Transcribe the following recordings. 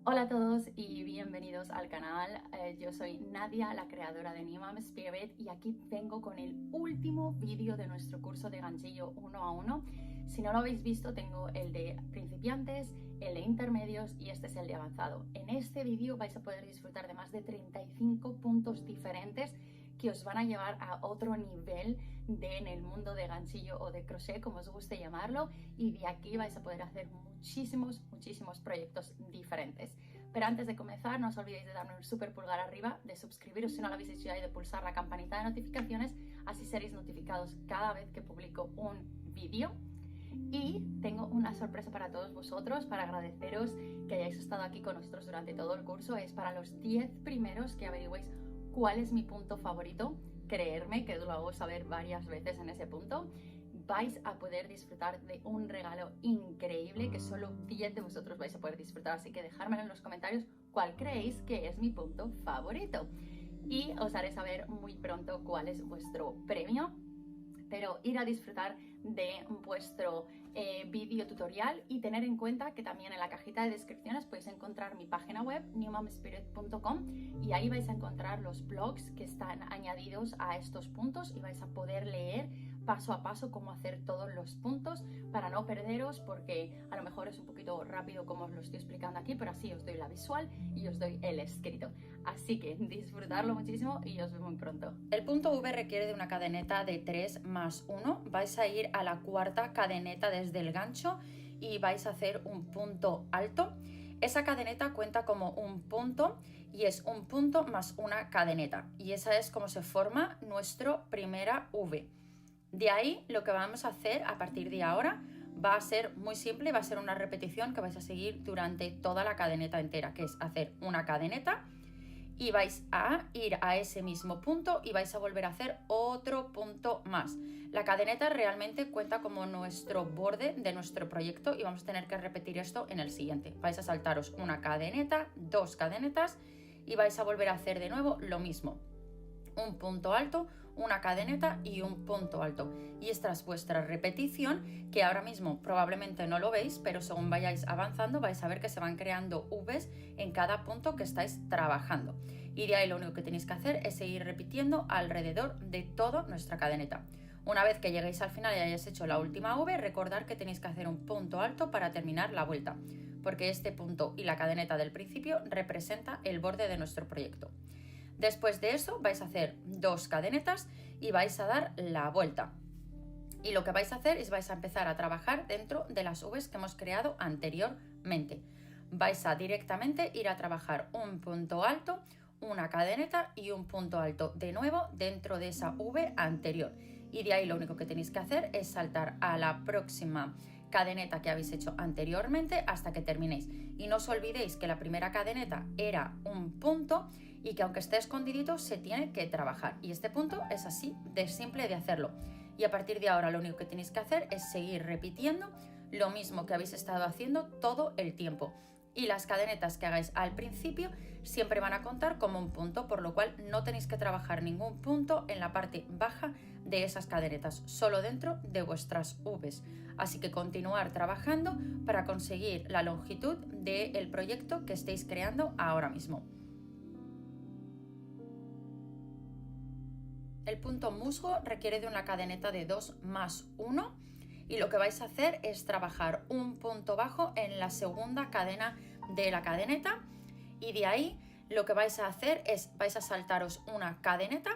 Hola a todos y bienvenidos al canal. Yo soy Nadia, la creadora de New Mom Spirit, y aquí vengo con el último vídeo de nuestro curso de ganchillo 1 a 1. Si no lo habéis visto, tengo el de principiantes, el de intermedios y este es el de avanzado. En este vídeo vais a poder disfrutar de más de 35 puntos diferentes que os van a llevar a otro nivel en el mundo de ganchillo o de crochet, como os guste llamarlo, y de aquí vais a poder hacer muchísimos proyectos diferentes. Pero antes de comenzar, no os olvidéis de darme un super pulgar arriba, de suscribiros si no lo habéis hecho ya y de pulsar la campanita de notificaciones, así seréis notificados cada vez que publico un vídeo. Y tengo una sorpresa para todos vosotros, para agradeceros que hayáis estado aquí con nosotros durante todo el curso. Es para los 10 primeros que averigüéis cuál es mi punto favorito. Creerme que os lo hago saber varias veces en ese punto. Vais a poder disfrutar de un regalo increíble que solo 10 de vosotros vais a poder disfrutar. Así que dejármelo en los comentarios cuál creéis que es mi punto favorito. Y os haré saber muy pronto cuál es vuestro premio. Pero ir a disfrutar de vuestro vídeo tutorial y tener en cuenta que también en la cajita de descripciones podéis encontrar mi página web newmomspirit.com y ahí vais a encontrar los blogs que están añadidos a estos puntos y vais a poder leer paso a paso cómo hacer todos los puntos para no perderos, porque a lo mejor es un poquito rápido como os lo estoy explicando aquí, pero así os doy la visual y os doy el escrito. Así que disfrutarlo muchísimo y os veo muy pronto. El punto V requiere de una cadeneta de 3 más 1. Vais a ir a la cuarta cadeneta desde el gancho y vais a hacer un punto alto. Esa cadeneta cuenta como un punto y es un punto más una cadeneta. Y esa es como se forma nuestra primera V. De ahí lo que vamos a hacer a partir de ahora va a ser muy simple, va a ser una repetición que vais a seguir durante toda la cadeneta entera, que es hacer una cadeneta y vais a ir a ese mismo punto y vais a volver a hacer otro punto más. La cadeneta realmente cuenta como nuestro borde de nuestro proyecto y vamos a tener que repetir esto en el siguiente. Vais a saltaros una cadeneta, dos cadenetas y vais a volver a hacer de nuevo lo mismo. Un punto alto, una cadeneta y un punto alto. Y esta es vuestra repetición, que ahora mismo probablemente no lo veis, pero según vayáis avanzando vais a ver que se van creando Vs en cada punto que estáis trabajando. Y de ahí lo único que tenéis que hacer es seguir repitiendo alrededor de toda nuestra cadeneta. Una vez que lleguéis al final y hayáis hecho la última V, recordad que tenéis que hacer un punto alto para terminar la vuelta, porque este punto y la cadeneta del principio representa el borde de nuestro proyecto. Después de eso vais a hacer dos cadenetas y vais a dar la vuelta. Y lo que vais a hacer es vais a empezar a trabajar dentro de las Vs que hemos creado anteriormente. Vais a directamente ir a trabajar un punto alto, una cadeneta y un punto alto de nuevo dentro de esa V anterior. Y de ahí lo único que tenéis que hacer es saltar a la próxima cadeneta que habéis hecho anteriormente hasta que terminéis. Y no os olvidéis que la primera cadeneta era un punto y que aunque esté escondidito se tiene que trabajar. Y este punto es así de simple de hacerlo. Y a partir de ahora lo único que tenéis que hacer es seguir repitiendo lo mismo que habéis estado haciendo todo el tiempo. Y las cadenetas que hagáis al principio siempre van a contar como un punto, por lo cual no tenéis que trabajar ningún punto en la parte baja de esas cadenetas, solo dentro de vuestras Vs. Así que continuar trabajando para conseguir la longitud del proyecto que estéis creando ahora mismo. El punto musgo requiere de una cadeneta de 2 más 1. Y lo que vais a hacer es trabajar un punto bajo en la segunda cadena de la cadeneta y de ahí lo que vais a hacer es vais a saltaros una cadeneta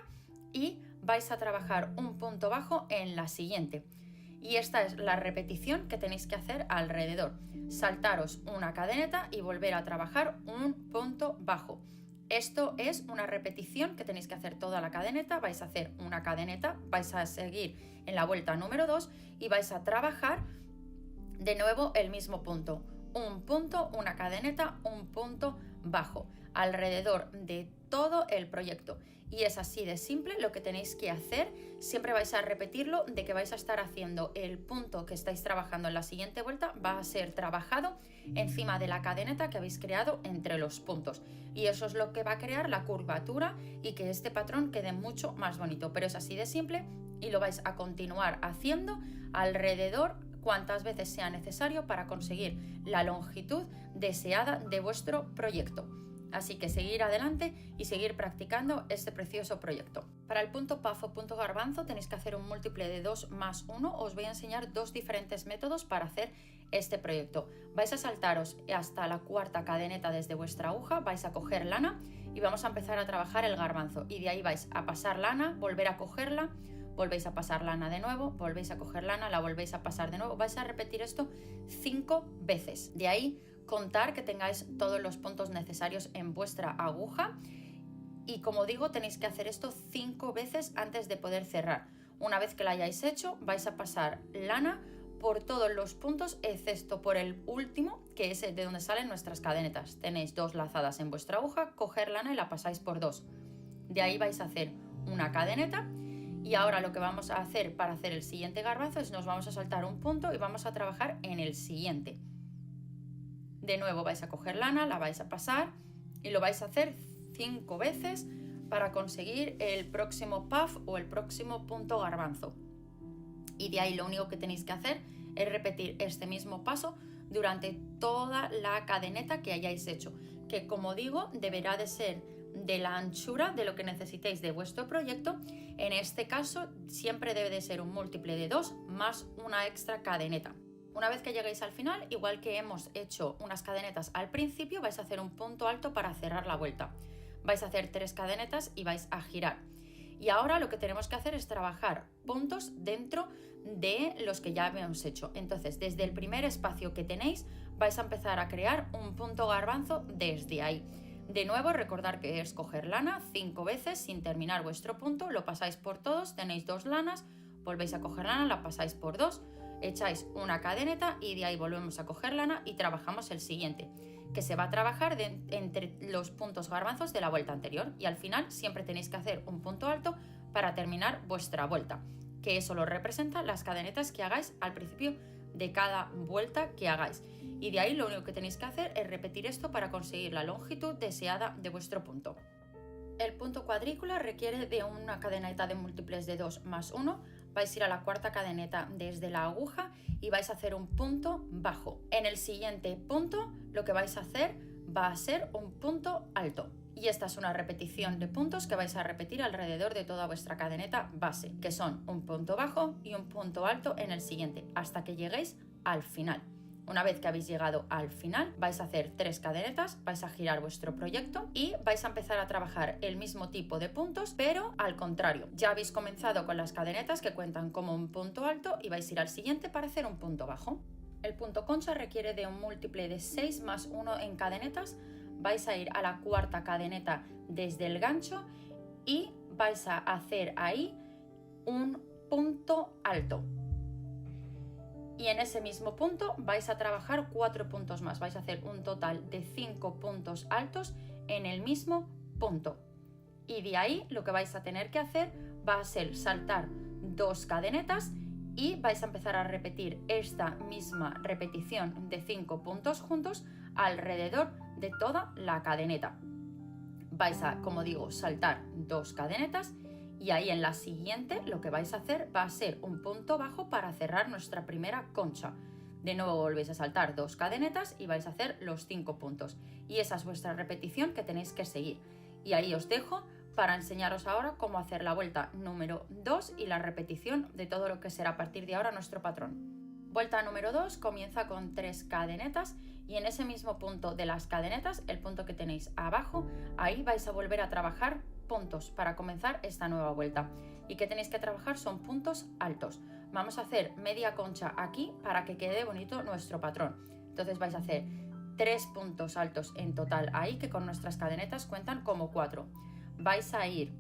y vais a trabajar un punto bajo en la siguiente. Y esta es la repetición que tenéis que hacer alrededor. Saltaros una cadeneta y volver a trabajar un punto bajo. Esto es una repetición que tenéis que hacer toda la cadeneta, vais a hacer una cadeneta, vais a seguir en la vuelta número 2 y vais a trabajar de nuevo el mismo punto. Un punto, una cadeneta, un punto bajo, alrededor de todo el proyecto. Y es así de simple lo que tenéis que hacer. Siempre vais a repetirlo de que vais a estar haciendo el punto que estáis trabajando en la siguiente vuelta, va a ser trabajado encima de la cadeneta que habéis creado entre los puntos. Y eso es lo que va a crear la curvatura y que este patrón quede mucho más bonito. Pero es así de simple y lo vais a continuar haciendo alrededor cuantas veces sea necesario para conseguir la longitud deseada de vuestro proyecto. Así que seguir adelante y seguir practicando este precioso proyecto. Para el punto puff o punto garbanzo tenéis que hacer un múltiple de 2 más 1. Os voy a enseñar dos diferentes métodos para hacer este proyecto. Vais a saltaros hasta la cuarta cadeneta desde vuestra aguja, vais a coger lana y vamos a empezar a trabajar el garbanzo. Y de ahí vais a pasar lana, volver a cogerla, volvéis a pasar lana de nuevo, volvéis a coger lana, la volvéis a pasar de nuevo. Vais a repetir esto 5 veces. De ahí contar que tengáis todos los puntos necesarios en vuestra aguja y, como digo, tenéis que hacer esto 5 veces antes de poder cerrar. Una vez que lo hayáis hecho, vais a pasar lana por todos los puntos excepto por el último, que es de donde salen nuestras cadenetas. Tenéis 2 lazadas en vuestra aguja, coger lana y la pasáis por 2. De ahí vais a hacer una cadeneta. Y ahora lo que vamos a hacer para hacer el siguiente garbanzo es nos vamos a saltar un punto y vamos a trabajar en el siguiente. De nuevo vais a coger lana, la vais a pasar y lo vais a hacer 5 veces para conseguir el próximo puff o el próximo punto garbanzo. Y de ahí lo único que tenéis que hacer es repetir este mismo paso durante toda la cadeneta que hayáis hecho, que, como digo, deberá de ser de la anchura de lo que necesitéis de vuestro proyecto. En este caso siempre debe de ser un múltiple de 2 más una extra cadeneta. Una vez que lleguéis al final, igual que hemos hecho unas cadenetas al principio, vais a hacer un punto alto para cerrar la vuelta. Vais a hacer 3 cadenetas y vais a girar. Y ahora lo que tenemos que hacer es trabajar puntos dentro de los que ya habíamos hecho. Entonces, desde el primer espacio que tenéis, vais a empezar a crear un punto garbanzo desde ahí. De nuevo, recordar que es coger lana 5 veces sin terminar vuestro punto, lo pasáis por todos, tenéis 2 lanas, volvéis a coger lana, la pasáis por 2, echáis una cadeneta y de ahí volvemos a coger lana y trabajamos el siguiente, que se va a trabajar entre los puntos garbanzos de la vuelta anterior, y al final siempre tenéis que hacer un punto alto para terminar vuestra vuelta, que eso lo representa las cadenetas que hagáis al principio de cada vuelta que hagáis. Y de ahí lo único que tenéis que hacer es repetir esto para conseguir la longitud deseada de vuestro punto. El punto cuadrícula requiere de una cadeneta de múltiples de 2 más 1. Vais a ir a la cuarta cadeneta desde la aguja y vais a hacer un punto bajo. En el siguiente punto lo que vais a hacer va a ser un punto alto. Y esta es una repetición de puntos que vais a repetir alrededor de toda vuestra cadeneta base, que son un punto bajo y un punto alto en el siguiente, hasta que lleguéis al final. Una vez que habéis llegado al final, vais a hacer 3 cadenetas, vais a girar vuestro proyecto y vais a empezar a trabajar el mismo tipo de puntos, pero al contrario. Ya habéis comenzado con las cadenetas que cuentan como un punto alto y vais a ir al siguiente para hacer un punto bajo. El punto concha requiere de un múltiple de 6 más 1 en cadenetas. Vais a ir a la cuarta cadeneta desde el gancho y vais a hacer ahí un punto alto. Y en ese mismo punto vais a trabajar 4 puntos más. Vais a hacer un total de 5 puntos altos en el mismo punto. Y de ahí lo que vais a tener que hacer va a ser saltar 2 cadenetas y vais a empezar a repetir esta misma repetición de 5 puntos juntos alrededor de toda la cadeneta. Vais a, como digo, saltar 2 cadenetas. Y ahí en la siguiente lo que vais a hacer va a ser un punto bajo para cerrar nuestra primera concha. De nuevo volvéis a saltar 2 cadenetas y vais a hacer los 5 puntos. Y esa es vuestra repetición que tenéis que seguir. Y ahí os dejo para enseñaros ahora cómo hacer la vuelta número 2 y la repetición de todo lo que será a partir de ahora nuestro patrón. Vuelta número 2 comienza con 3 cadenetas y en ese mismo punto de las cadenetas, el punto que tenéis abajo, ahí vais a volver a trabajar puntos para comenzar esta nueva vuelta. Y que tenéis que trabajar son puntos altos. Vamos a hacer media concha aquí para que quede bonito nuestro patrón. Entonces vais a hacer 3 puntos altos en total ahí, que con nuestras cadenetas cuentan como 4. Vais a ir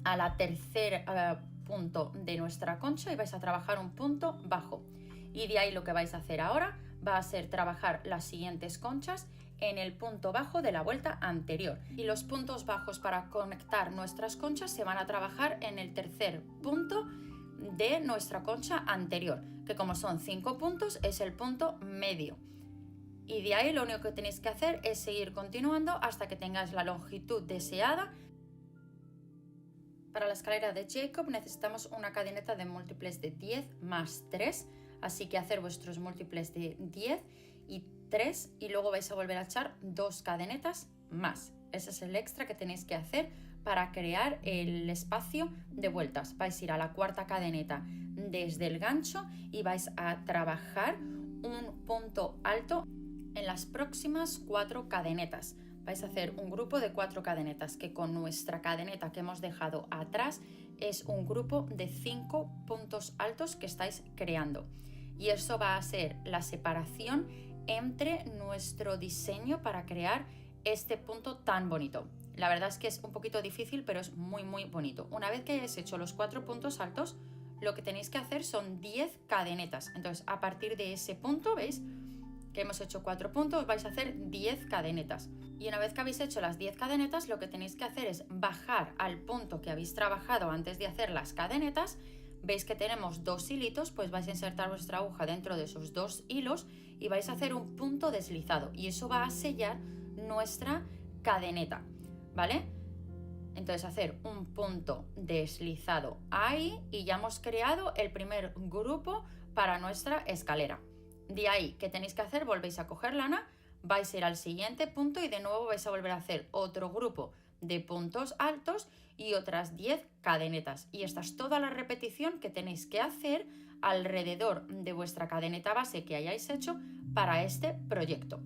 a la tercera punto de nuestra concha y vais a trabajar un punto bajo. Y de ahí lo que vais a hacer ahora va a ser trabajar las siguientes conchas en el punto bajo de la vuelta anterior. Y los puntos bajos para conectar nuestras conchas se van a trabajar en el tercer punto de nuestra concha anterior, que como son 5 puntos es el punto medio. Y de ahí lo único que tenéis que hacer es seguir continuando hasta que tengáis la longitud deseada. Para la escalera de Jacob necesitamos una cadeneta de múltiples de 10 más 3. así que hacer vuestros múltiples de 10 y 3 y luego vais a volver a echar 2 cadenetas más. Ese es el extra que tenéis que hacer para crear el espacio de vueltas. Vais a ir a la cuarta cadeneta desde el gancho y vais a trabajar un punto alto en las próximas 4 cadenetas. Vais a hacer un grupo de 4 cadenetas que con nuestra cadeneta que hemos dejado atrás es un grupo de 5 puntos altos que estáis creando. Y eso va a ser la separación entre nuestro diseño para crear este punto tan bonito. La verdad es que es un poquito difícil, pero es muy bonito. Una vez que hayáis hecho los 4 puntos altos, lo que tenéis que hacer son 10 cadenetas. Entonces, a partir de ese punto, ¿veis? Que hemos hecho 4 puntos, vais a hacer 10 cadenetas. Y una vez que habéis hecho las 10 cadenetas, lo que tenéis que hacer es bajar al punto que habéis trabajado antes de hacer las cadenetas. Veis que tenemos 2 hilitos, pues vais a insertar vuestra aguja dentro de esos 2 hilos y vais a hacer un punto deslizado. Y eso va a sellar nuestra cadeneta, ¿vale? Entonces hacer un punto deslizado ahí y ya hemos creado el primer grupo para nuestra escalera. De ahí, ¿qué tenéis que hacer? Volvéis a coger lana, vais a ir al siguiente punto y de nuevo vais a volver a hacer otro grupo de puntos altos y otras 10 cadenetas. Y esta es toda la repetición que tenéis que hacer alrededor de vuestra cadeneta base que hayáis hecho para este proyecto.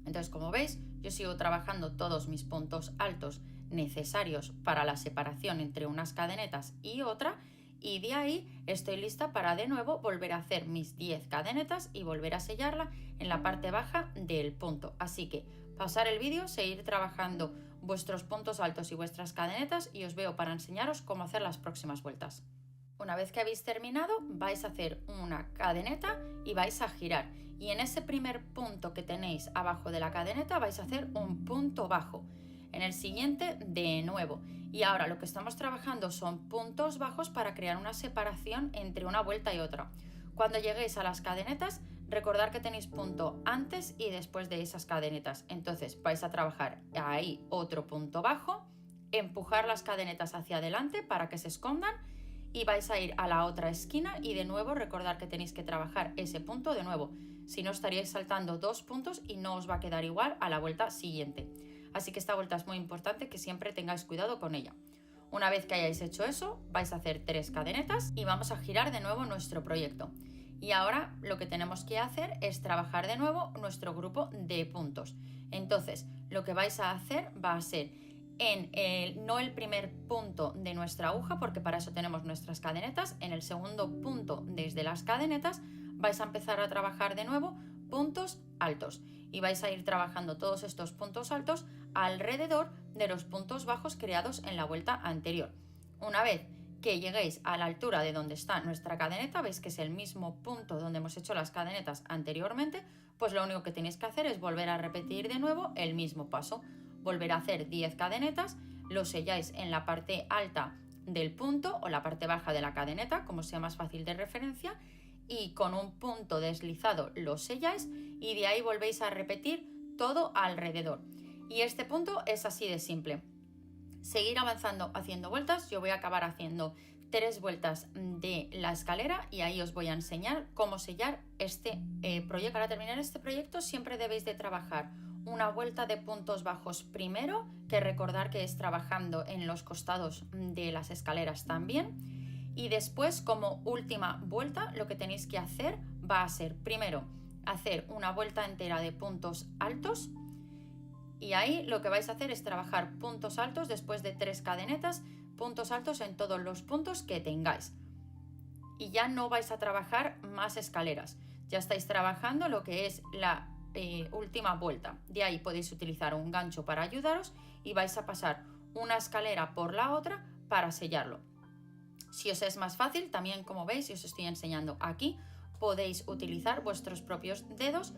Entonces, como veis, yo sigo trabajando todos mis puntos altos necesarios para la separación entre unas cadenetas y otra, y de ahí estoy lista para de nuevo volver a hacer mis 10 cadenetas y volver a sellarla en la parte baja del punto. Así que pausar el vídeo, seguir trabajando vuestros puntos altos y vuestras cadenetas y os veo para enseñaros cómo hacer las próximas vueltas. Una vez que habéis terminado, vais a hacer una cadeneta y vais a girar. Y en ese primer punto que tenéis abajo de la cadeneta vais a hacer un punto bajo. En el siguiente, de nuevo. Y ahora lo que estamos trabajando son puntos bajos para crear una separación entre una vuelta y otra. Cuando lleguéis a las cadenetas, recordad que tenéis punto antes y después de esas cadenetas. Entonces vais a trabajar ahí otro punto bajo, empujar las cadenetas hacia adelante para que se escondan y vais a ir a la otra esquina y de nuevo recordad que tenéis que trabajar ese punto de nuevo. Si no, estaríais saltando 2 puntos y no os va a quedar igual a la vuelta siguiente. Así que esta vuelta es muy importante que siempre tengáis cuidado con ella. Una vez que hayáis hecho eso, vais a hacer 3 cadenetas y vamos a girar de nuevo nuestro proyecto. Y ahora lo que tenemos que hacer es trabajar de nuevo nuestro grupo de puntos. Entonces, lo que vais a hacer va a ser no el primer punto de nuestra aguja, porque para eso tenemos nuestras cadenetas. En el segundo punto desde las cadenetas vais a empezar a trabajar de nuevo puntos altos y vais a ir trabajando todos estos puntos altos alrededor de los puntos bajos creados en la vuelta anterior. Una vez que lleguéis a la altura de donde está nuestra cadeneta, veis que es el mismo punto donde hemos hecho las cadenetas anteriormente, pues lo único que tenéis que hacer es volver a repetir de nuevo el mismo paso. Volver a hacer 10 cadenetas, lo selláis en la parte alta del punto o la parte baja de la cadeneta, como sea más fácil de referencia, y con un punto deslizado lo selláis y de ahí volvéis a repetir todo alrededor. Y este punto es así de simple. Seguir avanzando haciendo vueltas. Yo voy a acabar haciendo 3 vueltas de la escalera y ahí os voy a enseñar cómo sellar este proyecto. Para terminar este proyecto siempre debéis de trabajar una vuelta de puntos bajos primero, que recordar que es trabajando en los costados de las escaleras también. Y después, como última vuelta, lo que tenéis que hacer va a ser primero hacer una vuelta entera de puntos altos y ahí lo que vais a hacer es trabajar puntos altos después de 3 cadenetas, puntos altos en todos los puntos que tengáis. Y ya no vais a trabajar más escaleras, ya estáis trabajando lo que es la última vuelta. De ahí podéis utilizar un gancho para ayudaros y vais a pasar una escalera por la otra para sellarlo. Si os es más fácil, también como veis y os estoy enseñando aquí, podéis utilizar vuestros propios dedos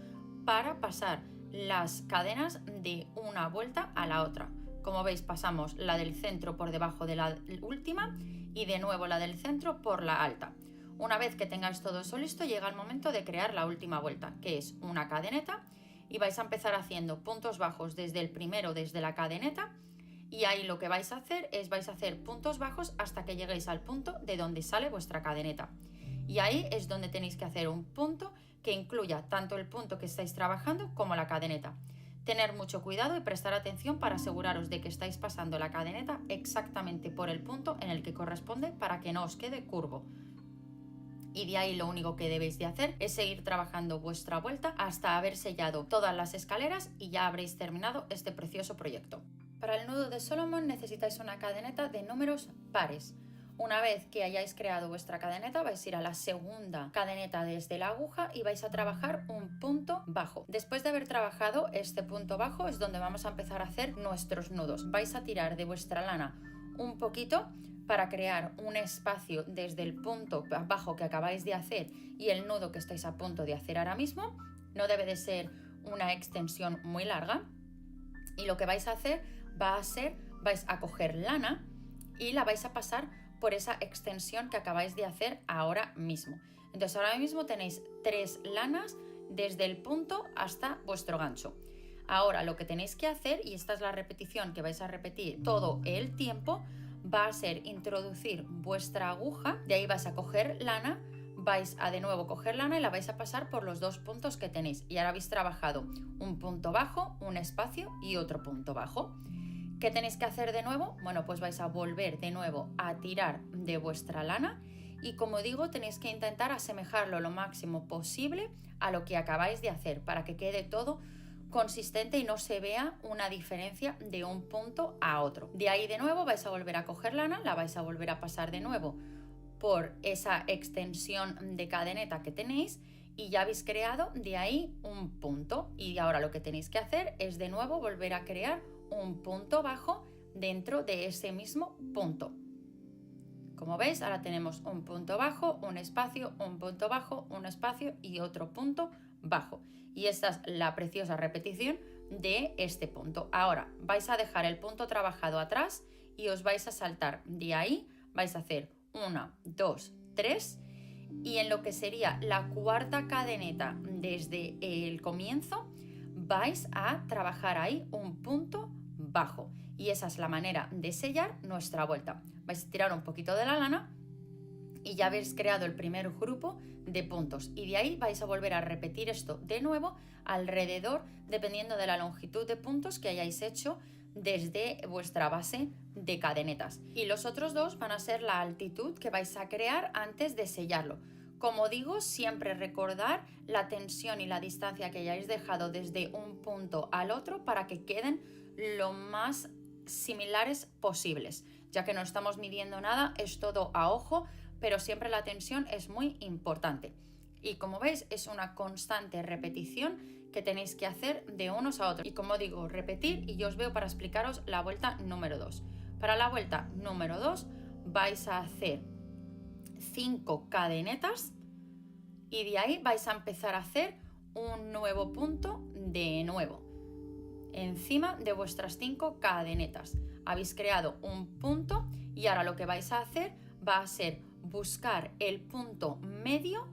para pasar las cadenas de una vuelta a la otra. Como veis, pasamos la del centro por debajo de la última y de nuevo la del centro por la alta. Una vez que tengáis todo eso listo, llega el momento de crear la última vuelta, que es una cadeneta, y vais a empezar haciendo puntos bajos desde el primero, desde la cadeneta, y ahí lo que vais a hacer es vais a hacer puntos bajos hasta que lleguéis al punto de donde sale vuestra cadeneta. Y ahí es donde tenéis que hacer un punto que incluya tanto el punto que estáis trabajando como la cadeneta. Tener mucho cuidado y prestar atención para aseguraros de que estáis pasando la cadeneta exactamente por el punto en el que corresponde para que no os quede curvo. Y de ahí lo único que debéis de hacer es seguir trabajando vuestra vuelta hasta haber sellado todas las escaleras y ya habréis terminado este precioso proyecto. Para el nudo de Solomon necesitáis una cadeneta de números pares. Una vez que hayáis creado vuestra cadeneta, vais a ir a la segunda cadeneta desde la aguja y vais a trabajar un punto bajo. Después de haber trabajado este punto bajo es donde vamos a empezar a hacer nuestros nudos. Vais a tirar de vuestra lana un poquito para crear un espacio desde el punto bajo que acabáis de hacer y el nudo que estáis a punto de hacer ahora mismo. No debe de ser una extensión muy larga. Y lo que vais a hacer vais a coger lana y la vais a pasar por esa extensión que acabáis de hacer ahora mismo. Entonces ahora mismo tenéis 3 lanas desde el punto hasta vuestro gancho. Ahora lo que tenéis que hacer, y esta es la repetición que vais a repetir todo el tiempo, va a ser introducir vuestra aguja, de ahí vais a coger lana, vais a de nuevo coger lana y la vais a pasar por los 2 puntos que tenéis. Y ahora habéis trabajado un punto bajo, un espacio y otro punto bajo. ¿Qué tenéis que hacer de nuevo? Bueno, pues vais a volver de nuevo a tirar de vuestra lana y, como digo, tenéis que intentar asemejarlo lo máximo posible a lo que acabáis de hacer para que quede todo consistente y no se vea una diferencia de un punto a otro. De ahí de nuevo vais a volver a coger lana, la vais a volver a pasar de nuevo por esa extensión de cadeneta que tenéis y ya habéis creado de ahí un punto. Y ahora lo que tenéis que hacer es de nuevo volver a crear un punto bajo dentro de ese mismo punto. Como veis, ahora tenemos un punto bajo, un espacio, un punto bajo, un espacio y otro punto bajo. Y esta es la preciosa repetición de este punto. Ahora vais a dejar el punto trabajado atrás y os vais a saltar de ahí, vais a hacer 1, 2, 3 y en lo que sería la cuarta cadeneta desde el comienzo vais a trabajar ahí un punto bajo y esa es la manera de sellar nuestra vuelta. Vais a tirar un poquito de la lana y ya habéis creado el primer grupo de puntos y de ahí vais a volver a repetir esto de nuevo alrededor dependiendo de la longitud de puntos que hayáis hecho desde vuestra base de cadenetas. Y los otros 2 van a ser la altitud que vais a crear antes de sellarlo. Como digo, siempre recordar la tensión y la distancia que hayáis dejado desde un punto al otro para que queden lo más similares posibles. Ya que no estamos midiendo nada, es todo a ojo, pero siempre la tensión es muy importante. Y como veis, es una constante repetición que tenéis que hacer de unos a otros. Y como digo, repetir y yo os veo para explicaros la vuelta número 2. Para la vuelta número 2 vais a hacer 5 cadenetas y de ahí vais a empezar a hacer un nuevo punto de nuevo encima de vuestras 5 cadenetas. Habéis creado un punto y ahora lo que vais a hacer va a ser buscar el punto medio,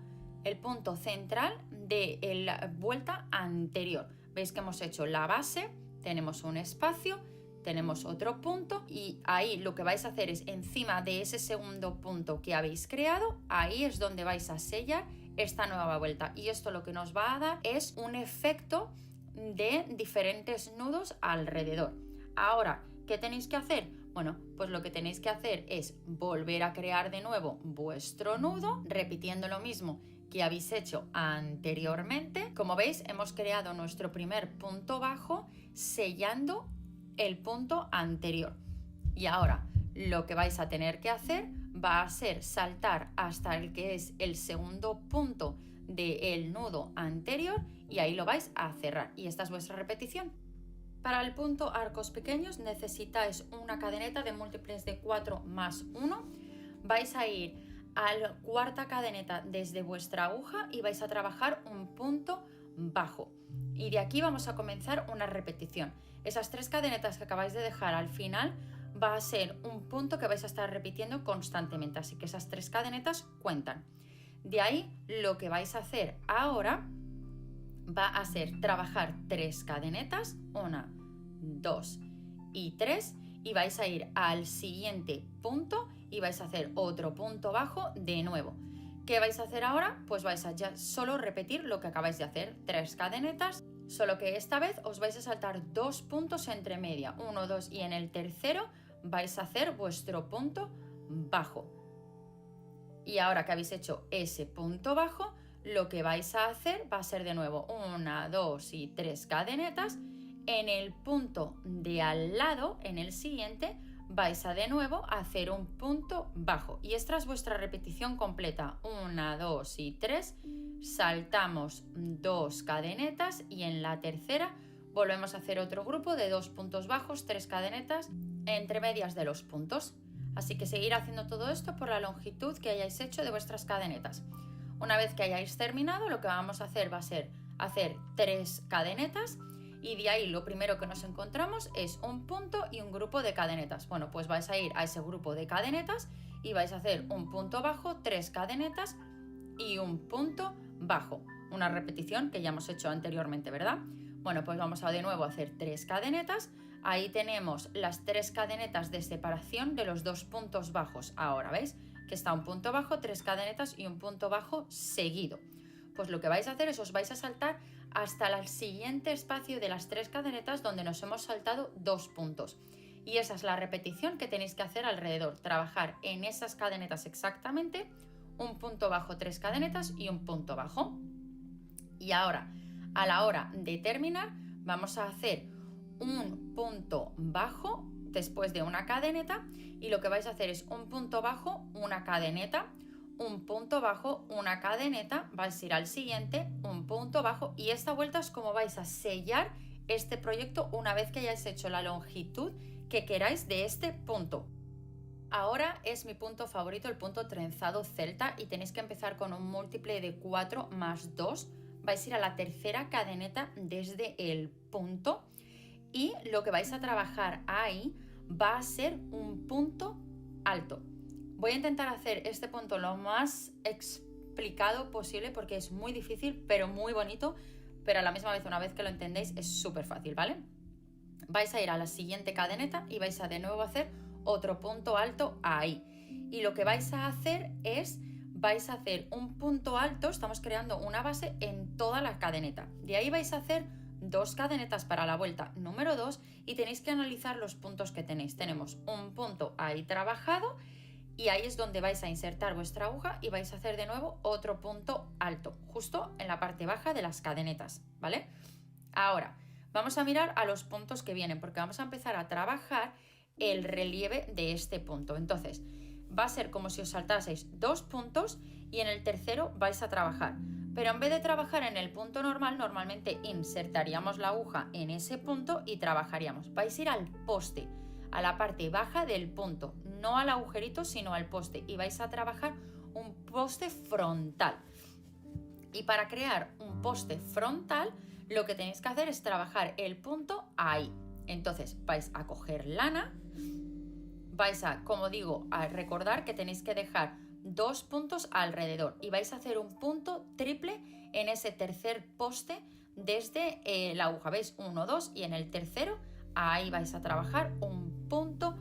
el punto central de la vuelta anterior. Veis que hemos hecho la base, tenemos un espacio, tenemos otro punto y ahí lo que vais a hacer es encima de ese segundo punto que habéis creado, ahí es donde vais a sellar esta nueva vuelta y esto lo que nos va a dar es un efecto de diferentes nudos alrededor. Ahora, ¿qué tenéis que hacer? Bueno, pues lo que tenéis que hacer es volver a crear de nuevo vuestro nudo, repitiendo lo mismo que habéis hecho anteriormente. Como veis, hemos creado nuestro primer punto bajo sellando el punto anterior. Y ahora lo que vais a tener que hacer va a ser saltar hasta el que es el segundo punto del nudo anterior y ahí lo vais a cerrar. Y esta es vuestra repetición. Para el punto arcos pequeños necesitáis una cadeneta de múltiples de 4 más 1. Vais a ir a la cuarta cadeneta desde vuestra aguja y vais a trabajar un punto bajo. Y de aquí vamos a comenzar una repetición. Esas 3 cadenetas que acabáis de dejar al final va a ser un punto que vais a estar repitiendo constantemente. Así que esas 3 cadenetas cuentan. De ahí lo que vais a hacer ahora va a ser trabajar 3 cadenetas, 1, 2 y 3 y vais a ir al siguiente punto y vais a hacer otro punto bajo de nuevo. ¿Qué vais a hacer ahora? Pues vais a ya solo repetir lo que acabáis de hacer, 3 cadenetas, solo que esta vez os vais a saltar 2 puntos entre media, 1, 2, y en el tercero vais a hacer vuestro punto bajo. Y ahora que habéis hecho ese punto bajo, lo que vais a hacer va a ser de nuevo 1, 2 y 3 cadenetas. En el punto de al lado, en el siguiente, vais a de nuevo hacer un punto bajo. Y esta es vuestra repetición completa. 1, 2 y 3. Saltamos 2 cadenetas y en la tercera volvemos a hacer otro grupo de 2 puntos bajos, 3 cadenetas entre medias de los puntos. Así que seguir haciendo todo esto por la longitud que hayáis hecho de vuestras cadenetas. Una vez que hayáis terminado, lo que vamos a hacer va a ser hacer 3 cadenetas y de ahí lo primero que nos encontramos es un punto y un grupo de cadenetas. Bueno, pues vais a ir a ese grupo de cadenetas y vais a hacer un punto bajo, 3 cadenetas y un punto bajo. Una repetición que ya hemos hecho anteriormente, ¿verdad? Bueno, pues vamos a de nuevo hacer 3 cadenetas. Ahí tenemos las 3 cadenetas de separación de los 2 puntos bajos. Ahora, ¿veis? Que está un punto bajo, 3 cadenetas y un punto bajo seguido. Pues lo que vais a hacer es os vais a saltar hasta el siguiente espacio de las 3 cadenetas donde nos hemos saltado 2 puntos. Y esa es la repetición que tenéis que hacer alrededor. Trabajar en esas cadenetas exactamente, un punto bajo, 3 cadenetas y un punto bajo. Y ahora, a la hora de terminar, vamos a hacer un punto bajo después de una cadeneta y lo que vais a hacer es un punto bajo, una cadeneta, un punto bajo, una cadeneta, vais a ir al siguiente, un punto bajo y esta vuelta es como vais a sellar este proyecto una vez que hayáis hecho la longitud que queráis de este punto. Ahora es mi punto favorito, el punto trenzado celta y tenéis que empezar con un múltiple de 4 más 2. Vais a ir a la tercera cadeneta desde el punto y lo que vais a trabajar ahí va a ser un punto alto. Voy a intentar hacer este punto lo más explicado posible porque es muy difícil pero muy bonito, pero a la misma vez una vez que lo entendéis es súper fácil, ¿vale? Vais a ir a la siguiente cadeneta y vais a de nuevo hacer otro punto alto ahí y lo que vais a hacer es vais a hacer un punto alto, estamos creando una base en toda la cadeneta, de ahí vais a hacer 2 cadenetas para la vuelta número 2 y tenéis que analizar los puntos que tenéis. Tenemos un punto ahí trabajado y ahí es donde vais a insertar vuestra aguja y vais a hacer de nuevo otro punto alto, justo en la parte baja de las cadenetas, ¿vale? Ahora, vamos a mirar a los puntos que vienen porque vamos a empezar a trabajar el relieve de este punto. Entonces, va a ser como si os saltaseis 2 puntos y en el tercero vais a trabajar. Pero en vez de trabajar en el punto normal, normalmente insertaríamos la aguja en ese punto y trabajaríamos. Vais a ir al poste, a la parte baja del punto, no al agujerito, sino al poste. Y vais a trabajar un poste frontal. Y para crear un poste frontal, lo que tenéis que hacer es trabajar el punto ahí. Entonces, vais a coger lana, vais a, como digo, a recordar que tenéis que dejar 2 puntos alrededor y vais a hacer un punto triple en ese tercer poste desde la aguja, ¿veis? 1, 2 y en el tercero ahí vais a trabajar un punto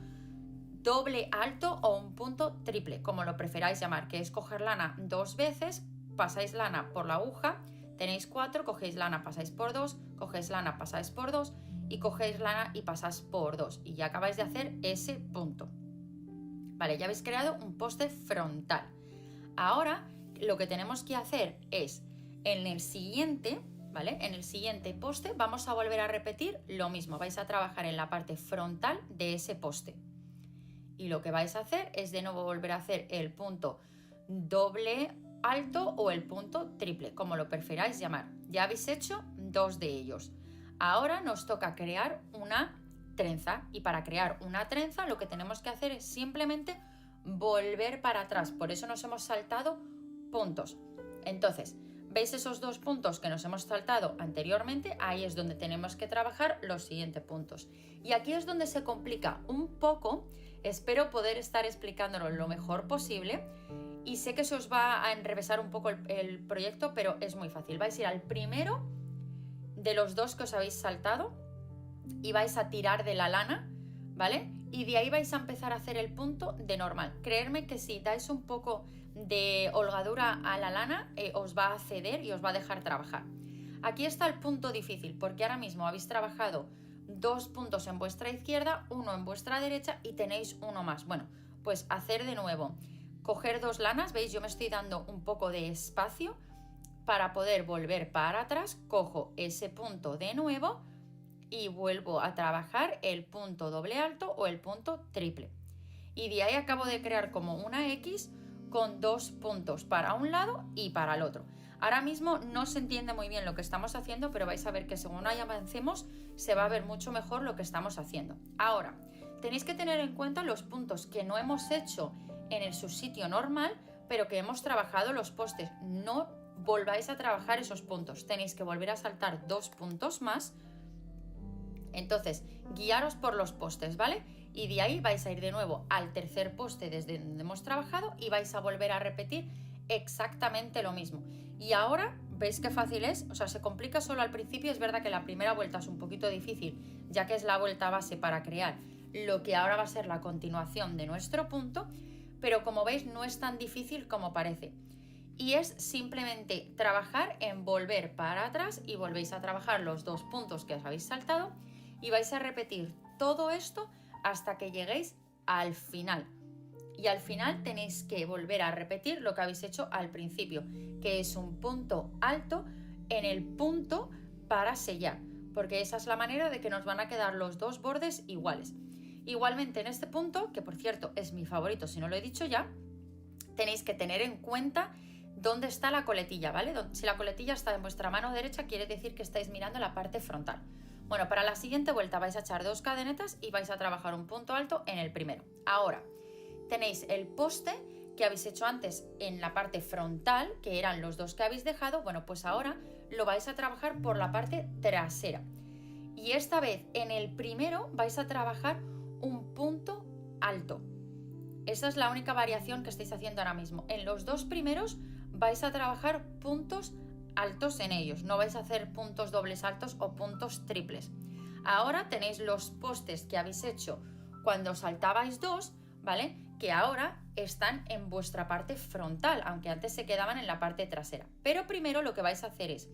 doble alto o un punto triple, como lo preferáis llamar, que es coger lana 2 veces, pasáis lana por la aguja, tenéis 4, cogéis lana, pasáis por 2, cogéis lana, pasáis por 2 y cogéis lana y pasáis por 2 y ya acabáis de hacer ese punto. Vale, ya habéis creado un poste frontal. Ahora lo que tenemos que hacer es en el siguiente, ¿vale? En el siguiente poste vamos a volver a repetir lo mismo. Vais a trabajar en la parte frontal de ese poste. Y lo que vais a hacer es de nuevo volver a hacer el punto doble alto o el punto triple, como lo preferáis llamar. Ya habéis hecho 2 de ellos. Ahora nos toca crear una trenza y para crear una trenza lo que tenemos que hacer es simplemente volver para atrás, por eso nos hemos saltado puntos. Entonces, ¿veis esos 2 puntos que nos hemos saltado anteriormente? Ahí es donde tenemos que trabajar los siguientes puntos y aquí es donde se complica un poco. Espero poder estar explicándolo lo mejor posible y sé que se os va a enrevesar un poco el proyecto, pero es muy fácil. Vais a ir al primero de los 2 que os habéis saltado y vais a tirar de la lana, ¿vale? y de ahí vais a empezar a hacer el punto de normal. Creedme que si dais un poco de holgadura a la lana, os va a ceder y os va a dejar trabajar. Aquí está el punto difícil, porque ahora mismo habéis trabajado 2 puntos en vuestra izquierda, 1 en vuestra derecha y tenéis uno más. Bueno, pues hacer de nuevo, coger 2 lanas, veis, yo me estoy dando un poco de espacio para poder volver para atrás, cojo ese punto de nuevo y vuelvo a trabajar el punto doble alto o el punto triple. Y de ahí acabo de crear como una X con 2 puntos para un lado y para el otro. Ahora mismo no se entiende muy bien lo que estamos haciendo, pero vais a ver que según ahí avancemos se va a ver mucho mejor lo que estamos haciendo. Ahora, tenéis que tener en cuenta los puntos que no hemos hecho en el subsitio normal, pero que hemos trabajado los postes. No volváis a trabajar esos puntos, tenéis que volver a saltar 2 puntos más. Entonces, guiaros por los postes, ¿vale? Y de ahí vais a ir de nuevo al tercer poste desde donde hemos trabajado y vais a volver a repetir exactamente lo mismo. Y ahora, ¿veis qué fácil es? O sea, se complica solo al principio. Es verdad que la primera vuelta es un poquito difícil, ya que es la vuelta base para crear lo que ahora va a ser la continuación de nuestro punto, pero como veis no es tan difícil como parece. Y es simplemente trabajar en volver para atrás y volvéis a trabajar los 2 puntos que os habéis saltado y vais a repetir todo esto hasta que lleguéis al final. Y al final tenéis que volver a repetir lo que habéis hecho al principio, que es un punto alto en el punto para sellar, porque esa es la manera de que nos van a quedar los 2 bordes iguales. Igualmente en este punto, que por cierto es mi favorito si no lo he dicho ya, tenéis que tener en cuenta dónde está la coletilla, ¿vale? Si la coletilla está en vuestra mano derecha, quiere decir que estáis mirando la parte frontal. Bueno, para la siguiente vuelta vais a echar 2 cadenetas y vais a trabajar un punto alto en el primero. Ahora, tenéis el poste que habéis hecho antes en la parte frontal, que eran los 2 que habéis dejado. Bueno, pues ahora lo vais a trabajar por la parte trasera. Y esta vez en el primero vais a trabajar un punto alto. Esa es la única variación que estáis haciendo ahora mismo. En los 2 primeros vais a trabajar puntos altos en ellos, no vais a hacer puntos dobles altos o puntos triples. Ahora tenéis los postes que habéis hecho cuando saltabais 2, ¿vale? Que ahora están en vuestra parte frontal, aunque antes se quedaban en la parte trasera. Pero primero lo que vais a hacer es,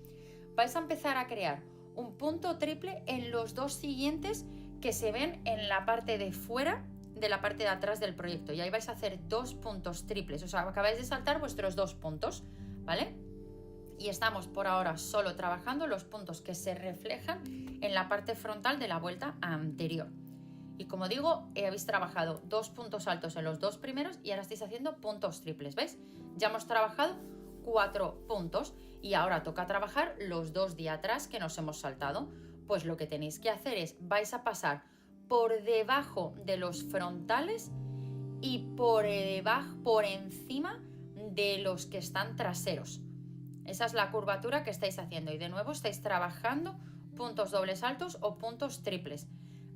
vais a empezar a crear un punto triple en los 2 siguientes que se ven en la parte de fuera de la parte de atrás del proyecto, y ahí vais a hacer 2 puntos triples, o sea, acabáis de saltar vuestros 2 puntos, ¿vale? Y estamos por ahora solo trabajando los puntos que se reflejan en la parte frontal de la vuelta anterior. Y como digo, habéis trabajado 2 puntos altos en los 2 primeros y ahora estáis haciendo puntos triples, ¿veis? Ya hemos trabajado 4 puntos y ahora toca trabajar los 2 de atrás que nos hemos saltado. Pues lo que tenéis que hacer es, vais a pasar por debajo de los frontales y por encima de los que están traseros. Esa es la curvatura que estáis haciendo y de nuevo estáis trabajando puntos dobles altos o puntos triples.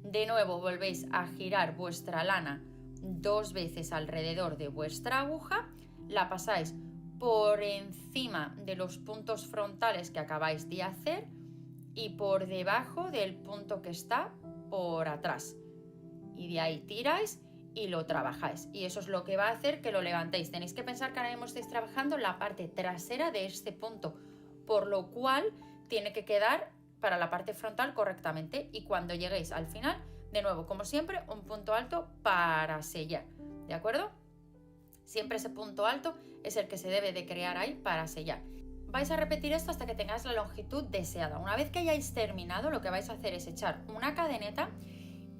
De nuevo volvéis a girar vuestra lana 2 veces alrededor de vuestra aguja, la pasáis por encima de los puntos frontales que acabáis de hacer y por debajo del punto que está por atrás. Y de ahí tiráis y lo trabajáis. Y eso es lo que va a hacer que lo levantéis. Tenéis que pensar que ahora mismo estáis trabajando la parte trasera de este punto, por lo cual tiene que quedar para la parte frontal correctamente. Y cuando lleguéis al final, de nuevo, como siempre, un punto alto para sellar. ¿De acuerdo? Siempre ese punto alto es el que se debe de crear ahí para sellar. Vais a repetir esto hasta que tengáis la longitud deseada. Una vez que hayáis terminado, lo que vais a hacer es echar una cadeneta.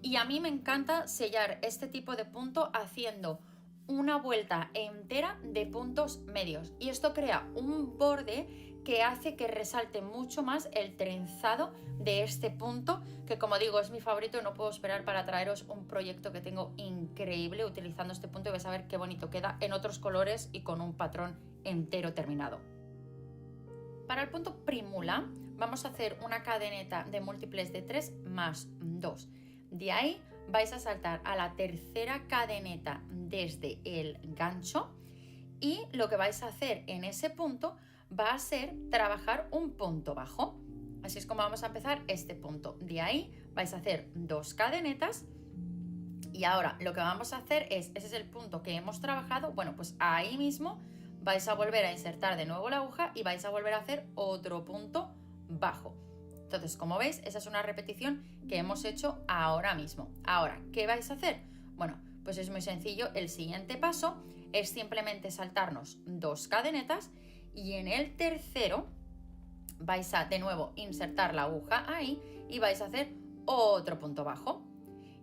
Y a mí me encanta sellar este tipo de punto haciendo una vuelta entera de puntos medios. Y esto crea un borde que hace que resalte mucho más el trenzado de este punto, que como digo es mi favorito y no puedo esperar para traeros un proyecto que tengo increíble utilizando este punto y vais a ver qué bonito queda en otros colores y con un patrón entero terminado. Para el punto primula vamos a hacer una cadeneta de múltiples de 3 más 2. De ahí vais a saltar a la tercera cadeneta desde el gancho y lo que vais a hacer en ese punto va a ser trabajar un punto bajo. Así es como vamos a empezar este punto. De ahí vais a hacer 2 cadenetas Y ahora lo que vamos a hacer es, ese es el punto que hemos trabajado, bueno, pues ahí mismo vais a volver a insertar de nuevo la aguja y vais a volver a hacer otro punto bajo. Entonces, como veis, esa es una repetición que hemos hecho ahora mismo. Ahora, ¿qué vais a hacer? Bueno, pues es muy sencillo. El siguiente paso es simplemente saltarnos 2 cadenetas y en el tercero vais a de nuevo insertar la aguja ahí y vais a hacer otro punto bajo.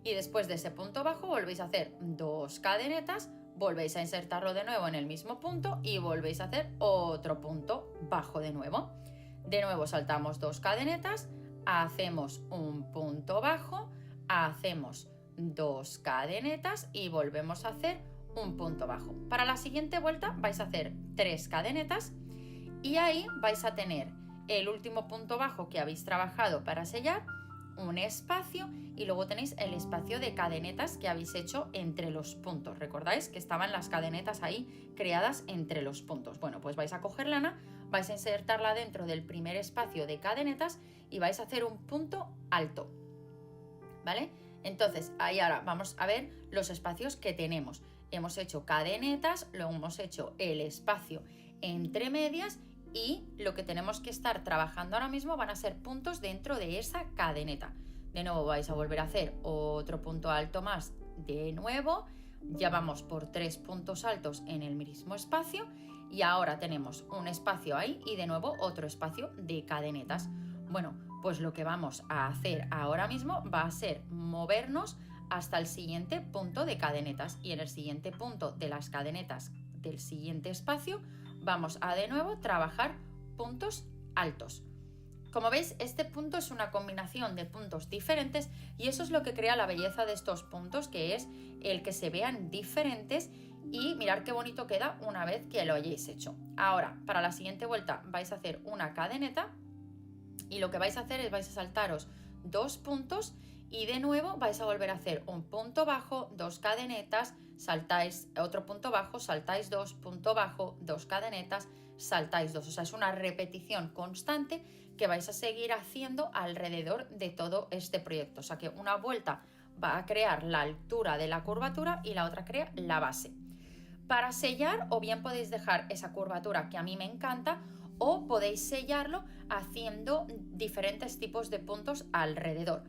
Y después de ese punto bajo volvéis a hacer 2 cadenetas, volvéis a insertarlo de nuevo en el mismo punto y volvéis a hacer otro punto bajo de nuevo. De nuevo saltamos 2 cadenetas, hacemos un punto bajo, hacemos 2 cadenetas y volvemos a hacer un punto bajo. Para la siguiente vuelta vais a hacer 3 cadenetas y ahí vais a tener el último punto bajo que habéis trabajado para sellar, un espacio y luego tenéis el espacio de cadenetas que habéis hecho entre los puntos. ¿Recordáis que estaban las cadenetas ahí creadas entre los puntos? Bueno, pues vais a coger lana, vais a insertarla dentro del primer espacio de cadenetas y vais a hacer un punto alto, ¿vale? Entonces, ahí ahora vamos a ver los espacios que tenemos. Hemos hecho cadenetas, luego hemos hecho el espacio entre medias y lo que tenemos que estar trabajando ahora mismo van a ser puntos dentro de esa cadeneta. De nuevo vais a volver a hacer otro punto alto más de nuevo. Ya vamos por 3 puntos altos en el mismo espacio y ahora tenemos un espacio ahí y de nuevo otro espacio de cadenetas. Bueno, pues lo que vamos a hacer ahora mismo va a ser movernos hasta el siguiente punto de cadenetas y en el siguiente punto de las cadenetas del siguiente espacio vamos a de nuevo trabajar puntos altos. Como veis, este punto es una combinación de puntos diferentes y eso es lo que crea la belleza de estos puntos, que es el que se vean diferentes y mirar qué bonito queda una vez que lo hayáis hecho. Ahora, para la siguiente vuelta vais a hacer una cadeneta y lo que vais a hacer es vais a saltaros 2 puntos y de nuevo vais a volver a hacer un punto bajo, 2 cadenetas, saltáis otro punto bajo, saltáis 2, punto bajo, 2 cadenetas, saltáis 2. O sea, es una repetición constante que vais a seguir haciendo alrededor de todo este proyecto. O sea, que una vuelta va a crear la altura de la curvatura y la otra crea la base. Para sellar, o bien podéis dejar esa curvatura que a mí me encanta, o podéis sellarlo haciendo diferentes tipos de puntos alrededor.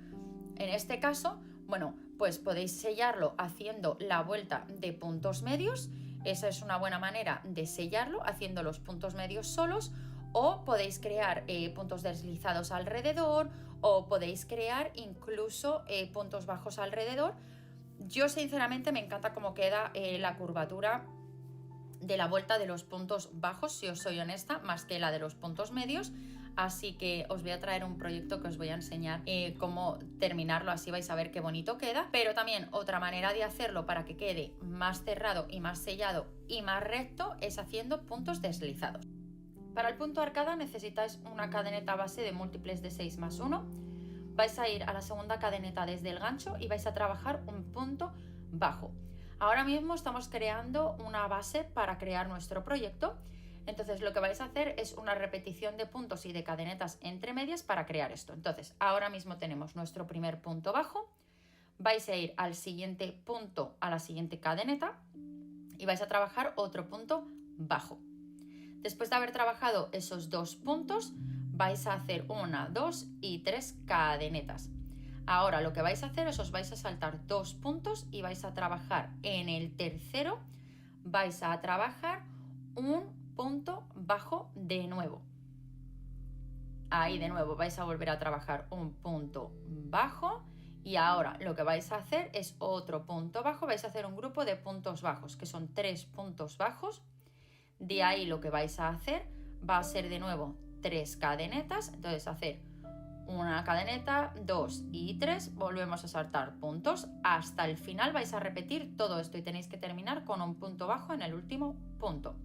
En este caso, bueno, pues podéis sellarlo haciendo la vuelta de puntos medios. Esa es una buena manera de sellarlo, haciendo los puntos medios solos, o podéis crear puntos deslizados alrededor, o podéis crear incluso puntos bajos alrededor. Yo sinceramente me encanta cómo queda la curvatura de la vuelta de los puntos bajos, si os soy honesta, más que la de los puntos medios. Así que os voy a traer un proyecto que os voy a enseñar cómo terminarlo, así vais a ver qué bonito queda. Pero también otra manera de hacerlo para que quede más cerrado y más sellado y más recto es haciendo puntos deslizados. Para el punto arcada necesitáis una cadeneta base de múltiples de 6 más 1. Vais a ir a la segunda cadeneta desde el gancho y vais a trabajar un punto bajo. Ahora mismo estamos creando una base para crear nuestro proyecto. Entonces lo que vais a hacer es una repetición de puntos y de cadenetas entre medias para crear esto. Entonces ahora mismo tenemos nuestro primer punto bajo, vais a ir al siguiente punto, a la siguiente cadeneta y vais a trabajar otro punto bajo. Después de haber trabajado esos 2 puntos vais a hacer 1, 2 y 3 cadenetas. Ahora lo que vais a hacer es os vais a saltar 2 puntos y vais a trabajar en el tercero, vais a trabajar un punto bajo de nuevo. Ahí de nuevo vais a volver a trabajar un punto bajo y ahora lo que vais a hacer es otro punto bajo. Vais a hacer un grupo de puntos bajos que son 3 puntos bajos. De ahí lo que vais a hacer va a ser de nuevo 3 cadenetas. Entonces hacer una cadeneta, 2 y 3, volvemos a saltar puntos. Hasta el final vais a repetir todo esto y tenéis que terminar con un punto bajo en el último punto.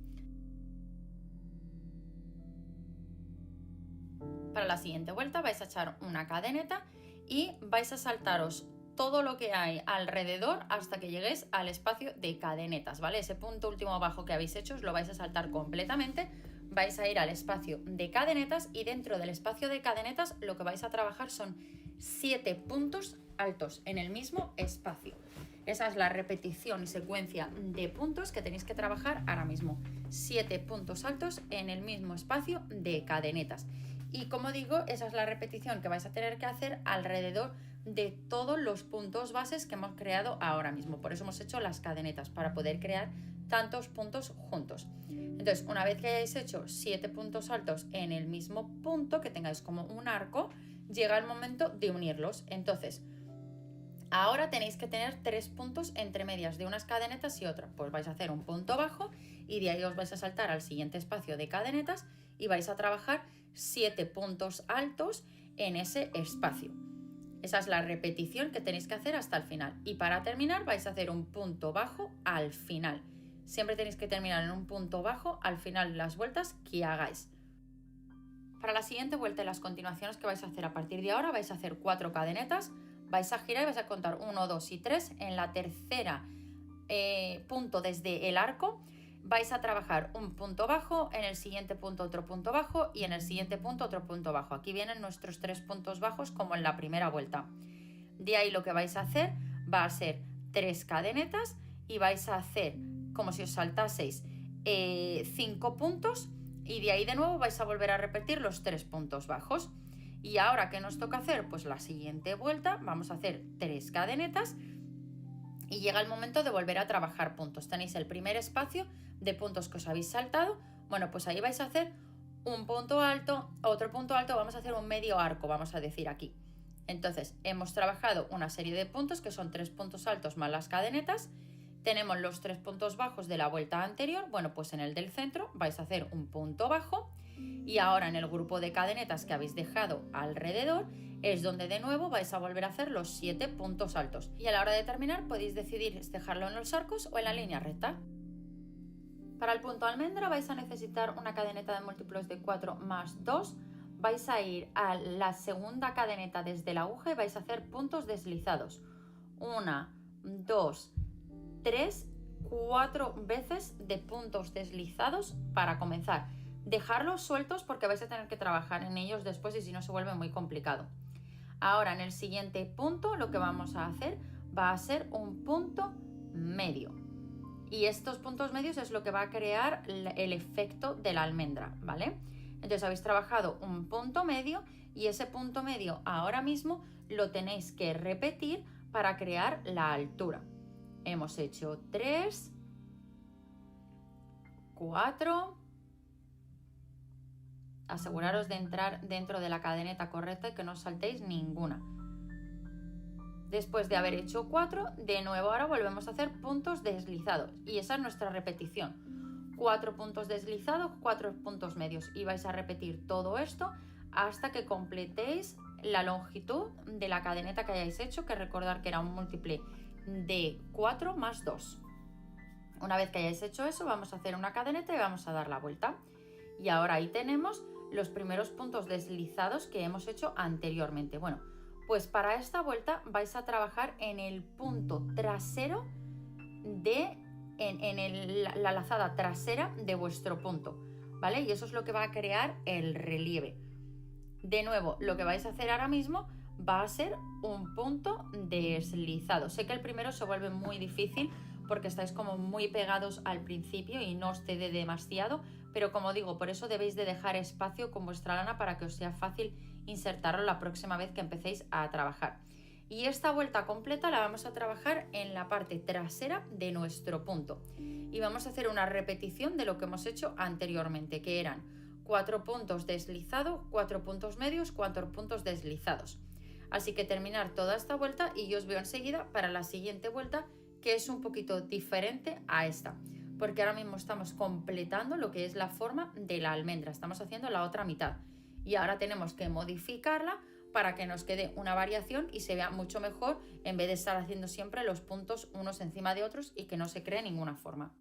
Para la siguiente vuelta vais a echar una cadeneta y vais a saltaros todo lo que hay alrededor hasta que lleguéis al espacio de cadenetas, ¿vale? Ese punto último bajo que habéis hecho os lo vais a saltar completamente, vais a ir al espacio de cadenetas y dentro del espacio de cadenetas lo que vais a trabajar son 7 puntos altos en el mismo espacio. Esa es la repetición y secuencia de puntos que tenéis que trabajar ahora mismo. 7 puntos altos en el mismo espacio de cadenetas. Y como digo, esa es la repetición que vais a tener que hacer alrededor de todos los puntos bases que hemos creado ahora mismo. Por eso hemos hecho las cadenetas, para poder crear tantos puntos juntos. Entonces, una vez que hayáis hecho 7 puntos altos en el mismo punto, que tengáis como un arco, llega el momento de unirlos. Entonces, ahora tenéis que tener 3 puntos entre medias de unas cadenetas y otras. Pues vais a hacer un punto bajo y de ahí os vais a saltar al siguiente espacio de cadenetas y vais a trabajar 7 puntos altos en ese espacio. Esa es la repetición que tenéis que hacer hasta el final. Y para terminar vais a hacer un punto bajo al final. Siempre tenéis que terminar en un punto bajo al final de las vueltas que hagáis. Para la siguiente vuelta y las continuaciones que vais a hacer a partir de ahora, vais a hacer 4 cadenetas, vais a girar y vais a contar 1, 2 y 3. En la tercera punto desde el arco vais a trabajar un punto bajo, en el siguiente punto otro punto bajo y en el siguiente punto otro punto bajo. Aquí vienen nuestros 3 puntos bajos como en la primera vuelta. De ahí lo que vais a hacer va a ser 3 cadenetas y vais a hacer como si os saltaseis 5 puntos y de ahí de nuevo vais a volver a repetir los 3 puntos bajos. Y ahora, ¿qué nos toca hacer? Pues la siguiente vuelta vamos a hacer 3 cadenetas y llega el momento de volver a trabajar puntos. Tenéis el primer espacio de puntos que os habéis saltado. Bueno, pues ahí vais a hacer un punto alto, otro punto alto, vamos a hacer un medio arco, vamos a decir aquí. Entonces, hemos trabajado una serie de puntos que son 3 puntos altos más las cadenetas. Tenemos los 3 puntos bajos de la vuelta anterior. Bueno, pues en el del centro vais a hacer un punto bajo y ahora en el grupo de cadenetas que habéis dejado alrededor es donde de nuevo vais a volver a hacer los 7 puntos altos. Y a la hora de terminar podéis decidir dejarlo en los arcos o en la línea recta. Para el punto almendra vais a necesitar una cadeneta de múltiplos de 4 más 2. Vais a ir a la segunda cadeneta desde la aguja y vais a hacer puntos deslizados. 1, 2, 3, 4 veces de puntos deslizados para comenzar. Dejarlos sueltos porque vais a tener que trabajar en ellos después y si no se vuelve muy complicado. Ahora en el siguiente punto lo que vamos a hacer va a ser un punto medio. Y estos puntos medios es lo que va a crear el efecto de la almendra, ¿vale? Entonces habéis trabajado un punto medio y ese punto medio ahora mismo lo tenéis que repetir para crear la altura. Hemos hecho 3, 4. Aseguraros de entrar dentro de la cadeneta correcta y que no os saltéis ninguna. Después de haber hecho 4, de nuevo ahora volvemos a hacer puntos deslizados. Y esa es nuestra repetición. 4 puntos deslizados, 4 puntos medios. Y vais a repetir todo esto hasta que completéis la longitud de la cadeneta que hayáis hecho, que recordar que era un múltiple de 4 más 2. Una vez que hayáis hecho eso, vamos a hacer una cadeneta y vamos a dar la vuelta. Y ahora ahí tenemos los primeros puntos deslizados que hemos hecho anteriormente. Bueno, pues para esta vuelta vais a trabajar en el punto trasero la lazada trasera de vuestro punto, ¿vale? Y eso es lo que va a crear el relieve. De nuevo, lo que vais a hacer ahora mismo va a ser un punto deslizado. Sé que el primero se vuelve muy difícil porque estáis como muy pegados al principio y no os cede demasiado, pero como digo, por eso debéis de dejar espacio con vuestra lana para que os sea fácil insertarlo la próxima vez que empecéis a trabajar. Y esta vuelta completa la vamos a trabajar en la parte trasera de nuestro punto y vamos a hacer una repetición de lo que hemos hecho anteriormente, que eran 4 puntos deslizados, 4 puntos medios, 4 puntos deslizados. Así que terminar toda esta vuelta y yo os veo enseguida para la siguiente vuelta, que es un poquito diferente a esta, porque ahora mismo estamos completando lo que es la forma de la almendra, estamos haciendo la otra mitad y ahora tenemos que modificarla para que nos quede una variación y se vea mucho mejor en vez de estar haciendo siempre los puntos unos encima de otros y que no se cree ninguna forma.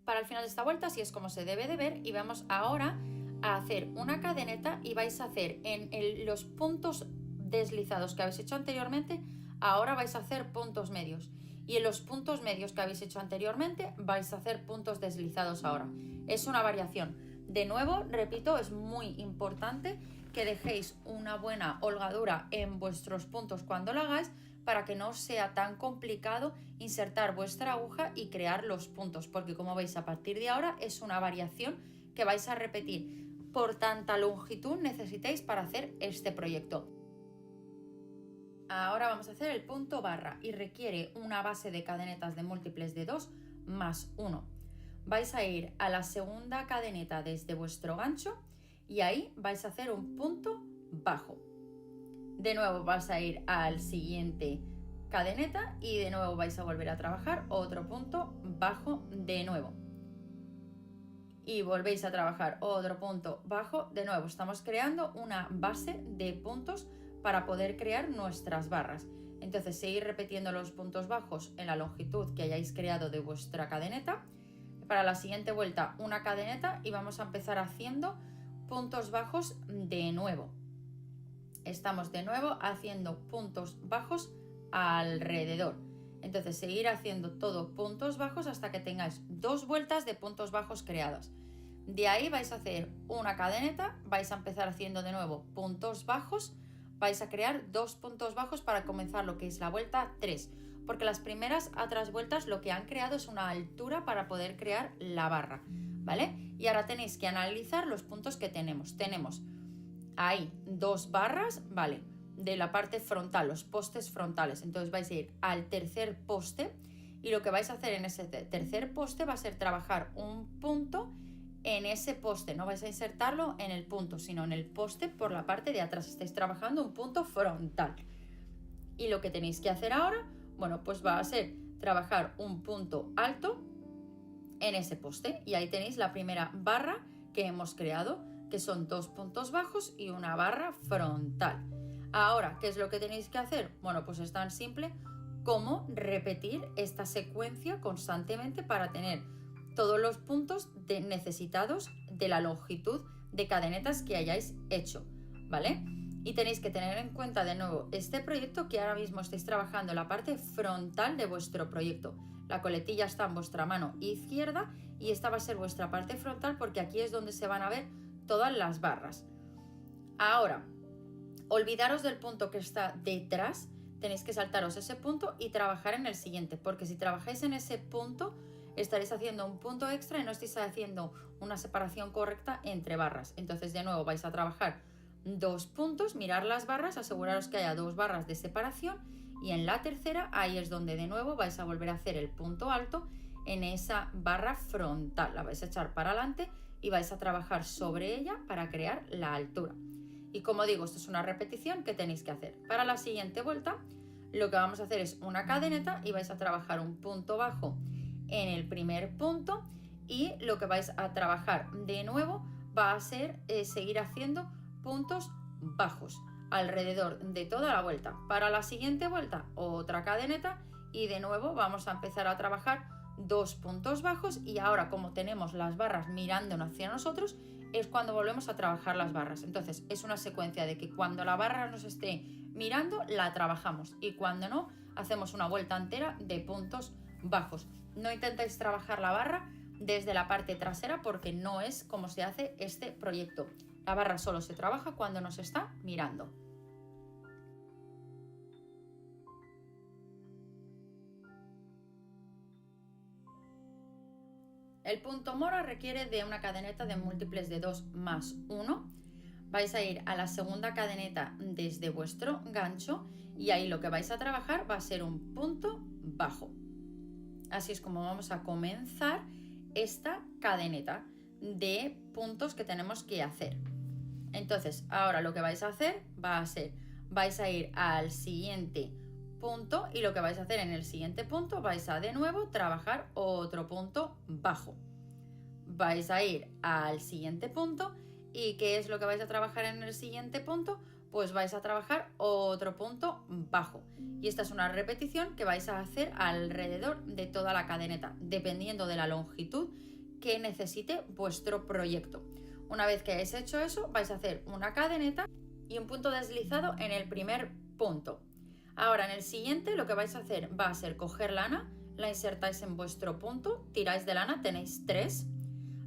Para el final de esta vuelta así es como se debe de ver y vamos ahora a hacer una cadeneta y vais a hacer en los puntos deslizados que habéis hecho anteriormente, ahora vais a hacer puntos medios. Y en los puntos medios que habéis hecho anteriormente vais a hacer puntos deslizados ahora. Es una variación. De nuevo, repito, es muy importante que dejéis una buena holgadura en vuestros puntos cuando lo hagáis para que no sea tan complicado insertar vuestra aguja y crear los puntos, porque como veis a partir de ahora es una variación que vais a repetir. Por tanta longitud necesitáis para hacer este proyecto. Ahora vamos a hacer el punto barra y requiere una base de cadenetas de múltiples de 2 más 1. Vais a ir a la segunda cadeneta desde vuestro gancho y ahí vais a hacer un punto bajo. De nuevo vais a ir al siguiente cadeneta y de nuevo vais a volver a trabajar otro punto bajo de nuevo. Y volvéis a trabajar otro punto bajo de nuevo. Estamos creando una base de puntos para poder crear nuestras barras. Entonces seguir repitiendo los puntos bajos en la longitud que hayáis creado de vuestra cadeneta. Para la siguiente vuelta una cadeneta y vamos a empezar haciendo puntos bajos de nuevo. Estamos de nuevo haciendo puntos bajos alrededor. Entonces seguir haciendo todo puntos bajos hasta que tengáis 2 vueltas de puntos bajos creadas. De ahí vais a hacer una cadeneta, vais a empezar haciendo de nuevo puntos bajos, vais a crear 2 puntos bajos para comenzar lo que es la vuelta 3, porque las primeras otras vueltas lo que han creado es una altura para poder crear la barra, ¿vale? Y ahora tenéis que analizar los puntos que tenemos. Tenemos ahí 2 barras, ¿vale? De la parte frontal, los postes frontales. Entonces vais a ir al tercer poste y lo que vais a hacer en ese tercer poste va a ser trabajar un punto en ese poste. No vais a insertarlo en el punto, sino en el poste por la parte de atrás. Estáis trabajando un punto frontal. Y lo que tenéis que hacer ahora, bueno, pues va a ser trabajar un punto alto en ese poste. Y ahí tenéis la primera barra que hemos creado, que son 2 puntos bajos y una barra frontal. Ahora, ¿qué es lo que tenéis que hacer? Bueno, pues es tan simple como repetir esta secuencia constantemente para tener todos los puntos necesitados de la longitud de cadenetas que hayáis hecho, ¿vale? Y tenéis que tener en cuenta de nuevo este proyecto que ahora mismo estáis trabajando la parte frontal de vuestro proyecto. La coletilla está en vuestra mano izquierda y esta va a ser vuestra parte frontal porque aquí es donde se van a ver todas las barras. Ahora, olvidaros del punto que está detrás, tenéis que saltaros ese punto y trabajar en el siguiente, porque si trabajáis en ese punto estaréis haciendo un punto extra y no estáis haciendo una separación correcta entre barras. Entonces de nuevo vais a trabajar 2 puntos, mirar las barras, aseguraros que haya 2 barras de separación y en la tercera ahí es donde de nuevo vais a volver a hacer el punto alto en esa barra frontal. La vais a echar para adelante y vais a trabajar sobre ella para crear la altura. Y como digo, esto es una repetición que tenéis que hacer. Para la siguiente vuelta, lo que vamos a hacer es una cadeneta y vais a trabajar un punto bajo en el primer punto y lo que vais a trabajar de nuevo va a ser seguir haciendo puntos bajos alrededor de toda la vuelta. Para la siguiente vuelta, otra cadeneta y de nuevo vamos a empezar a trabajar 2 puntos bajos y ahora como tenemos las barras mirándonos hacia nosotros, es cuando volvemos a trabajar las barras. Entonces es una secuencia de que cuando la barra nos esté mirando la trabajamos y cuando no hacemos una vuelta entera de puntos bajos. No intentéis trabajar la barra desde la parte trasera porque no es como se hace este proyecto. La barra solo se trabaja cuando nos está mirando. El punto mora requiere de una cadeneta de múltiples de 2 más 1. Vais a ir a la segunda cadeneta desde vuestro gancho y ahí lo que vais a trabajar va a ser un punto bajo. Así es como vamos a comenzar esta cadeneta de puntos que tenemos que hacer. Entonces, ahora lo que vais a hacer va a ser, vais a ir al siguiente punto y lo que vais a hacer en el siguiente punto vais a de nuevo trabajar otro punto bajo. Vais a ir al siguiente punto y ¿qué es lo que vais a trabajar en el siguiente punto? Pues vais a trabajar otro punto bajo. Y esta es una repetición que vais a hacer alrededor de toda la cadeneta, dependiendo de la longitud que necesite vuestro proyecto. Una vez que hayáis hecho eso, vais a hacer una cadeneta y un punto deslizado en el primer punto. Ahora en el siguiente lo que vais a hacer va a ser coger lana, la insertáis en vuestro punto, tiráis de lana, tenéis 3,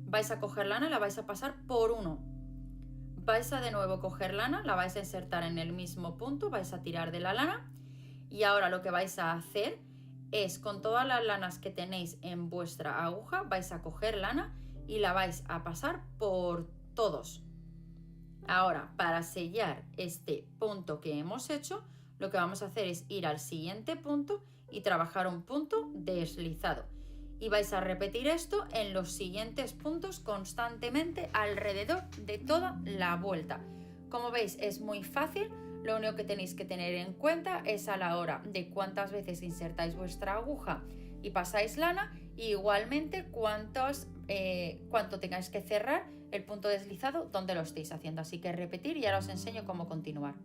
vais a coger lana y la vais a pasar por 1. Vais a de nuevo coger lana, la vais a insertar en el mismo punto, vais a tirar de la lana Y ahora lo que vais a hacer es, con todas las lanas que tenéis en vuestra aguja, vais a coger lana y la vais a pasar por todos. Ahora, para sellar este punto que hemos hecho, lo que vamos a hacer es ir al siguiente punto y trabajar un punto deslizado. Y vais a repetir esto en los siguientes puntos constantemente alrededor de toda la vuelta. Como veis, es muy fácil. Lo único que tenéis que tener en cuenta es a la hora de cuántas veces insertáis vuestra aguja y pasáis lana, y igualmente cuánto tengáis que cerrar el punto deslizado donde lo estéis haciendo. Así que repetir y ahora os enseño cómo continuar.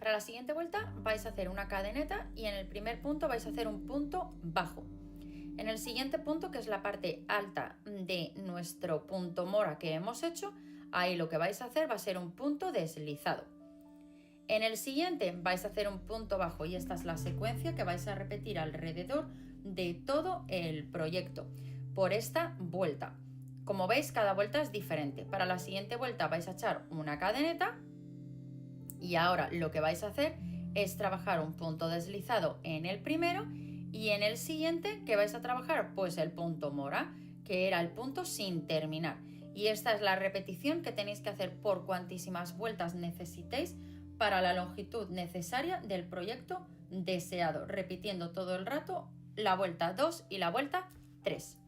Para la siguiente vuelta vais a hacer una cadeneta y en el primer punto vais a hacer un punto bajo. En el siguiente punto, que es la parte alta de nuestro punto mora que hemos hecho, ahí lo que vais a hacer va a ser un punto deslizado. En el siguiente vais a hacer un punto bajo y esta es la secuencia que vais a repetir alrededor de todo el proyecto por esta vuelta. Como veis, cada vuelta es diferente. Para la siguiente vuelta vais a echar una cadeneta y ahora lo que vais a hacer es trabajar un punto deslizado en el primero y en el siguiente, ¿qué vais a trabajar? Pues el punto mora, que era el punto sin terminar. Y esta es la repetición que tenéis que hacer por cuantísimas vueltas necesitéis para la longitud necesaria del proyecto deseado, repitiendo todo el rato la vuelta 2 y la vuelta 3.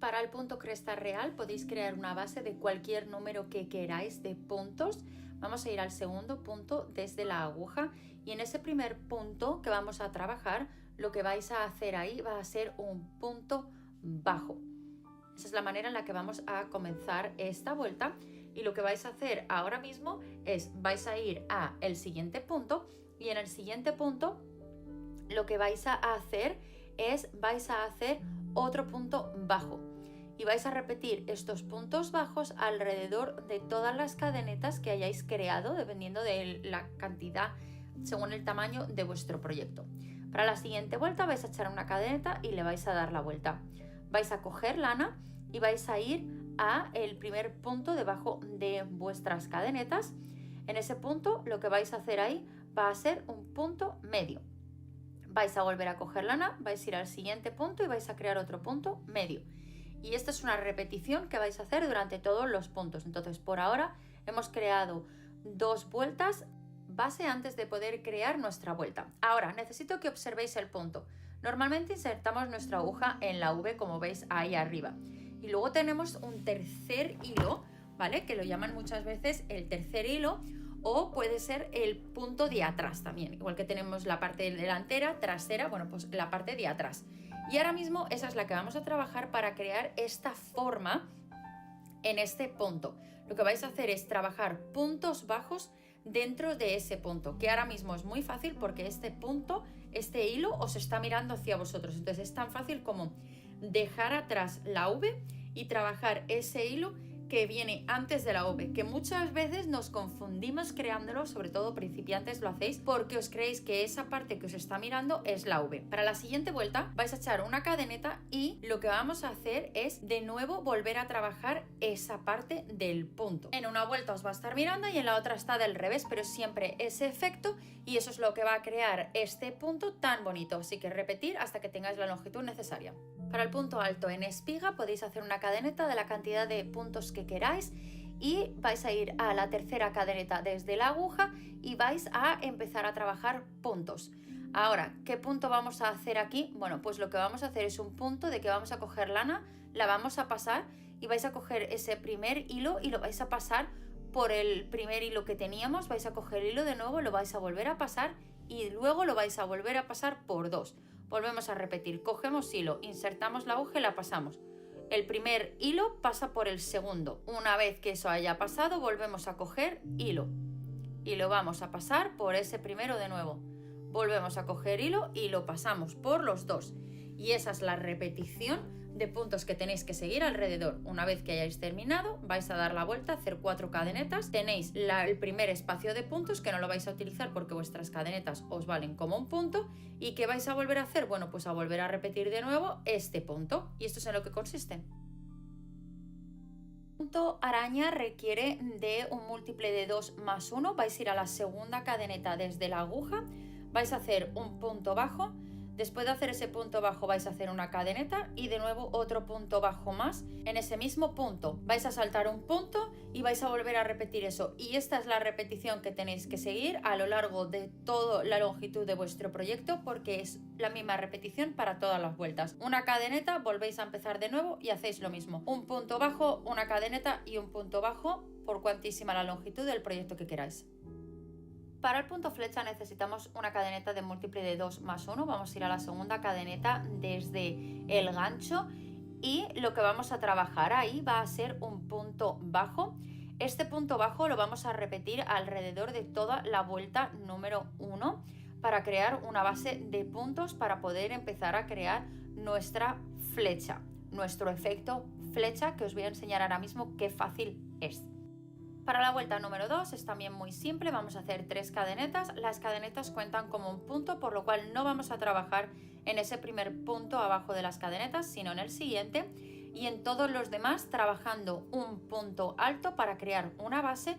Para el punto cresta real podéis crear una base de cualquier número que queráis de puntos. Vamos a ir al segundo punto desde la aguja y en ese primer punto que vamos a trabajar, lo que vais a hacer ahí va a ser un punto bajo. Esa es la manera en la que vamos a comenzar esta vuelta y lo que vais a hacer ahora mismo es vais a ir a el siguiente punto y en el siguiente punto lo que vais a hacer es vais a hacer otro punto bajo y vais a repetir estos puntos bajos alrededor de todas las cadenetas que hayáis creado dependiendo de la cantidad según el tamaño de vuestro proyecto. Para la siguiente vuelta vais a echar una cadeneta y le vais a dar la vuelta. Vais a coger lana y vais a ir a el primer punto debajo de vuestras cadenetas. En ese punto lo que vais a hacer ahí va a ser un punto medio. Vais a volver a coger lana, vais a ir al siguiente punto y vais a crear otro punto medio. Y esta es una repetición que vais a hacer durante todos los puntos. Entonces, por ahora hemos creado 2 vueltas base antes de poder crear nuestra vuelta. Ahora, necesito que observéis el punto. Normalmente insertamos nuestra aguja en la V, como veis ahí arriba. Y luego tenemos un tercer hilo, ¿vale? Que lo llaman muchas veces el tercer hilo o puede ser el punto de atrás también. Igual que tenemos la parte delantera, trasera, bueno, pues la parte de atrás. Y ahora mismo esa es la que vamos a trabajar para crear esta forma en este punto. Lo que vais a hacer es trabajar puntos bajos dentro de ese punto, que ahora mismo es muy fácil porque este punto, este hilo os está mirando hacia vosotros. Entonces es tan fácil como dejar atrás la V y trabajar ese hilo que viene antes de la V, que muchas veces nos confundimos creándolo, sobre todo principiantes lo hacéis porque os creéis que esa parte que os está mirando es la V. Para la siguiente vuelta vais a echar una cadeneta y lo que vamos a hacer es de nuevo volver a trabajar esa parte del punto. En una vuelta os va a estar mirando y en la otra está del revés, pero siempre ese efecto y eso es lo que va a crear este punto tan bonito. Así que repetir hasta que tengáis la longitud necesaria. Para el punto alto en espiga podéis hacer una cadeneta de la cantidad de puntos que queráis y vais a ir a la tercera cadeneta desde la aguja y vais a empezar a trabajar puntos. Ahora, ¿qué punto vamos a hacer aquí? Bueno, pues lo que vamos a hacer es un punto de que vamos a coger lana, la vamos a pasar y vais a coger ese primer hilo y lo vais a pasar por el primer hilo que teníamos, vais a coger el hilo de nuevo, lo vais a volver a pasar y luego lo vais a volver a pasar por 2. Volvemos a repetir, cogemos hilo, insertamos la aguja y la pasamos. El primer hilo pasa por el segundo. Una vez que eso haya pasado, volvemos a coger hilo y lo vamos a pasar por ese primero de nuevo. Volvemos a coger hilo y lo pasamos por los 2. Y esa es la repetición de puntos que tenéis que seguir alrededor. Una vez que hayáis terminado, vais a dar la vuelta, hacer 4 cadenetas. Tenéis el primer espacio de puntos que no lo vais a utilizar porque vuestras cadenetas os valen como un punto. ¿Y qué vais a volver a hacer? Bueno, pues a volver a repetir de nuevo este punto. Y esto es en lo que consiste. Punto araña requiere de un múltiple de 2 más 1, vais a ir a la segunda cadeneta desde la aguja, vais a hacer un punto bajo, después de hacer ese punto bajo vais a hacer una cadeneta y de nuevo otro punto bajo más. En ese mismo punto vais a saltar un punto y vais a volver a repetir eso, y esta es la repetición que tenéis que seguir a lo largo de toda la longitud de vuestro proyecto, porque es la misma repetición para todas las vueltas. Una cadeneta, volvéis a empezar de nuevo y hacéis lo mismo, un punto bajo, una cadeneta y un punto bajo por cuantísima la longitud del proyecto que queráis. Para el punto flecha necesitamos una cadeneta de múltiple de 2 más 1, vamos a ir a la segunda cadeneta desde el gancho y lo que vamos a trabajar ahí va a ser un punto bajo. Este punto bajo lo vamos a repetir alrededor de toda la vuelta número 1 para crear una base de puntos para poder empezar a crear nuestra flecha, nuestro efecto flecha, que os voy a enseñar ahora mismo qué fácil es. Para la vuelta número 2 es también muy simple, vamos a hacer 3 cadenetas, las cadenetas cuentan como un punto, por lo cual no vamos a trabajar en ese primer punto abajo de las cadenetas, sino en el siguiente, y en todos los demás trabajando un punto alto para crear una base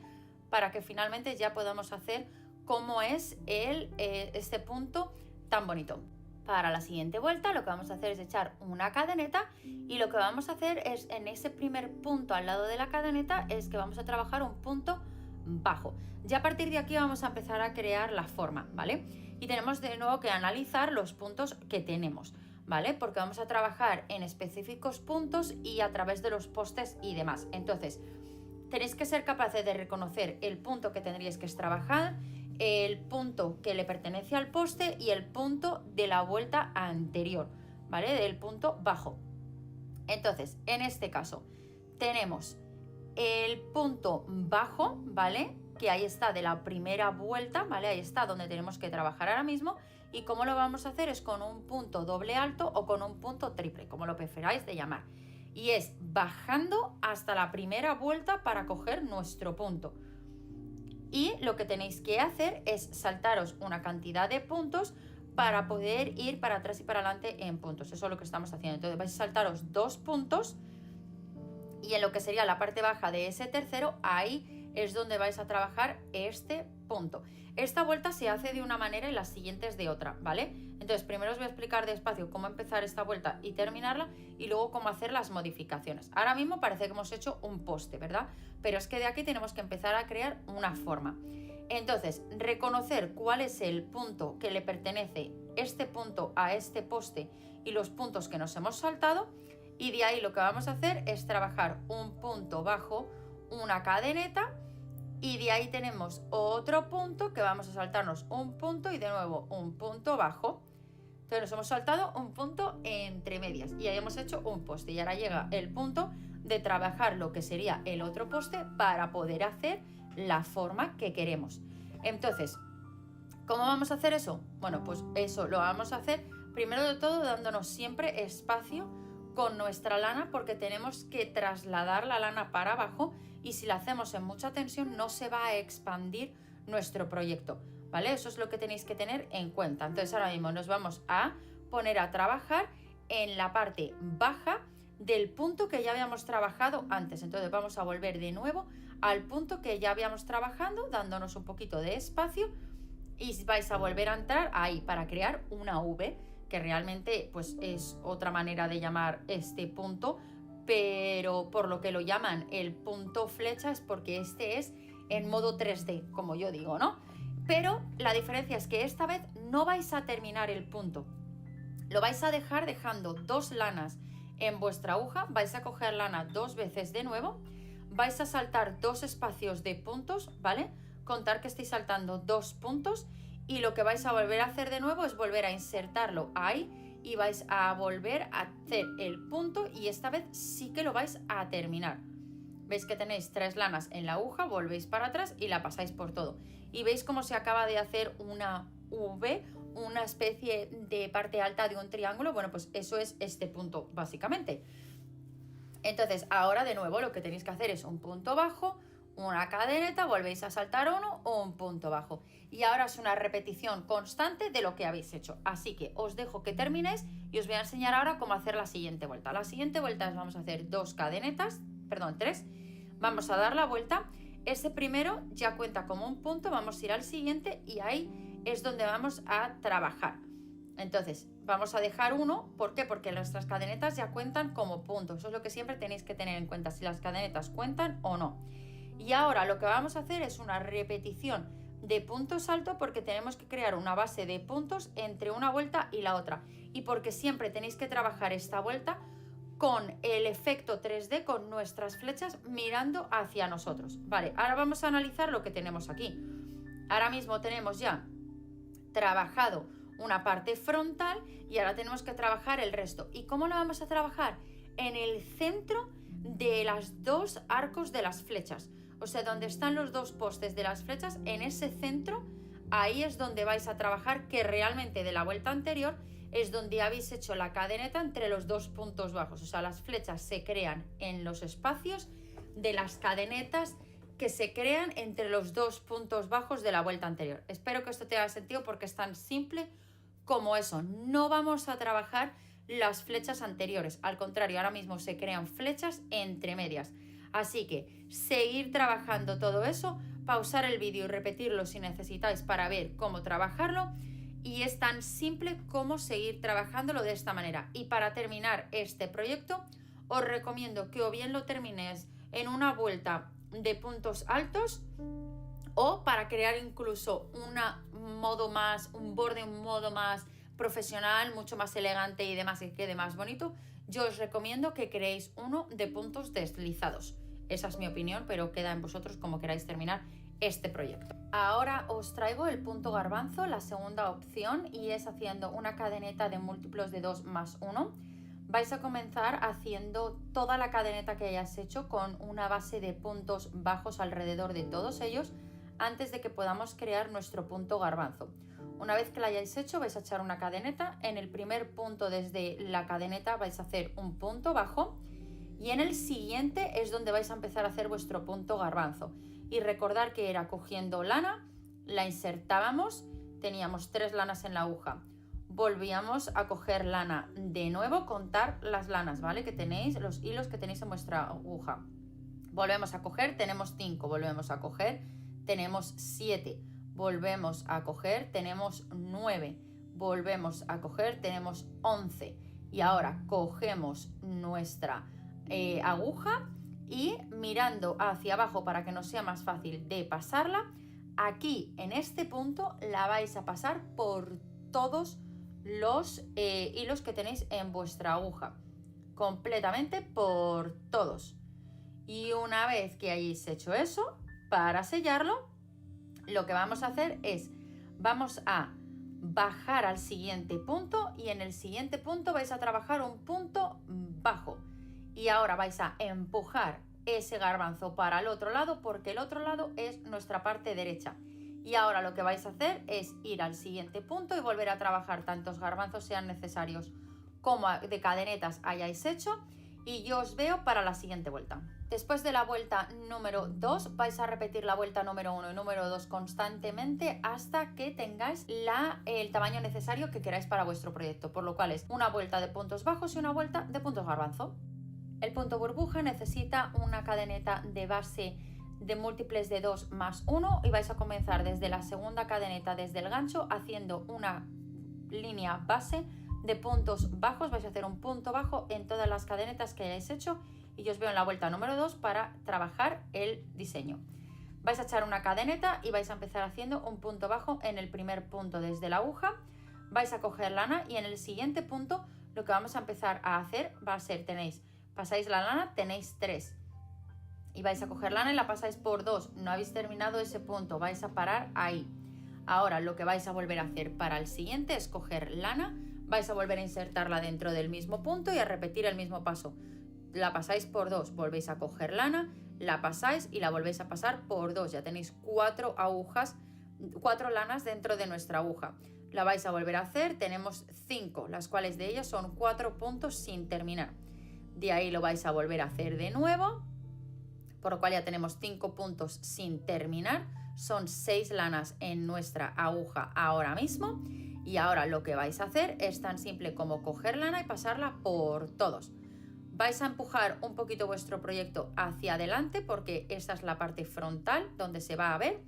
para que finalmente ya podamos hacer como es este punto tan bonito. Para la siguiente vuelta lo que vamos a hacer es echar una cadeneta y lo que vamos a hacer es en ese primer punto al lado de la cadeneta es que vamos a trabajar un punto bajo. Ya a partir de aquí vamos a empezar a crear la forma, ¿vale? Y tenemos de nuevo que analizar los puntos que tenemos, ¿vale? Porque vamos a trabajar en específicos puntos y a través de los postes y demás. Entonces, tenéis que ser capaces de reconocer el punto que tendríais que trabajar, el punto que le pertenece al poste y el punto de la vuelta anterior, ¿vale? Del punto bajo. Entonces, en este caso, tenemos el punto bajo, ¿vale? Que ahí está de la primera vuelta, ¿vale? Ahí está donde tenemos que trabajar ahora mismo. Y cómo lo vamos a hacer es con un punto doble alto o con un punto triple, como lo preferáis de llamar. Y es bajando hasta la primera vuelta para coger nuestro punto. Y lo que tenéis que hacer es saltaros una cantidad de puntos para poder ir para atrás y para adelante en puntos. Eso es lo que estamos haciendo. Entonces vais a saltaros 2 puntos y en lo que sería la parte baja de ese tercero, ahí es donde vais a trabajar este punto. Esta vuelta se hace de una manera y las siguientes de otra, ¿vale? Entonces primero os voy a explicar despacio cómo empezar esta vuelta y terminarla y luego cómo hacer las modificaciones. Ahora mismo parece que hemos hecho un poste, ¿verdad? Pero es que de aquí tenemos que empezar a crear una forma. Entonces, reconocer cuál es el punto que le pertenece este punto a este poste y los puntos que nos hemos saltado, y de ahí lo que vamos a hacer es trabajar un punto bajo, una cadeneta, y de ahí tenemos otro punto que vamos a saltarnos un punto y de nuevo un punto bajo. Entonces nos hemos saltado un punto entre medias y ahí hemos hecho un poste y ahora llega el punto de trabajar lo que sería el otro poste para poder hacer la forma que queremos. Entonces, ¿cómo vamos a hacer eso? Bueno, pues eso lo vamos a hacer primero de todo dándonos siempre espacio con nuestra lana, porque tenemos que trasladar la lana para abajo y si la hacemos en mucha tensión no se va a expandir nuestro proyecto, ¿vale? Eso es lo que tenéis que tener en cuenta. Entonces ahora mismo nos vamos a poner a trabajar en la parte baja del punto que ya habíamos trabajado antes. Entonces vamos a volver de nuevo al punto que ya habíamos trabajado, dándonos un poquito de espacio, y vais a volver a entrar ahí para crear una V, que realmente pues es otra manera de llamar este punto, pero por lo que lo llaman el punto flecha es porque este es en modo 3D, como yo digo, ¿no? Pero la diferencia es que esta vez no vais a terminar el punto, lo vais a dejar dejando 2 lanas en vuestra aguja, vais a coger lana 2 veces de nuevo, vais a saltar 2 espacios de puntos, ¿vale? Contar que estéis saltando 2 puntos y lo que vais a volver a hacer de nuevo es volver a insertarlo ahí y vais a volver a hacer el punto y esta vez sí que lo vais a terminar. Veis que tenéis 3 lanas en la aguja, volvéis para atrás y la pasáis por todo. Y veis cómo se acaba de hacer una V, una especie de parte alta de un triángulo. Bueno, pues eso es este punto básicamente. Entonces ahora de nuevo lo que tenéis que hacer es un punto bajo, una cadeneta, volvéis a saltar uno o un punto bajo. Y ahora es una repetición constante de lo que habéis hecho. Así que os dejo que terminéis y os voy a enseñar ahora cómo hacer la siguiente vuelta. La siguiente vuelta vamos a hacer 3, Vamos a dar la vuelta, ese primero ya cuenta como un punto, vamos a ir al siguiente y ahí es donde vamos a trabajar. Entonces, vamos a dejar uno, ¿por qué? Porque nuestras cadenetas ya cuentan como puntos. Eso es lo que siempre tenéis que tener en cuenta, si las cadenetas cuentan o no. Y ahora lo que vamos a hacer es una repetición de punto salto porque tenemos que crear una base de puntos entre una vuelta y la otra. Y porque siempre tenéis que trabajar esta vuelta con el efecto 3D, con nuestras flechas mirando hacia nosotros. Vale, ahora vamos a analizar lo que tenemos aquí. Ahora mismo tenemos ya trabajado una parte frontal y ahora tenemos que trabajar el resto. ¿Y cómo lo vamos a trabajar? En el centro de los dos arcos de las flechas, o sea, donde están los dos postes de las flechas, en ese centro, ahí es donde vais a trabajar, que realmente de la vuelta anterior es donde habéis hecho la cadeneta entre los dos puntos bajos, o sea, las flechas se crean en los espacios de las cadenetas que se crean entre los dos puntos bajos de la vuelta anterior. Espero que esto te haga sentido porque es tan simple como eso. No vamos a trabajar las flechas anteriores, al contrario, ahora mismo se crean flechas entre medias. Así que seguir trabajando todo eso, pausar el vídeo y repetirlo si necesitáis para ver cómo trabajarlo, y es tan simple como seguir trabajándolo de esta manera. Y para terminar este proyecto os recomiendo que o bien lo termines en una vuelta de puntos altos, o para crear incluso un borde, un modo más profesional, mucho más elegante y demás, que quede más bonito, yo os recomiendo que creéis uno de puntos deslizados. Esa es mi opinión, pero queda en vosotros como queráis terminar este proyecto. Ahora os traigo el punto garbanzo, la segunda opción, y es haciendo una cadeneta de múltiplos de 2 más 1. Vais a comenzar haciendo toda la cadeneta que hayáis hecho con una base de puntos bajos alrededor de todos ellos antes de que podamos crear nuestro punto garbanzo. Una vez que la hayáis hecho, vais a echar una cadeneta. En el primer punto desde la cadeneta vais a hacer un punto bajo y en el siguiente es donde vais a empezar a hacer vuestro punto garbanzo. Y recordar que era cogiendo lana, la insertábamos, teníamos 3 lanas en la aguja, volvíamos a coger lana de nuevo, contar las lanas, ¿vale? Que tenéis, los hilos que tenéis en vuestra aguja. Volvemos a coger, tenemos 5, volvemos a coger, tenemos 7, volvemos a coger, tenemos 9, volvemos a coger, tenemos 11. Y ahora cogemos nuestra aguja y mirando hacia abajo para que nos sea más fácil de pasarla, aquí en este punto la vais a pasar por todos los hilos que tenéis en vuestra aguja, completamente por todos. Y una vez que hayáis hecho eso, para sellarlo, lo que vamos a hacer es, vamos a bajar al siguiente punto y en el siguiente punto vais a trabajar un punto bajo. Y ahora vais a empujar ese garbanzo para el otro lado porque el otro lado es nuestra parte derecha. Y ahora lo que vais a hacer es ir al siguiente punto y volver a trabajar tantos garbanzos sean necesarios como de cadenetas hayáis hecho. Y yo os veo para la siguiente vuelta. Después de la vuelta número 2 vais a repetir la vuelta número 1 y número 2 constantemente hasta que tengáis el tamaño necesario que queráis para vuestro proyecto, por lo cual es una vuelta de puntos bajos y una vuelta de puntos garbanzo. El punto burbuja necesita una cadeneta de base de múltiples de 2 más 1 y vais a comenzar desde la segunda cadeneta desde el gancho haciendo una línea base de puntos bajos. Vais a hacer un punto bajo en todas las cadenetas que hayáis hecho y yo os veo en la vuelta número 2 para trabajar el diseño. Vais a echar una cadeneta y vais a empezar haciendo un punto bajo en el primer punto desde la aguja. Vais a coger lana y en el siguiente punto lo que vamos a empezar a hacer va a ser, pasáis la lana, tenéis 3 y vais a coger lana y la pasáis por 2, no habéis terminado ese punto, vais a parar ahí. Ahora lo que vais a volver a hacer para el siguiente es coger lana, vais a volver a insertarla dentro del mismo punto y a repetir el mismo paso. La pasáis por 2, volvéis a coger lana, la pasáis y la volvéis a pasar por 2. Ya tenéis 4 lanas dentro de nuestra aguja. La vais a volver a hacer, tenemos 5, las cuales de ellas son 4 puntos sin terminar. De ahí lo vais a volver a hacer de nuevo, por lo cual ya tenemos 5 puntos sin terminar. Son 6 lanas en nuestra aguja ahora mismo. Y ahora lo que vais a hacer es tan simple como coger lana y pasarla por todos. vais a empujar un poquito vuestro proyecto hacia adelante porque esta es la parte frontal donde se va a ver.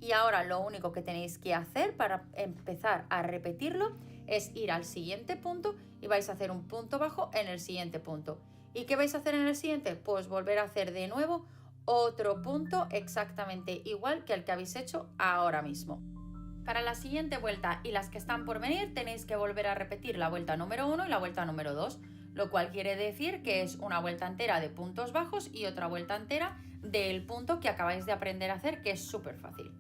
Y ahora lo único que tenéis que hacer para empezar a repetirlo es ir al siguiente punto y vais a hacer un punto bajo en el siguiente punto. ¿Y qué vais a hacer en el siguiente? Pues volver a hacer de nuevo otro punto exactamente igual que el que habéis hecho ahora mismo. Para la siguiente vuelta y las que están por venir tenéis que volver a repetir la vuelta número 1 y la vuelta número 2, lo cual quiere decir que es una vuelta entera de puntos bajos y otra vuelta entera del punto que acabáis de aprender a hacer, que es súper fácil.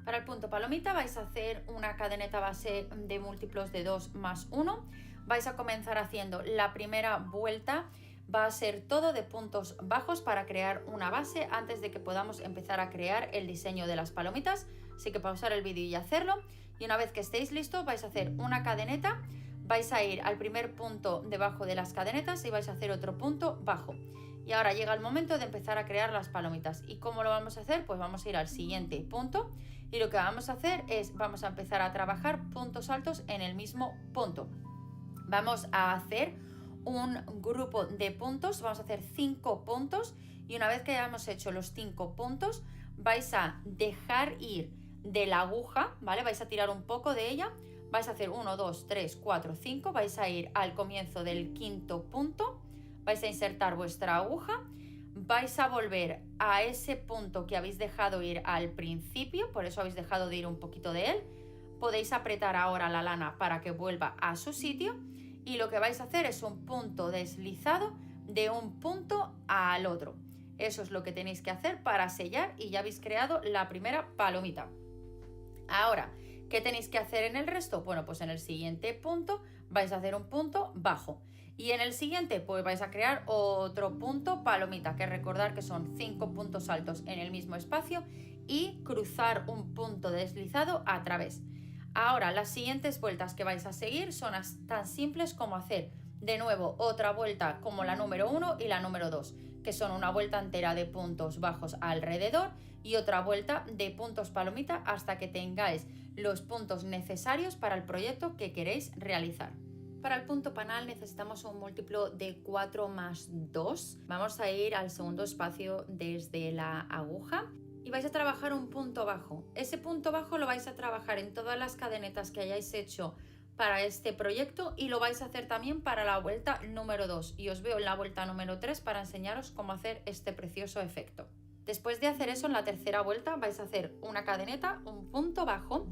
Para el punto palomita vais a hacer una cadeneta base de múltiplos de 2 más 1. Vais a comenzar haciendo la primera vuelta, va a ser todo de puntos bajos para crear una base antes de que podamos empezar a crear el diseño de las palomitas. Así que pausar el vídeo y hacerlo. Y una vez que estéis listos vais a hacer una cadeneta, vais a ir al primer punto debajo de las cadenetas y vais a hacer otro punto bajo. Y ahora llega el momento de empezar a crear las palomitas. ¿Y cómo lo vamos a hacer? Pues vamos a ir al siguiente punto y lo que vamos a hacer es, vamos a empezar a trabajar puntos altos en el mismo punto. Vamos a hacer un grupo de puntos, vamos a hacer 5 puntos y una vez que hayamos hecho los 5 puntos vais a dejar ir de la aguja, ¿vale? Vais a tirar un poco de ella, vais a hacer 1, 2, 3, 4, 5, vais a ir al comienzo del quinto punto, vais a insertar vuestra aguja, vais a volver a ese punto que habéis dejado ir al principio, por eso habéis dejado de ir un poquito de él, podéis apretar ahora la lana para que vuelva a su sitio y lo que vais a hacer es un punto deslizado de un punto al otro. Eso es lo que tenéis que hacer para sellar y ya habéis creado la primera palomita. Ahora, ¿qué tenéis que hacer en el resto? Bueno, pues en el siguiente punto vais a hacer un punto bajo. Y en el siguiente pues vais a crear otro punto palomita, que recordar que son 5 puntos altos en el mismo espacio y cruzar un punto deslizado a través. Ahora, las siguientes vueltas que vais a seguir son tan simples como hacer de nuevo otra vuelta como la número 1 y la número 2, que son una vuelta entera de puntos bajos alrededor y otra vuelta de puntos palomita hasta que tengáis los puntos necesarios para el proyecto que queréis realizar. Para el punto panal necesitamos un múltiplo de 4 más 2. Vamos a ir al segundo espacio desde la aguja y vais a trabajar un punto bajo. Ese punto bajo lo vais a trabajar en todas las cadenetas que hayáis hecho para este proyecto y lo vais a hacer también para la vuelta número 2 y os veo en la vuelta número 3 para enseñaros cómo hacer este precioso efecto. Después de hacer eso, en la tercera vuelta vais a hacer una cadeneta, un punto bajo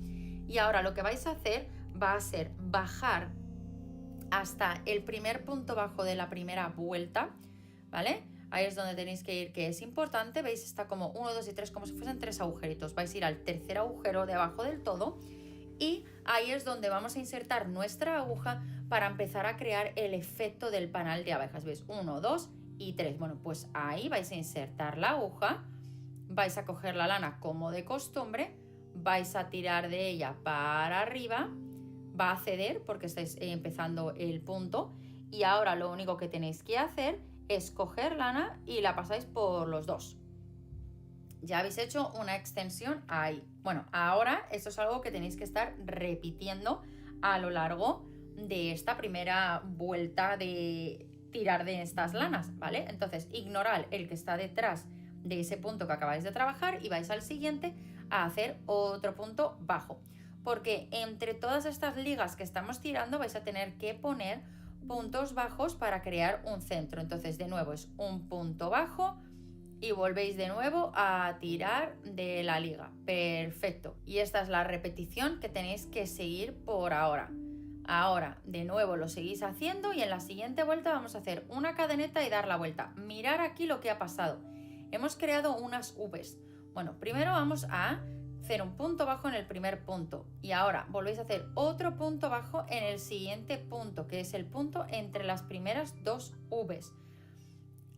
y ahora lo que vais a hacer va a ser bajar hasta el primer punto bajo de la primera vuelta, ¿vale? Ahí es donde tenéis que ir, que es importante, veis, está como 1, 2 y 3, como si fuesen 3 agujeritos. Vais a ir al tercer agujero de abajo del todo y ahí es donde vamos a insertar nuestra aguja para empezar a crear el efecto del panal de abejas. ¿Veis? 1, 2 y 3. Bueno, pues ahí vais a insertar la aguja, vais a coger la lana como de costumbre, vais a tirar de ella para arriba, va a ceder porque estáis empezando el punto y ahora lo único que tenéis que hacer es coger lana y la pasáis por los dos. Ya habéis hecho una extensión ahí. Bueno, ahora esto es algo que tenéis que estar repitiendo a lo largo de esta primera vuelta de tirar de estas lanas, ¿vale? Entonces, ignorad el que está detrás de ese punto que acabáis de trabajar y vais al siguiente a hacer otro punto bajo. Porque entre todas estas ligas que estamos tirando vais a tener que poner puntos bajos para crear un centro. Entonces, de nuevo es un punto bajo y volvéis de nuevo a tirar de la liga. Perfecto. Y esta es la repetición que tenéis que seguir por ahora. Ahora, de nuevo lo seguís haciendo y en la siguiente vuelta vamos a hacer una cadeneta y dar la vuelta. Mirar aquí lo que ha pasado. Hemos creado unas Vs. Bueno, primero vamos a hacer un punto bajo en el primer punto y ahora volvéis a hacer otro punto bajo en el siguiente punto, que es el punto entre las primeras dos Vs.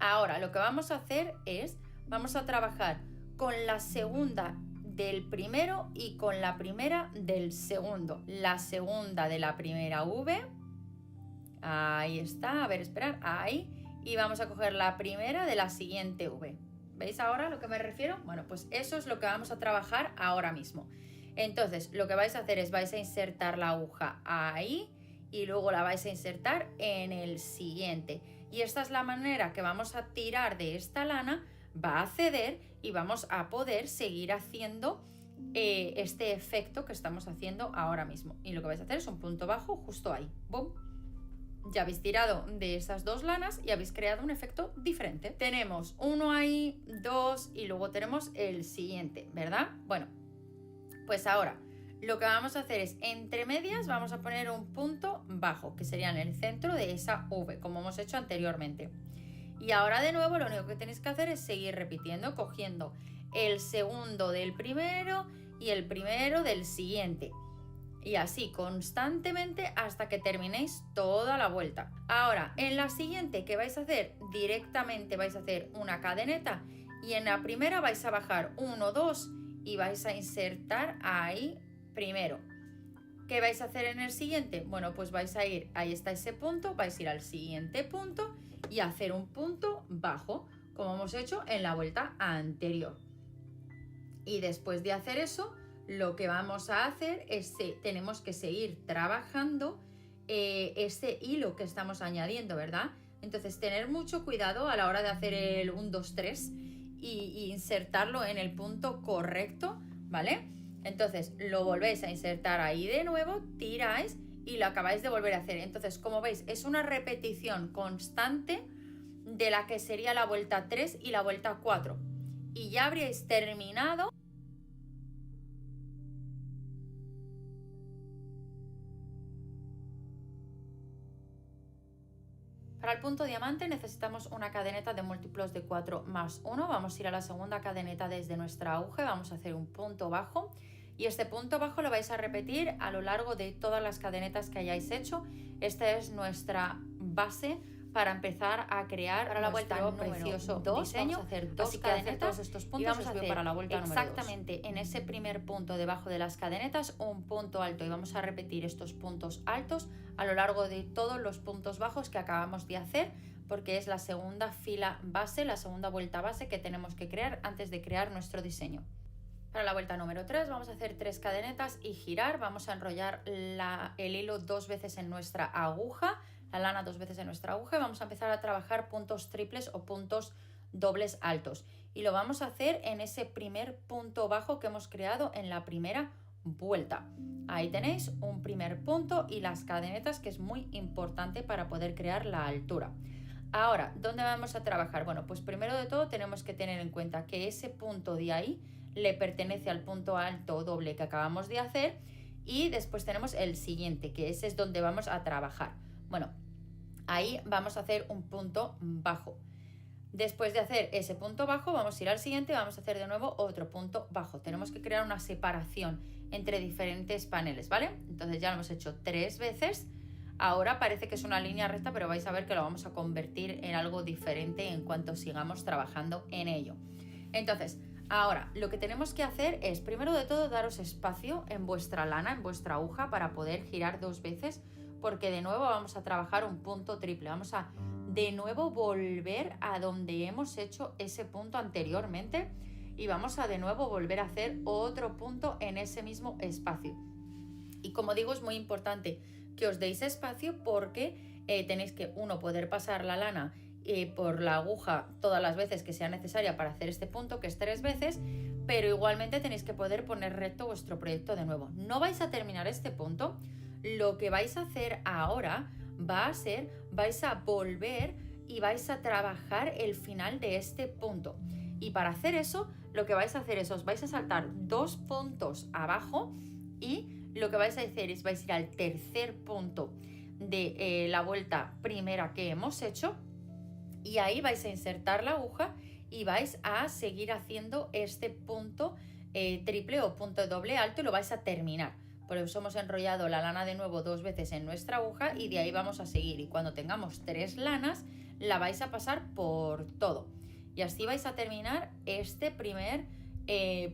Ahora lo que vamos a hacer es, vamos a trabajar con la segunda del primero y con la primera del segundo. La segunda de la primera V, ahí está, a ver, esperad, ahí, y vamos a coger la primera de la siguiente V. ¿Veis ahora a lo que me refiero? Bueno, pues eso es lo que vamos a trabajar ahora mismo. Entonces, lo que vais a hacer es vais a insertar la aguja ahí y luego la vais a insertar en el siguiente. Y esta es la manera que vamos a tirar de esta lana, va a ceder y vamos a poder seguir haciendo este efecto que estamos haciendo ahora mismo. Y lo que vais a hacer es un punto bajo justo ahí. ¡Bum! Ya habéis tirado de esas dos lanas y habéis creado un efecto diferente. Tenemos uno ahí, dos y luego tenemos el siguiente, ¿verdad? Bueno, pues ahora lo que vamos a hacer es, entre medias vamos a poner un punto bajo, que sería en el centro de esa V, como hemos hecho anteriormente. Y ahora de nuevo lo único que tenéis que hacer es seguir repitiendo, cogiendo el segundo del primero y el primero del siguiente. Y así constantemente hasta que terminéis toda la vuelta. Ahora, en la siguiente, ¿qué vais a hacer? Directamente vais a hacer una cadeneta y en la primera vais a bajar 1, 2 y vais a insertar ahí primero. ¿Qué vais a hacer en el siguiente? Bueno, pues vais a ir, ahí está ese punto, vais a ir al siguiente punto y hacer un punto bajo, como hemos hecho en la vuelta anterior. Y después de hacer eso, lo que vamos a hacer es que tenemos que seguir trabajando ese hilo que estamos añadiendo, ¿verdad? Entonces, tener mucho cuidado a la hora de hacer el 1, 2, 3 y insertarlo en el punto correcto, ¿vale? Entonces, lo volvéis a insertar ahí de nuevo, tiráis y lo acabáis de volver a hacer. Entonces, como veis, es una repetición constante de la que sería la vuelta 3 y la vuelta 4. Y ya habríais terminado. Para el punto diamante necesitamos una cadeneta de múltiplos de 4 más 1. Vamos a ir a la segunda cadeneta desde nuestra aguja. Vamos a hacer un punto bajo. Y este punto bajo lo vais a repetir a lo largo de todas las cadenetas que hayáis hecho. Esta es nuestra base para empezar a crear para la vuelta precioso diseño. Vamos a hacer dos cadenetas estos puntos y vamos a hacer para la vuelta exactamente en ese primer punto debajo de las cadenetas un punto alto y vamos a repetir estos puntos altos a lo largo de todos los puntos bajos que acabamos de hacer, porque es la segunda fila base, la segunda vuelta base que tenemos que crear antes de crear nuestro diseño. Para la vuelta número 3 vamos a hacer 3 cadenetas y girar. Vamos a enrollar el hilo 2 veces en nuestra aguja, la lana 2 veces en nuestra aguja y vamos a empezar a trabajar puntos triples o puntos dobles altos. Y lo vamos a hacer en ese primer punto bajo que hemos creado en la primera vuelta. Ahí tenéis un primer punto y las cadenetas, que es muy importante para poder crear la altura. Ahora, ¿dónde vamos a trabajar? Bueno, pues primero de todo tenemos que tener en cuenta que ese punto de ahí le pertenece al punto alto doble que acabamos de hacer y después tenemos el siguiente, que ese es donde vamos a trabajar. Bueno, ahí vamos a hacer un punto bajo. Después de hacer ese punto bajo vamos a ir al siguiente y vamos a hacer de nuevo otro punto bajo. Tenemos que crear una separación entre diferentes paneles, ¿vale? Entonces ya lo hemos hecho 3 veces. Ahora parece que es una línea recta, pero vais a ver que lo vamos a convertir en algo diferente en cuanto sigamos trabajando en ello. Entonces, ahora lo que tenemos que hacer es, primero de todo, daros espacio en vuestra lana, en vuestra aguja, para poder girar 2 veces, porque de nuevo vamos a trabajar un punto triple. Vamos a de nuevo volver a donde hemos hecho ese punto anteriormente y vamos a de nuevo volver a hacer otro punto en ese mismo espacio. Y como digo, es muy importante que os deis espacio porque tenéis que, uno, poder pasar la lana por la aguja todas las veces que sea necesaria para hacer este punto, que es 3 veces, pero igualmente tenéis que poder poner recto vuestro proyecto de nuevo. No vais a terminar este punto. Lo que vais a hacer ahora va a ser, vais a volver y vais a trabajar el final de este punto. Y para hacer eso, lo que vais a hacer es, os vais a saltar 2 puntos abajo y lo que vais a hacer es, vais a ir al tercer punto de la vuelta primera que hemos hecho y ahí vais a insertar la aguja y vais a seguir haciendo este punto triple o punto doble alto y lo vais a terminar. Por eso hemos enrollado la lana de nuevo 2 veces en nuestra aguja y de ahí vamos a seguir. Y cuando tengamos 3 lanas, la vais a pasar por todo. Y así vais a terminar este primer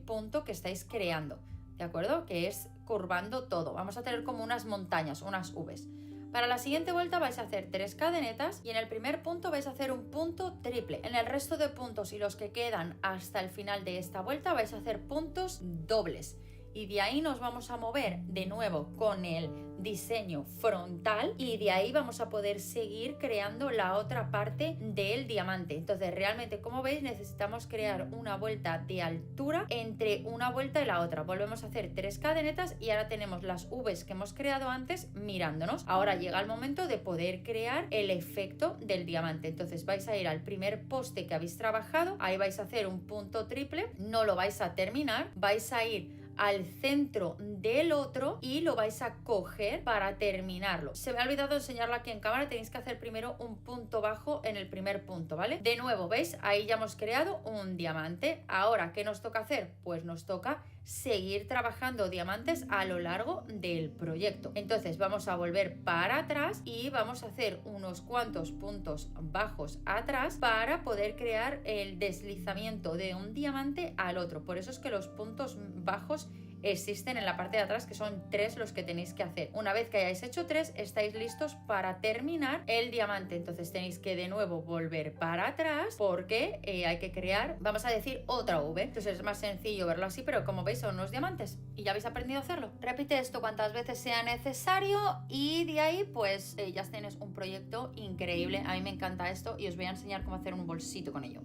punto que estáis creando, ¿de acuerdo? Que es curvando todo. Vamos a tener como unas montañas, unas Vs. Para la siguiente vuelta vais a hacer 3 cadenetas y en el primer punto vais a hacer un punto triple. En el resto de puntos y los que quedan hasta el final de esta vuelta vais a hacer puntos dobles. y de ahí nos vamos a mover de nuevo con el diseño frontal y de ahí vamos a poder seguir creando la otra parte del diamante. Entonces realmente, como veis, necesitamos crear una vuelta de altura entre una vuelta y la otra. Volvemos a hacer 3 cadenetas y ahora tenemos las V's que hemos creado antes mirándonos. Ahora llega el momento de poder crear el efecto del diamante. Entonces vais a ir al primer poste que habéis trabajado, ahí vais a hacer un punto triple, no lo vais a terminar, vais a ir al centro del otro y lo vais a coger para terminarlo. Se me ha olvidado enseñarlo aquí en cámara, tenéis que hacer primero un punto bajo en el primer punto, ¿vale? De nuevo, ¿veis? Ahí ya hemos creado un diamante. Ahora, ¿qué nos toca hacer? Pues nos toca seguir trabajando diamantes a lo largo del proyecto. Entonces vamos a volver para atrás y vamos a hacer unos cuantos puntos bajos atrás para poder crear el deslizamiento de un diamante al otro. Por eso es que los puntos bajos existen en la parte de atrás, que son 3 los que tenéis que hacer. Una vez que hayáis hecho 3, estáis listos para terminar el diamante. Entonces tenéis que de nuevo volver para atrás porque hay que crear, vamos a decir, otra V. Entonces es más sencillo verlo así, pero como veis son unos diamantes y ya habéis aprendido a hacerlo. Repite esto cuantas veces sea necesario y de ahí pues ya tienes un proyecto increíble. A mí me encanta esto y os voy a enseñar cómo hacer un bolsito con ello.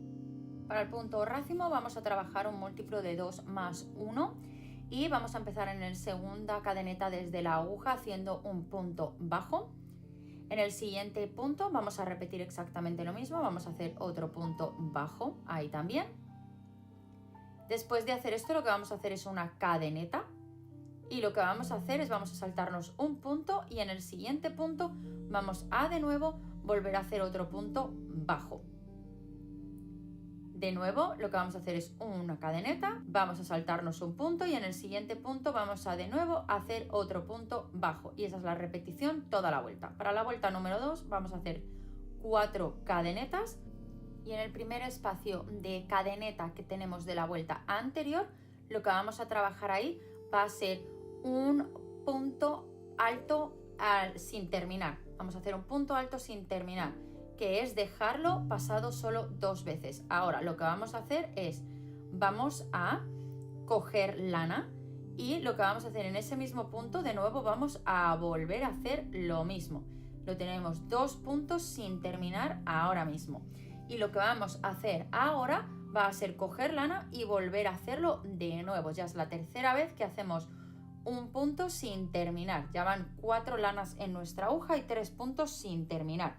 Para el punto racimo vamos a trabajar un múltiplo de 2 más 1 y vamos a empezar en la segunda cadeneta desde la aguja haciendo un punto bajo. En el siguiente punto vamos a repetir exactamente lo mismo, vamos a hacer otro punto bajo ahí también. Después de hacer esto, lo que vamos a hacer es una cadeneta y lo que vamos a hacer es vamos a saltarnos un punto y en el siguiente punto vamos a de nuevo volver a hacer otro punto bajo. De nuevo, lo que vamos a hacer es una cadeneta, vamos a saltarnos un punto y en el siguiente punto vamos a de nuevo hacer otro punto bajo. Y esa es la repetición toda la vuelta. Para la vuelta número 2 vamos a hacer 4 cadenetas y en el primer espacio de cadeneta que tenemos de la vuelta anterior, lo que vamos a trabajar ahí va a ser un punto alto sin terminar. Vamos a hacer un punto alto sin terminar, que es dejarlo pasado solo 2 veces. Ahora lo que vamos a hacer es, vamos a coger lana y lo que vamos a hacer en ese mismo punto, de nuevo vamos a volver a hacer lo mismo. Lo tenemos 2 puntos sin terminar ahora mismo. Y lo que vamos a hacer ahora va a ser coger lana y volver a hacerlo de nuevo. Ya es la tercera vez que hacemos un punto sin terminar. Ya van 4 lanas en nuestra aguja y 3 puntos sin terminar.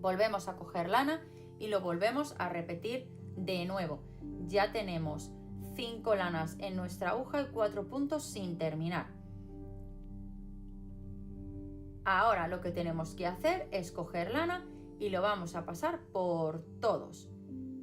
Volvemos a coger lana y lo volvemos a repetir de nuevo. Ya tenemos 5 lanas en nuestra aguja y 4 puntos sin terminar. Ahora lo que tenemos que hacer es coger lana y lo vamos a pasar por todos.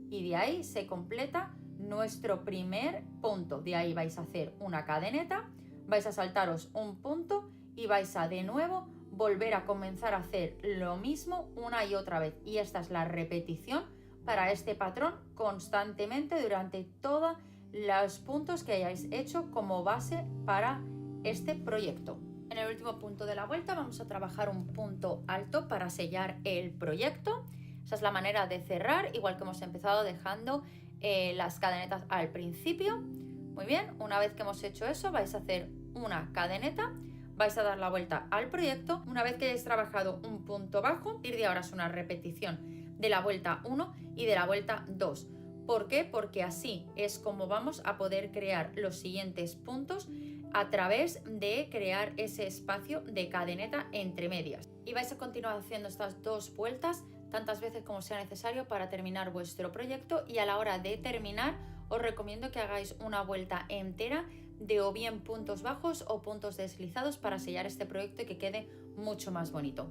Y de ahí se completa nuestro primer punto. De ahí vais a hacer una cadeneta, vais a saltaros un punto y vais a de nuevo volver a comenzar a hacer lo mismo una y otra vez. Y esta es la repetición para este patrón constantemente durante todos los puntos que hayáis hecho como base para este proyecto. En el último punto de la vuelta vamos a trabajar un punto alto para sellar el proyecto. Esa es la manera de cerrar, igual que hemos empezado dejando las cadenetas al principio. Muy bien, una vez que hemos hecho eso vais a hacer una cadeneta, vais a dar la vuelta al proyecto. Una vez que hayáis trabajado un punto bajo, a partir de ahora es una repetición de la vuelta 1 y de la vuelta 2. ¿Por qué? Porque así es como vamos a poder crear los siguientes puntos a través de crear ese espacio de cadeneta entre medias. Y vais a continuar haciendo estas 2 vueltas tantas veces como sea necesario para terminar vuestro proyecto, y a la hora de terminar os recomiendo que hagáis una vuelta entera de o bien puntos bajos o puntos deslizados para sellar este proyecto y que quede mucho más bonito.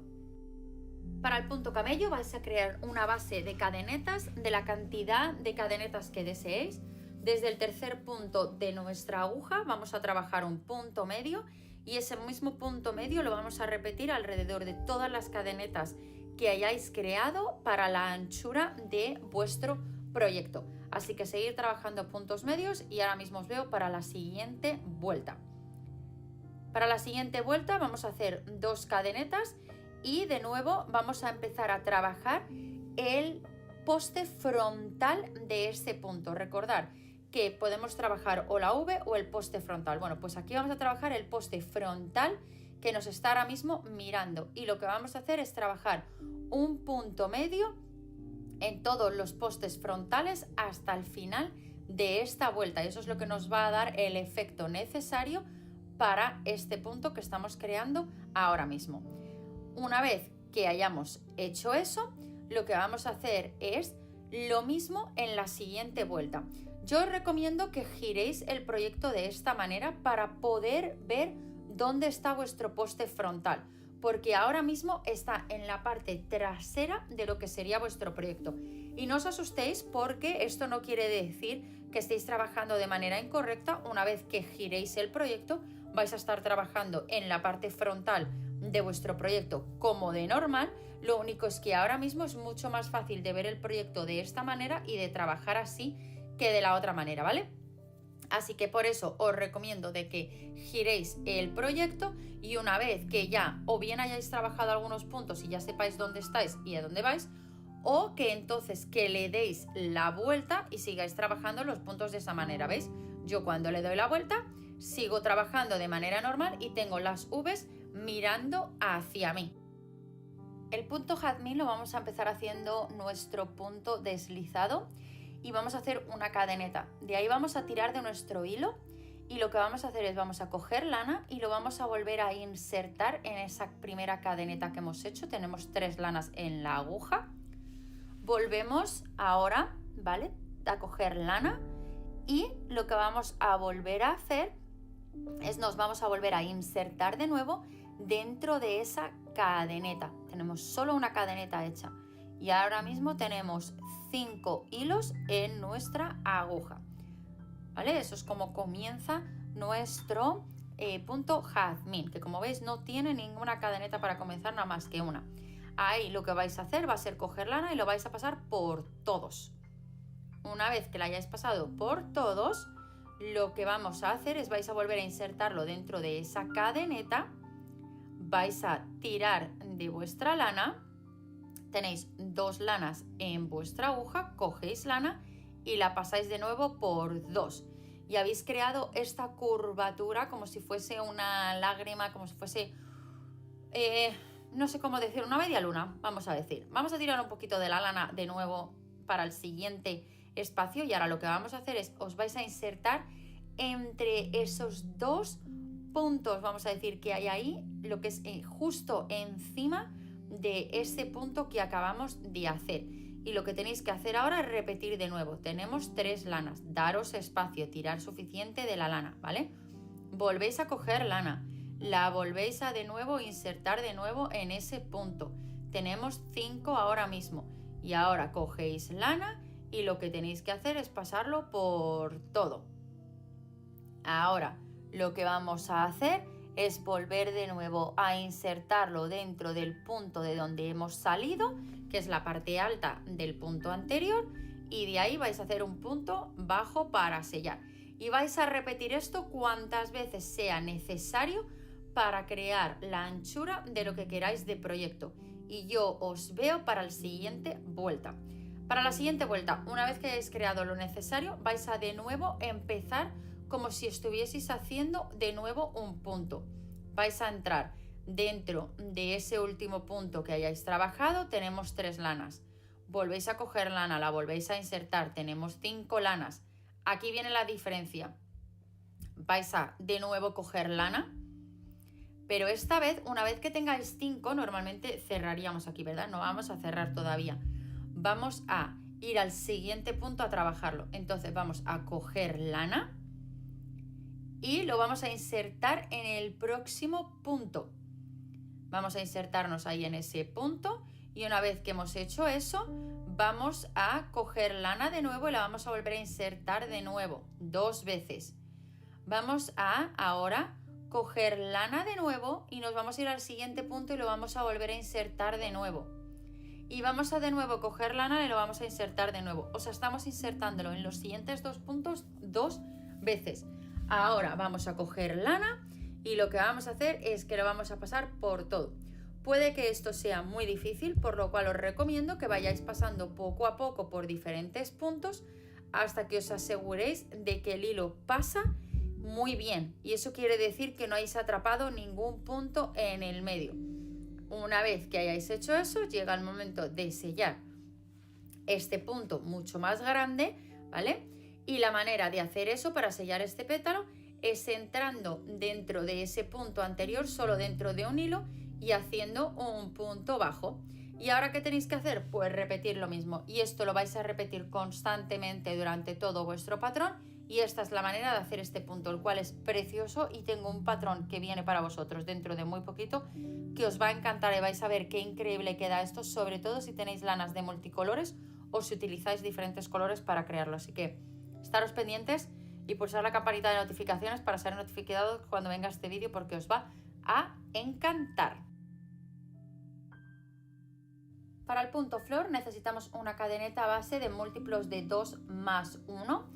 Para el punto camello vais a crear una base de cadenetas de la cantidad de cadenetas que deseéis. Desde el tercer punto de nuestra aguja vamos a trabajar un punto medio y ese mismo punto medio lo vamos a repetir alrededor de todas las cadenetas que hayáis creado para la anchura de vuestro proyecto. Así que seguir trabajando puntos medios y ahora mismo os veo para la siguiente vuelta. Para la siguiente vuelta vamos a hacer 2 cadenetas y de nuevo vamos a empezar a trabajar el poste frontal de este punto. Recordad que podemos trabajar o la V o el poste frontal. Bueno, pues aquí vamos a trabajar el poste frontal que nos está ahora mismo mirando, y lo que vamos a hacer es trabajar un punto medio en todos los postes frontales hasta el final de esta vuelta, y eso es lo que nos va a dar el efecto necesario para este punto que estamos creando ahora mismo. Una vez que hayamos hecho eso, lo que vamos a hacer es lo mismo en la siguiente vuelta. Yo os recomiendo que giréis el proyecto de esta manera para poder ver dónde está vuestro poste frontal, porque ahora mismo está en la parte trasera de lo que sería vuestro proyecto. Y no os asustéis, porque esto no quiere decir que estéis trabajando de manera incorrecta. Una vez que giréis el proyecto, vais a estar trabajando en la parte frontal de vuestro proyecto como de normal. Lo único es que ahora mismo es mucho más fácil de ver el proyecto de esta manera y de trabajar así que de la otra manera, ¿vale? Así que por eso os recomiendo de que giréis el proyecto, y una vez que ya o bien hayáis trabajado algunos puntos y ya sepáis dónde estáis y a dónde vais, o que entonces que le deis la vuelta y sigáis trabajando los puntos de esa manera, ¿veis? Yo cuando le doy la vuelta sigo trabajando de manera normal y tengo las V's mirando hacia mí. El punto jazmín lo vamos a empezar haciendo nuestro punto deslizado y vamos a hacer una cadeneta. De ahí vamos a tirar de nuestro hilo, y lo que vamos a hacer es vamos a coger lana y lo vamos a volver a insertar en esa primera cadeneta que hemos hecho. Tenemos 3 lanas en la aguja. Volvemos ahora, ¿vale?, a coger lana, y lo que vamos a volver a hacer es nos vamos a volver a insertar de nuevo dentro de esa cadeneta. Tenemos solo una cadeneta hecha y ahora mismo tenemos 5 hilos en nuestra aguja, ¿vale? Eso es como comienza nuestro punto jazmín, que como veis no tiene ninguna cadeneta para comenzar, nada más que una. Ahí lo que vais a hacer va a ser coger lana y lo vais a pasar por todos. Una vez que la hayáis pasado por todos, lo que vamos a hacer es vais a volver a insertarlo dentro de esa cadeneta, vais a tirar de vuestra lana, tenéis 2 lanas en vuestra aguja, cogéis lana y la pasáis de nuevo por 2 y habéis creado esta curvatura como si fuese una lágrima, como si fuese, no sé cómo decir, una media luna, vamos a decir. Vamos a tirar un poquito de la lana de nuevo para el siguiente espacio, y ahora lo que vamos a hacer es os vais a insertar entre esos 2 puntos, vamos a decir, que hay ahí, lo que es justo encima de ese punto que acabamos de hacer. Y lo que tenéis que hacer ahora es repetir de nuevo. Tenemos 3 lanas, daros espacio, tirar suficiente de la lana, ¿vale? Volvéis a coger lana, la volvéis a de nuevo insertar de nuevo en ese punto. Tenemos 5 ahora mismo, y ahora cogéis lana y lo que tenéis que hacer es pasarlo por todo. Ahora lo que vamos a hacer es volver de nuevo a insertarlo dentro del punto de donde hemos salido, que es la parte alta del punto anterior, y de ahí vais a hacer un punto bajo para sellar. Y vais a repetir esto cuantas veces sea necesario para crear la anchura de lo que queráis de proyecto. Y yo os veo para la siguiente vuelta. Para la siguiente vuelta, una vez que hayáis creado lo necesario, vais a de nuevo empezar como si estuvieseis haciendo de nuevo un punto. Vais a entrar dentro de ese último punto que hayáis trabajado, tenemos 3 lanas. Volvéis a coger lana, la volvéis a insertar, tenemos 5 lanas. Aquí viene la diferencia. Vais a de nuevo coger lana, pero esta vez, una vez que tengáis 5, normalmente cerraríamos aquí, ¿verdad? No vamos a cerrar todavía. Vamos a ir al siguiente punto a trabajarlo. Entonces vamos a coger lana y lo vamos a insertar en el próximo punto. Vamos a insertarnos ahí en ese punto, y una vez que hemos hecho eso, vamos a coger lana de nuevo y la vamos a volver a insertar de nuevo 2 veces. Vamos a ahora coger lana de nuevo y nos vamos a ir al siguiente punto y lo vamos a volver a insertar de nuevo. Y vamos a de nuevo coger lana y lo vamos a insertar de nuevo. O sea, estamos insertándolo en los siguientes 2 puntos 2 veces. Ahora vamos a coger lana y lo que vamos a hacer es que lo vamos a pasar por todo. Puede que esto sea muy difícil, por lo cual os recomiendo que vayáis pasando poco a poco por diferentes puntos hasta que os aseguréis de que el hilo pasa muy bien, y eso quiere decir que no hayáis atrapado ningún punto en el medio. Una vez que hayáis hecho eso, llega el momento de sellar este punto mucho más grande, ¿vale? Y la manera de hacer eso para sellar este pétalo es entrando dentro de ese punto anterior, solo dentro de un hilo, y haciendo un punto bajo. ¿Y ahora qué tenéis que hacer? Pues repetir lo mismo, y esto lo vais a repetir constantemente durante todo vuestro patrón, y esta es la manera de hacer este punto, el cual es precioso, y tengo un patrón que viene para vosotros dentro de muy poquito que os va a encantar, y vais a ver qué increíble queda esto, sobre todo si tenéis lanas de multicolores o si utilizáis diferentes colores para crearlo. Así que estaros pendientes y pulsar la campanita de notificaciones para ser notificados cuando venga este vídeo, porque os va a encantar. Para el punto flor necesitamos una cadeneta base de múltiplos de 2 más 1,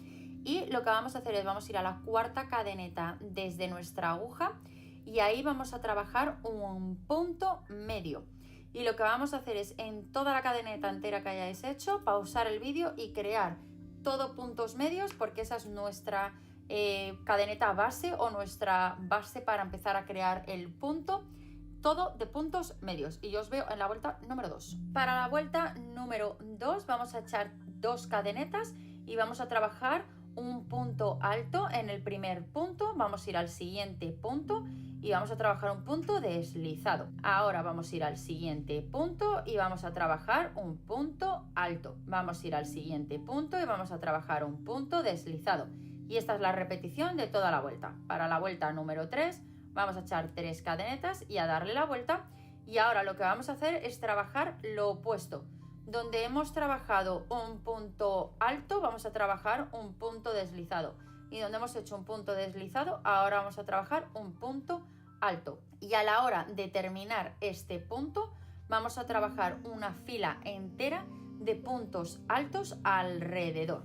y lo que vamos a hacer es vamos a ir a la cuarta cadeneta desde nuestra aguja, y ahí vamos a trabajar un punto medio. Y lo que vamos a hacer es, en toda la cadeneta entera que hayáis hecho, pausar el vídeo y crear todo puntos medios, porque esa es nuestra cadeneta base, o nuestra base para empezar a crear el punto, todo de puntos medios. Y yo os veo en la vuelta número 2. Para la vuelta número 2 vamos a echar 2 cadenetas y vamos a trabajar un punto alto en el primer punto, vamos a ir al siguiente punto y vamos a trabajar un punto deslizado. Ahora vamos a ir al siguiente punto y vamos a trabajar un punto alto. Vamos a ir al siguiente punto y vamos a trabajar un punto deslizado. Y esta es la repetición de toda la vuelta. Para la vuelta número 3 vamos a echar 3 cadenetas y a darle la vuelta. Y ahora lo que vamos a hacer es trabajar lo opuesto. Donde hemos trabajado un punto alto, vamos a trabajar un punto deslizado. Y donde hemos hecho un punto deslizado, ahora vamos a trabajar un punto alto. Y a la hora de terminar este punto, vamos a trabajar una fila entera de puntos altos alrededor.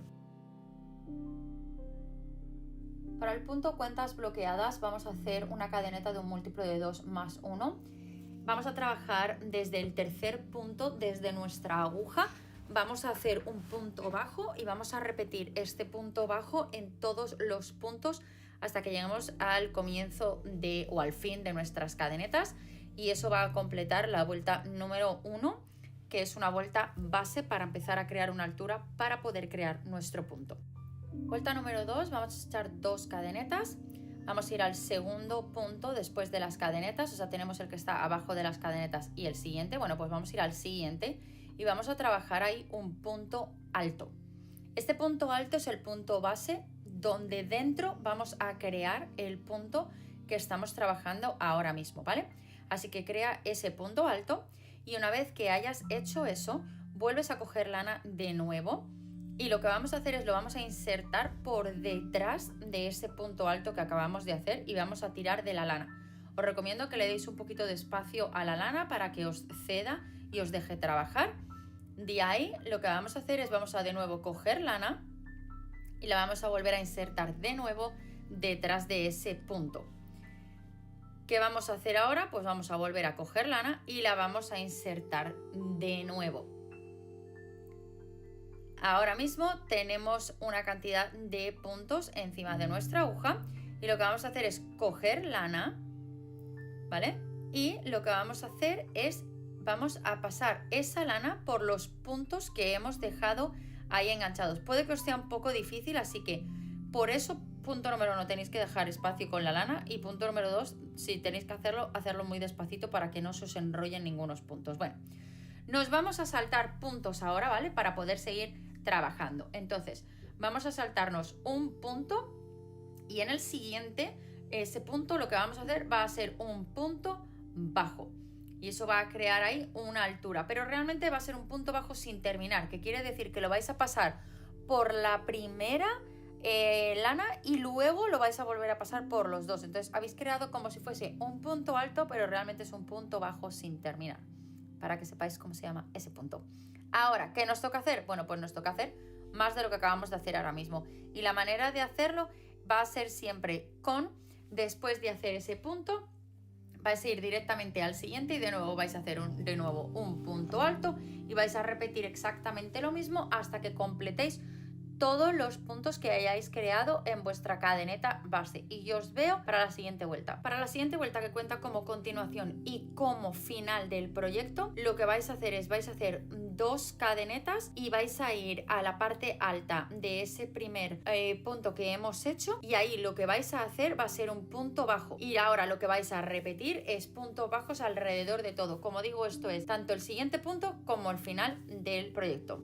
Para el punto cuentas bloqueadas vamos a hacer una cadeneta de un múltiplo de 2 más 1. Vamos a trabajar desde el tercer punto, desde nuestra aguja. Vamos a hacer un punto bajo y vamos a repetir este punto bajo en todos los puntos hasta que lleguemos al comienzo o al fin de nuestras cadenetas, y eso va a completar la vuelta número 1, que es una vuelta base para empezar a crear una altura para poder crear nuestro punto. Vuelta número 2, vamos a echar 2 cadenetas. Vamos a ir al segundo punto después de las cadenetas, o sea, tenemos el que está abajo de las cadenetas y el siguiente. Bueno, pues vamos a ir al siguiente y vamos a trabajar ahí un punto alto. Este punto alto es el punto base donde dentro vamos a crear el punto que estamos trabajando ahora mismo, ¿vale? Así que crea ese punto alto, y una vez que hayas hecho eso, vuelves a coger lana de nuevo. Y lo que vamos a hacer es lo vamos a insertar por detrás de ese punto alto que acabamos de hacer y vamos a tirar de la lana. Os recomiendo que le deis un poquito de espacio a la lana para que os ceda y os deje trabajar. De ahí lo que vamos a hacer es vamos a de nuevo coger lana y la vamos a volver a insertar de nuevo detrás de ese punto. ¿Qué vamos a hacer ahora? Pues vamos a volver a coger lana y la vamos a insertar de nuevo. Ahora mismo tenemos una cantidad de puntos encima de nuestra aguja y lo que vamos a hacer es coger lana, ¿vale? Y lo que vamos a hacer es vamos a pasar esa lana por los puntos que hemos dejado ahí enganchados. Puede que os sea un poco difícil, así que por eso punto número 1 tenéis que dejar espacio con la lana, y punto número 2, si tenéis que hacerlo muy despacito para que no se os enrollen ningunos puntos. Bueno, nos vamos a saltar puntos ahora, ¿vale? Para poder seguir trabajando. Entonces vamos a saltarnos un punto y en el siguiente, ese punto lo que vamos a hacer va a ser un punto bajo, y eso va a crear ahí una altura, pero realmente va a ser un punto bajo sin terminar, que quiere decir que lo vais a pasar por la primera lana y luego lo vais a volver a pasar por los dos. Entonces habéis creado como si fuese un punto alto, pero realmente es un punto bajo sin terminar, para que sepáis cómo se llama ese punto. Ahora, ¿qué nos toca hacer? Bueno, pues nos toca hacer más de lo que acabamos de hacer ahora mismo, y la manera de hacerlo va a ser siempre después de hacer ese punto vais a ir directamente al siguiente y de nuevo vais a hacer de nuevo un punto alto y vais a repetir exactamente lo mismo hasta que completéis todos los puntos que hayáis creado en vuestra cadeneta base y yo os veo para la siguiente vuelta. Para la siguiente vuelta, que cuenta como continuación y como final del proyecto, lo que vais a hacer es vais a hacer 2 cadenetas y vais a ir a la parte alta de ese primer punto que hemos hecho, y ahí lo que vais a hacer va a ser un punto bajo, y ahora lo que vais a repetir es puntos bajos alrededor de todo. Como digo, esto es tanto el siguiente punto como el final del proyecto.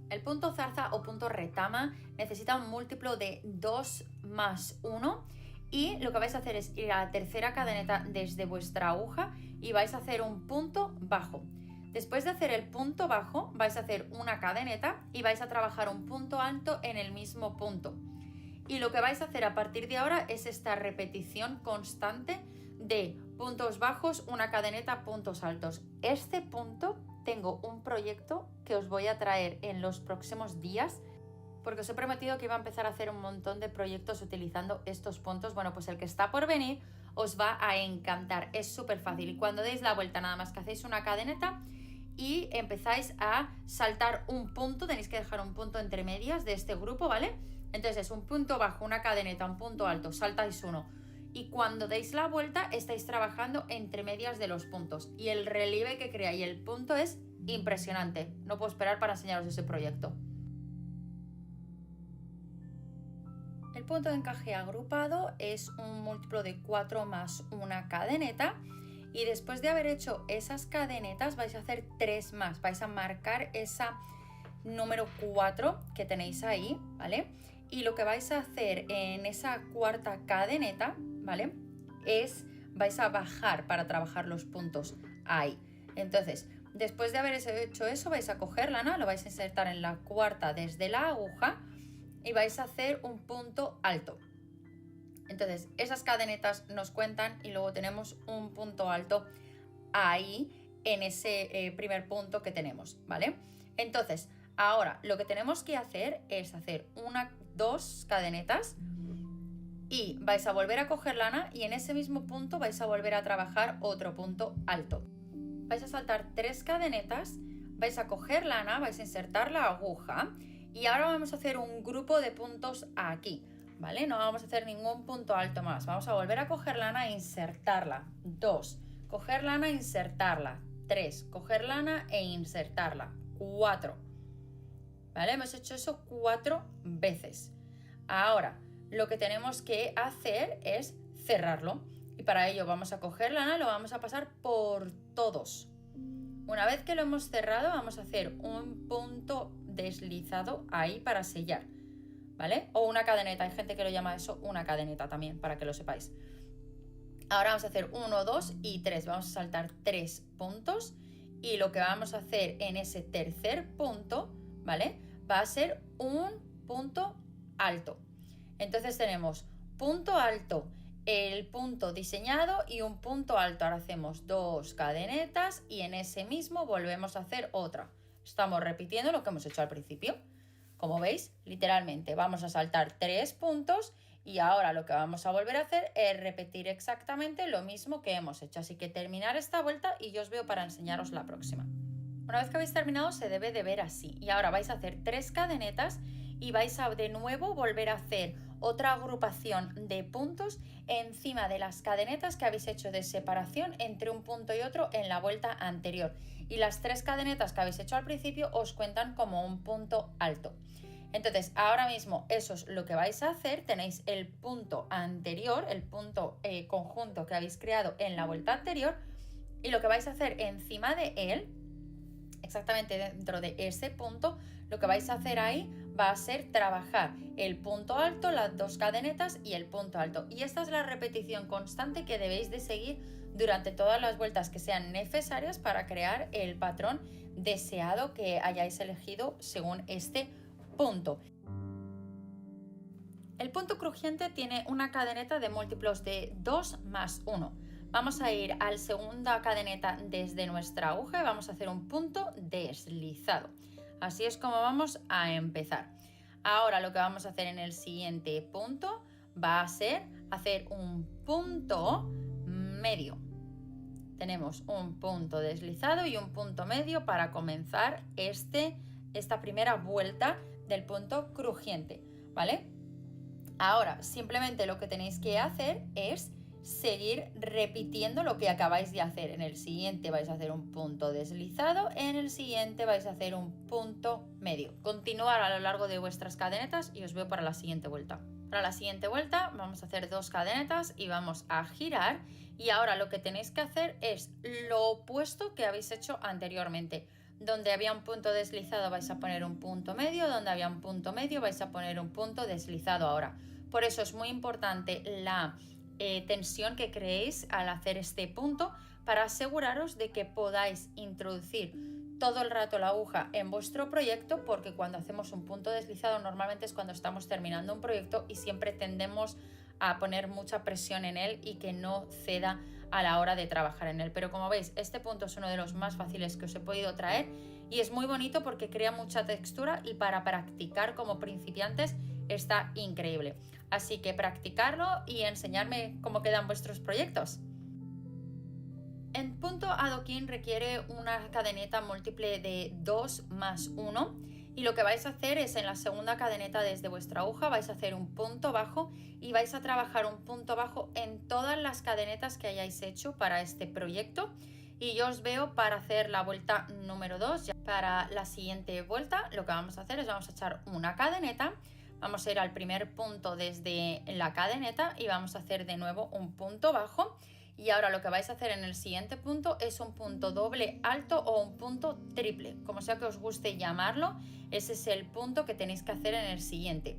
El punto zarza o punto retama necesita un múltiplo de 2 más 1, y lo que vais a hacer es ir a la tercera cadeneta desde vuestra aguja y vais a hacer un punto bajo. Después de hacer el punto bajo vais a hacer una cadeneta y vais a trabajar un punto alto en el mismo punto. Y lo que vais a hacer a partir de ahora es esta repetición constante de puntos bajos, una cadeneta, puntos altos. Este punto tengo un proyecto que os voy a traer en los próximos días, porque os he prometido que iba a empezar a hacer un montón de proyectos utilizando estos puntos. Bueno, pues el que está por venir os va a encantar, es súper fácil. Y cuando deis la vuelta, nada más que hacéis una cadeneta y empezáis a saltar un punto, tenéis que dejar un punto entre medias de este grupo, ¿vale? Entonces es un punto bajo, una cadeneta, un punto alto, saltáis uno. Y cuando deis la vuelta estáis trabajando entre medias de los puntos. Y el relieve que crea y el punto es impresionante. No puedo esperar para enseñaros ese proyecto. El punto de encaje agrupado es un múltiplo de 4 más una cadeneta. Y después de haber hecho esas cadenetas vais a hacer 3 más. Vais a marcar esa número 4 que tenéis ahí, ¿vale? Y lo que vais a hacer en esa cuarta cadeneta, ¿vale? Vais a bajar para trabajar los puntos ahí. Entonces, después de haber hecho eso, vais a coger lana, lo vais a insertar en la cuarta desde la aguja y vais a hacer un punto alto. Entonces, esas cadenetas nos cuentan y luego tenemos un punto alto ahí en ese primer punto que tenemos, ¿vale? Entonces, ahora lo que tenemos que hacer es hacer 2 cadenetas y vais a volver a coger lana y en ese mismo punto vais a volver a trabajar otro punto alto. Vais a saltar 3 cadenetas, vais a coger lana, vais a insertar la aguja y ahora vamos a hacer un grupo de puntos aquí, ¿vale? No vamos a hacer ningún punto alto más. Vamos a volver a coger lana e insertarla. 2, coger lana e insertarla. 3, coger lana e insertarla. 4, ¿vale? Hemos hecho eso 4 veces. Ahora, lo que tenemos que hacer es cerrarlo. Y para ello vamos a coger lana, lo vamos a pasar por todos. Una vez que lo hemos cerrado, vamos a hacer un punto deslizado ahí para sellar, ¿vale? O una cadeneta, hay gente que lo llama eso una cadeneta también, para que lo sepáis. Ahora vamos a hacer 1, 2 y 3. Vamos a saltar 3 puntos y lo que vamos a hacer en ese tercer punto, ¿vale? Va a ser un punto alto. Entonces tenemos punto alto, el punto diseñado y un punto alto. Ahora hacemos 2 cadenetas y en ese mismo volvemos a hacer otra. Estamos repitiendo lo que hemos hecho al principio. Como veis, literalmente vamos a saltar 3 puntos y ahora lo que vamos a volver a hacer es repetir exactamente lo mismo que hemos hecho. Así que terminar esta vuelta y yo os veo para enseñaros la próxima. Una vez que habéis terminado se debe de ver así. Y ahora vais a hacer 3 cadenetas y vais a de nuevo volver a hacer otra agrupación de puntos encima de las cadenetas que habéis hecho de separación entre un punto y otro en la vuelta anterior. Y las 3 cadenetas que habéis hecho al principio os cuentan como un punto alto. Entonces, ahora mismo eso es lo que vais a hacer. Tenéis el punto anterior, el punto conjunto que habéis creado en la vuelta anterior, y lo que vais a hacer encima de él, exactamente dentro de ese punto, lo que vais a hacer ahí va a ser trabajar el punto alto, las 2 cadenetas y el punto alto. Y esta es la repetición constante que debéis de seguir durante todas las vueltas que sean necesarias para crear el patrón deseado que hayáis elegido según este punto. El punto crujiente tiene una cadeneta de múltiplos de 2 más 1. Vamos a ir a la segunda cadeneta desde nuestra aguja y vamos a hacer un punto deslizado. Así es como vamos a empezar. Ahora lo que vamos a hacer en el siguiente punto va a ser hacer un punto medio. Tenemos un punto deslizado y un punto medio para comenzar esta primera vuelta del punto crujiente, ¿vale? Ahora simplemente lo que tenéis que hacer es seguir repitiendo lo que acabáis de hacer. En el siguiente vais a hacer un punto deslizado, en el siguiente vais a hacer un punto medio. Continuar a lo largo de vuestras cadenetas y os veo para la siguiente vuelta. Para la siguiente vuelta vamos a hacer 2 cadenetas y vamos a girar, y ahora lo que tenéis que hacer es lo opuesto que habéis hecho anteriormente. Donde había un punto deslizado vais a poner un punto medio, donde había un punto medio vais a poner un punto deslizado ahora. Por eso es muy importante la tensión que creéis al hacer este punto para aseguraros de que podáis introducir todo el rato la aguja en vuestro proyecto, porque cuando hacemos un punto deslizado normalmente es cuando estamos terminando un proyecto y siempre tendemos a poner mucha presión en él y que no ceda a la hora de trabajar en él. Pero como veis, este punto es uno de los más fáciles que os he podido traer y es muy bonito porque crea mucha textura y para practicar como principiantes está increíble. Así que practicarlo y enseñarme cómo quedan vuestros proyectos. El punto adoquín requiere una cadeneta múltiple de 2 más 1 y lo que vais a hacer es en la segunda cadeneta desde vuestra aguja vais a hacer un punto bajo y vais a trabajar un punto bajo en todas las cadenetas que hayáis hecho para este proyecto, y yo os veo para hacer la vuelta número 2. Para la siguiente vuelta lo que vamos a hacer es vamos a echar una cadeneta, vamos a ir al primer punto desde la cadeneta y vamos a hacer de nuevo un punto bajo. Y ahora lo que vais a hacer en el siguiente punto es un punto doble alto o un punto triple, como sea que os guste llamarlo. Ese es el punto que tenéis que hacer en el siguiente.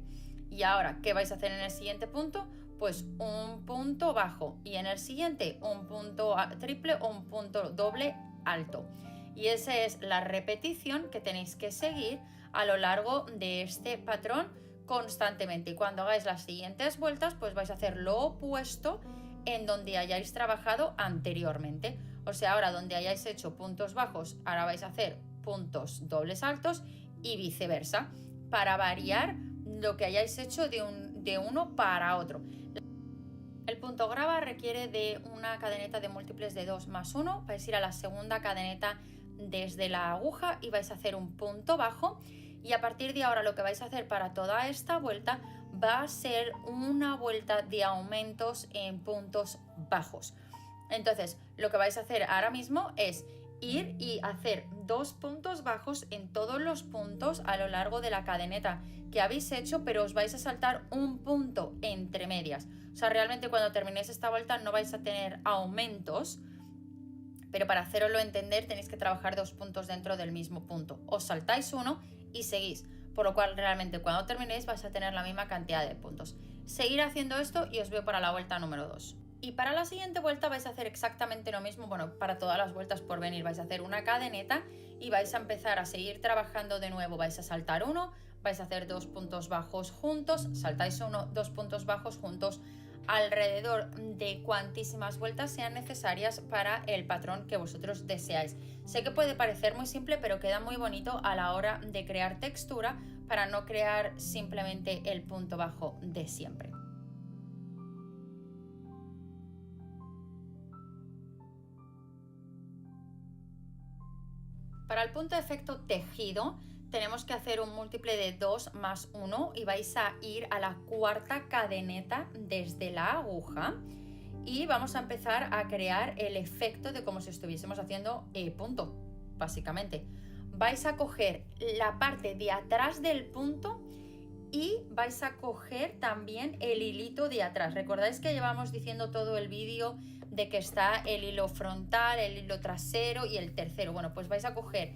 Y ahora, ¿qué vais a hacer en el siguiente punto? Pues un punto bajo y en el siguiente un punto triple o un punto doble alto. Y esa es la repetición que tenéis que seguir a lo largo de este patrón constantemente. Y cuando hagáis las siguientes vueltas, pues vais a hacer lo opuesto en donde hayáis trabajado anteriormente. O sea, ahora donde hayáis hecho puntos bajos, ahora vais a hacer puntos dobles altos y viceversa, para variar lo que hayáis hecho de uno para otro. El punto grava requiere de una cadeneta de múltiples de 2 más 1. Vais a ir a la segunda cadeneta desde la aguja y vais a hacer un punto bajo, y a partir de ahora lo que vais a hacer para toda esta vuelta va a ser una vuelta de aumentos en puntos bajos. Entonces lo que vais a hacer ahora mismo es ir y hacer 2 puntos bajos en todos los puntos a lo largo de la cadeneta que habéis hecho, pero os vais a saltar un punto entre medias. O sea, realmente cuando terminéis esta vuelta no vais a tener aumentos, pero para haceroslo entender tenéis que trabajar 2 puntos dentro del mismo punto. Os saltáis uno y seguís, por lo cual realmente cuando terminéis vais a tener la misma cantidad de puntos. Seguir haciendo esto y os veo para la vuelta número 2. Y para la siguiente vuelta vais a hacer exactamente lo mismo, bueno, para todas las vueltas por venir vais a hacer una cadeneta y vais a empezar a seguir trabajando de nuevo, vais a saltar uno, vais a hacer 2 puntos bajos juntos, saltáis uno, 2 puntos bajos juntos, alrededor de cuantísimas vueltas sean necesarias para el patrón que vosotros deseáis. Sé que puede parecer muy simple, pero queda muy bonito a la hora de crear textura para no crear simplemente el punto bajo de siempre. Para el punto de efecto tejido tenemos que hacer un múltiple de 2 más 1 y vais a ir a la cuarta cadeneta desde la aguja y vamos a empezar a crear el efecto de como si estuviésemos haciendo punto, básicamente. Vais a coger la parte de atrás del punto y vais a coger también el hilito de atrás. Recordáis que llevamos diciendo todo el vídeo de que está el hilo frontal, el hilo trasero y el tercero. Bueno, pues vais a coger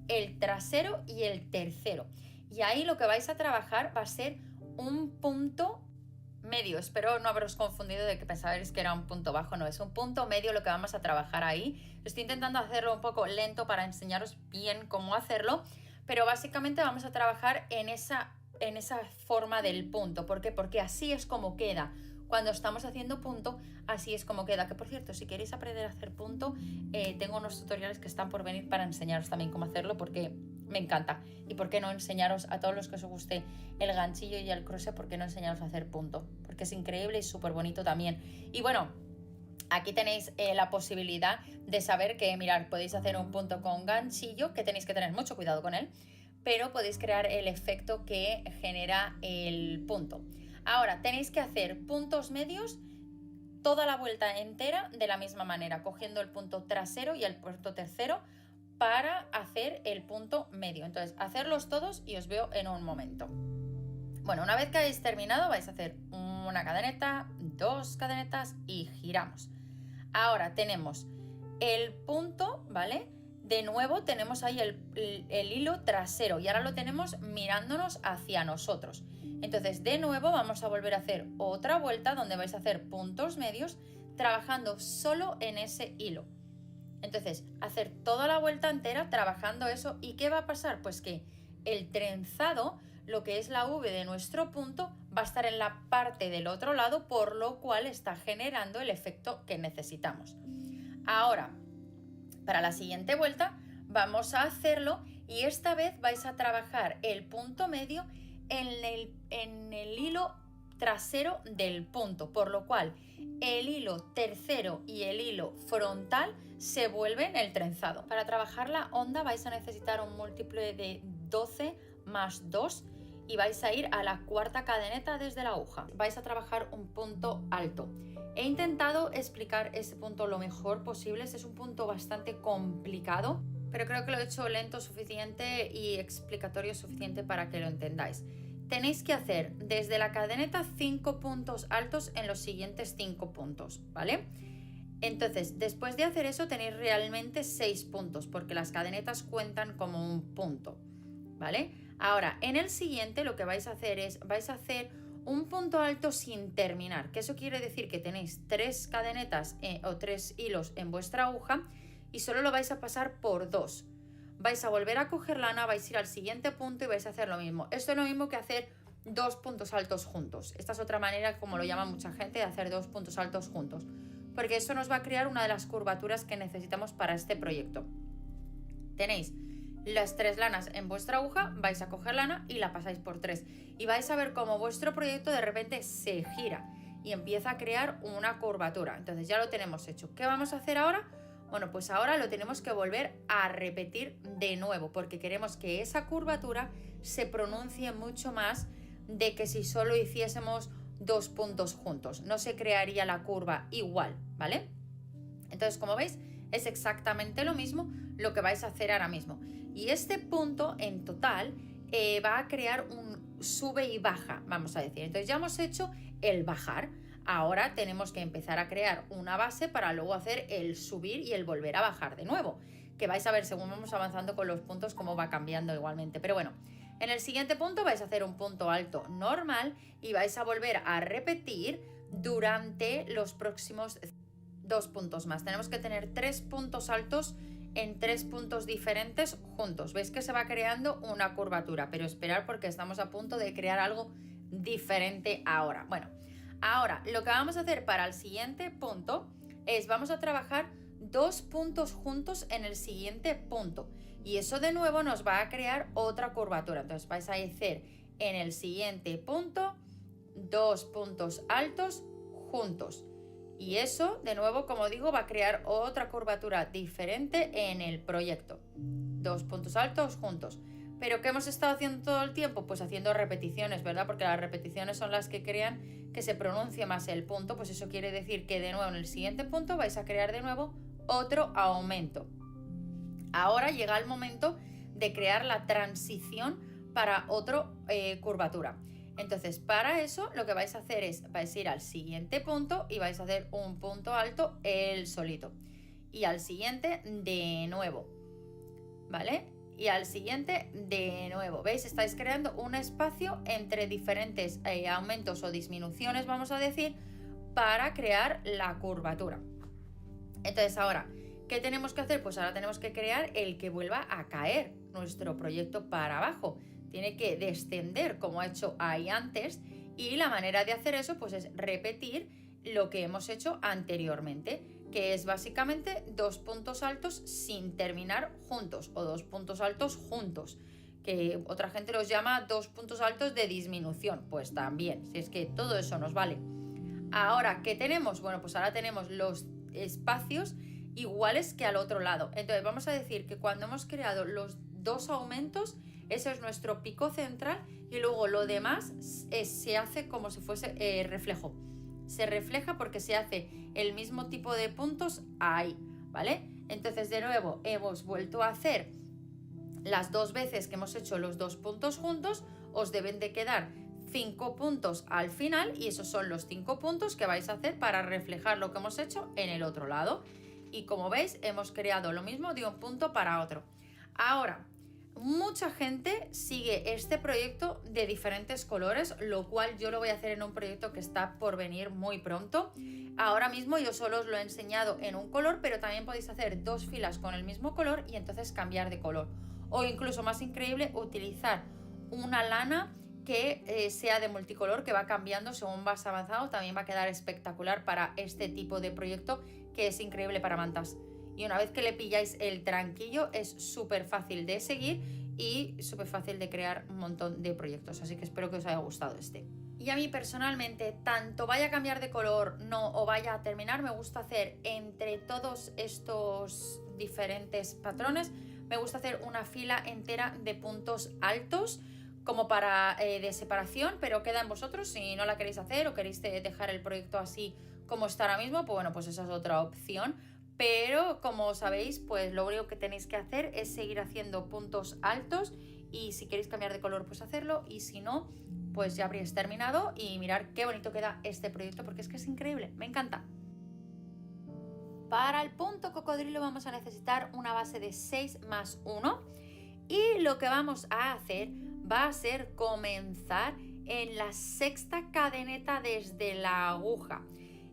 el trasero y el tercero. Y ahí lo que vais a trabajar va a ser un punto medio. Espero no haberos confundido de que pensabais que era un punto bajo. No, es un punto medio lo que vamos a trabajar ahí. Estoy intentando hacerlo un poco lento para enseñaros bien cómo hacerlo, pero básicamente vamos a trabajar en esa forma del punto. ¿Por qué? Porque así es como queda. Cuando estamos haciendo punto, así es como queda. Que por cierto, si queréis aprender a hacer punto, tengo unos tutoriales que están por venir para enseñaros también cómo hacerlo, porque me encanta. Y por qué no enseñaros a todos los que os guste el ganchillo y el crochet, por qué no enseñaros a hacer punto, porque es increíble y súper bonito también. Y bueno, aquí tenéis la posibilidad de saber que, mirad, podéis hacer un punto con ganchillo, que tenéis que tener mucho cuidado con él, pero podéis crear el efecto que genera el punto. Ahora tenéis que hacer puntos medios toda la vuelta entera de la misma manera, cogiendo el punto trasero y el punto tercero para hacer el punto medio. Entonces, hacerlos todos y os veo en un momento. Bueno, una vez que hayáis terminado, vais a hacer una cadeneta, 2 cadenetas y giramos. Ahora tenemos el punto, ¿vale? De nuevo tenemos ahí el hilo trasero y ahora lo tenemos mirándonos hacia nosotros. Entonces, de nuevo vamos a volver a hacer otra vuelta donde vais a hacer puntos medios trabajando solo en ese hilo. Entonces, hacer toda la vuelta entera trabajando eso. ¿Y qué va a pasar? Pues que el trenzado, lo que es la V de nuestro punto, va a estar en la parte del otro lado, por lo cual está generando el efecto que necesitamos. Ahora, para la siguiente vuelta vamos a hacerlo y esta vez vais a trabajar el punto medio en el hilo trasero del punto, por lo cual el hilo tercero y el hilo frontal se vuelven el trenzado. Para trabajar la onda vais a necesitar un múltiple de 12 más 2 y vais a ir a la cuarta cadeneta desde la aguja. Vais a trabajar un punto alto. He intentado explicar ese punto lo mejor posible, es un punto bastante complicado, pero creo que lo he hecho lento suficiente y explicatorio suficiente para que lo entendáis. Tenéis que hacer desde la cadeneta 5 puntos altos en los siguientes 5 puntos, ¿vale? Entonces, después de hacer eso tenéis realmente 6 puntos, porque las cadenetas cuentan como un punto, ¿vale? Ahora, en el siguiente lo que vais a hacer es, vais a hacer un punto alto sin terminar, que eso quiere decir que tenéis 3 cadenetas o 3 hilos en vuestra aguja y solo lo vais a pasar por 2. Vais a volver a coger lana, vais a ir al siguiente punto y vais a hacer lo mismo. Esto es lo mismo que hacer 2 puntos altos juntos. Esta es otra manera, como lo llama mucha gente, de hacer 2 puntos altos juntos, porque eso nos va a crear una de las curvaturas que necesitamos para este proyecto. Tenéis las 3 lanas en vuestra aguja, vais a coger lana y la pasáis por 3 y vais a ver cómo vuestro proyecto de repente se gira y empieza a crear una curvatura. Entonces ya lo tenemos hecho. ¿Qué vamos a hacer ahora? Bueno, pues ahora lo tenemos que volver a repetir de nuevo, porque queremos que esa curvatura se pronuncie mucho más de que si solo hiciésemos 2 puntos juntos. No se crearía la curva igual, ¿vale? Entonces, como veis, es exactamente lo mismo lo que vais a hacer ahora mismo. Y este punto en total va a crear un sube y baja, vamos a decir. Entonces ya hemos hecho el bajar. Ahora tenemos que empezar a crear una base para luego hacer el subir y el volver a bajar de nuevo, que vais a ver según vamos avanzando con los puntos cómo va cambiando igualmente. Pero bueno, en el siguiente punto vais a hacer un punto alto normal y vais a volver a repetir durante los próximos 2 puntos más. Tenemos que tener 3 puntos altos en 3 puntos diferentes juntos. Veis que se va creando una curvatura, pero esperar porque estamos a punto de crear algo diferente ahora. Bueno, ahora lo que vamos a hacer para el siguiente punto es vamos a trabajar 2 puntos juntos en el siguiente punto y eso de nuevo nos va a crear otra curvatura. Entonces vais a hacer en el siguiente punto 2 puntos altos juntos. Y eso, de nuevo, como digo, va a crear otra curvatura diferente en el proyecto. 2 puntos altos juntos. ¿Pero qué hemos estado haciendo todo el tiempo? Pues haciendo repeticiones, ¿verdad? Porque las repeticiones son las que crean que se pronuncie más el punto. Pues eso quiere decir que de nuevo en el siguiente punto vais a crear de nuevo otro aumento. Ahora llega el momento de crear la transición para otra curvatura. Entonces, para eso lo que vais a hacer es, vais a ir al siguiente punto y vais a hacer un punto alto él solito. Y al siguiente de nuevo, ¿vale? Y al siguiente de nuevo. ¿Veis? Estáis creando un espacio entre diferentes aumentos o disminuciones, vamos a decir, para crear la curvatura. Entonces, ahora, ¿qué tenemos que hacer? Pues ahora tenemos que crear el que vuelva a caer nuestro proyecto para abajo. Tiene que descender como ha hecho ahí antes y la manera de hacer eso pues es repetir lo que hemos hecho anteriormente, que es básicamente 2 puntos altos sin terminar juntos o 2 puntos altos juntos, que otra gente los llama 2 puntos altos de disminución, pues también, si es que todo eso nos vale. Ahora, ¿qué tenemos? Bueno, pues ahora tenemos los espacios iguales que al otro lado. Entonces vamos a decir que cuando hemos creado los 2 aumentos, ese es nuestro pico central y luego lo demás se hace como si fuese reflejo. Se refleja porque se hace el mismo tipo de puntos ahí, ¿vale? Entonces de nuevo hemos vuelto a hacer las 2 veces que hemos hecho los 2 puntos juntos, os deben de quedar 5 puntos al final y esos son los 5 puntos que vais a hacer para reflejar lo que hemos hecho en el otro lado. Y como veis hemos creado lo mismo de un punto para otro. Ahora, mucha gente sigue este proyecto de diferentes colores, lo cual yo lo voy a hacer en un proyecto que está por venir muy pronto. Ahora mismo yo solo os lo he enseñado en un color, pero también podéis hacer 2 filas con el mismo color y entonces cambiar de color. O incluso más increíble, utilizar una lana que sea de multicolor, que va cambiando según vas avanzando. También va a quedar espectacular para este tipo de proyecto que es increíble para mantas. Y una vez que le pilláis el tranquillo es súper fácil de seguir y súper fácil de crear un montón de proyectos. Así que espero que os haya gustado este. Y a mí personalmente, tanto vaya a cambiar de color no o vaya a terminar, me gusta hacer entre todos estos diferentes patrones, me gusta hacer una fila entera de puntos altos como para de separación, pero queda en vosotros si no la queréis hacer o queréis dejar el proyecto así como está ahora mismo, pues bueno, pues esa es otra opción. Pero como sabéis, pues lo único que tenéis que hacer es seguir haciendo puntos altos y si queréis cambiar de color pues hacerlo y si no, pues ya habréis terminado y mirar qué bonito queda este proyecto porque es que es increíble, me encanta. Para el punto cocodrilo vamos a necesitar una base de 6 más 1 y lo que vamos a hacer va a ser comenzar en la 6ª cadeneta desde la aguja.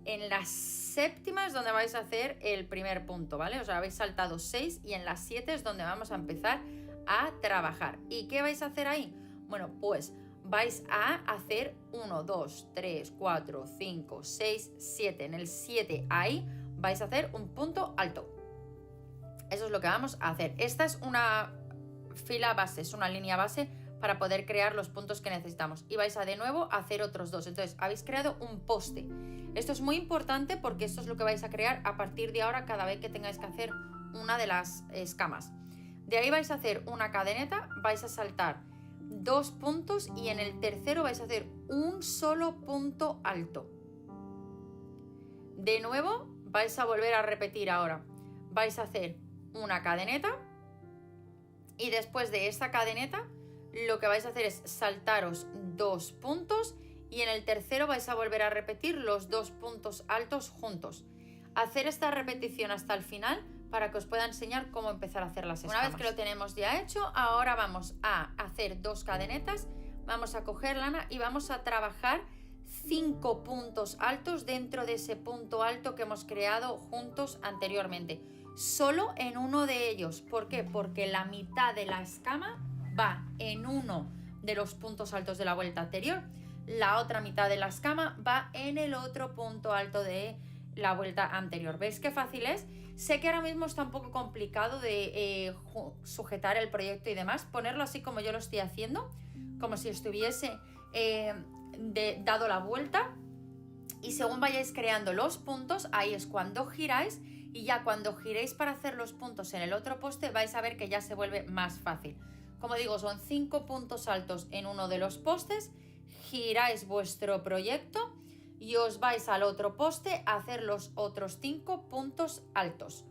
En la 7ª es donde vais a hacer el primer punto, ¿vale? O sea, habéis saltado 6 y en la 7 es donde vamos a empezar a trabajar. ¿Y qué vais a hacer ahí? Bueno, pues vais a hacer 1, 2, 3, 4, 5, 6, 7. En el 7 ahí vais a hacer un punto alto. Eso es lo que vamos a hacer. Esta es una fila base, es una línea base para poder crear los puntos que necesitamos. Y vais a de nuevo hacer otros 2. Entonces, habéis creado un poste. Esto es muy importante porque esto es lo que vais a crear a partir de ahora cada vez que tengáis que hacer una de las escamas. De ahí vais a hacer una cadeneta, vais a saltar 2 puntos y en el tercero vais a hacer un solo punto alto. De nuevo, vais a volver a repetir ahora. Vais a hacer una cadeneta y después de esta cadeneta lo que vais a hacer es saltaros 2 puntos y en el tercero vais a volver a repetir los 2 puntos altos juntos. Hacer esta repetición hasta el final para que os pueda enseñar cómo empezar a hacer las escamas. Una vez que lo tenemos ya hecho, ahora vamos a hacer 2 cadenetas, vamos a coger lana y vamos a trabajar 5 puntos altos dentro de ese punto alto que hemos creado juntos anteriormente. Solo en uno de ellos. ¿Por qué? Porque la mitad de la escama va en uno de los puntos altos de la vuelta anterior. La otra mitad de la escama va en el otro punto alto de la vuelta anterior. ¿Veis qué fácil es? Sé que ahora mismo está un poco complicado de sujetar el proyecto y demás. Ponerlo así como yo lo estoy haciendo, como si estuviese dado la vuelta, y según vayáis creando los puntos, ahí es cuando giráis, y ya cuando giréis para hacer los puntos en el otro poste vais a ver que ya se vuelve más fácil. Como digo, son 5 puntos altos en uno de los postes, giráis vuestro proyecto y os vais al otro poste a hacer los otros 5 puntos altos.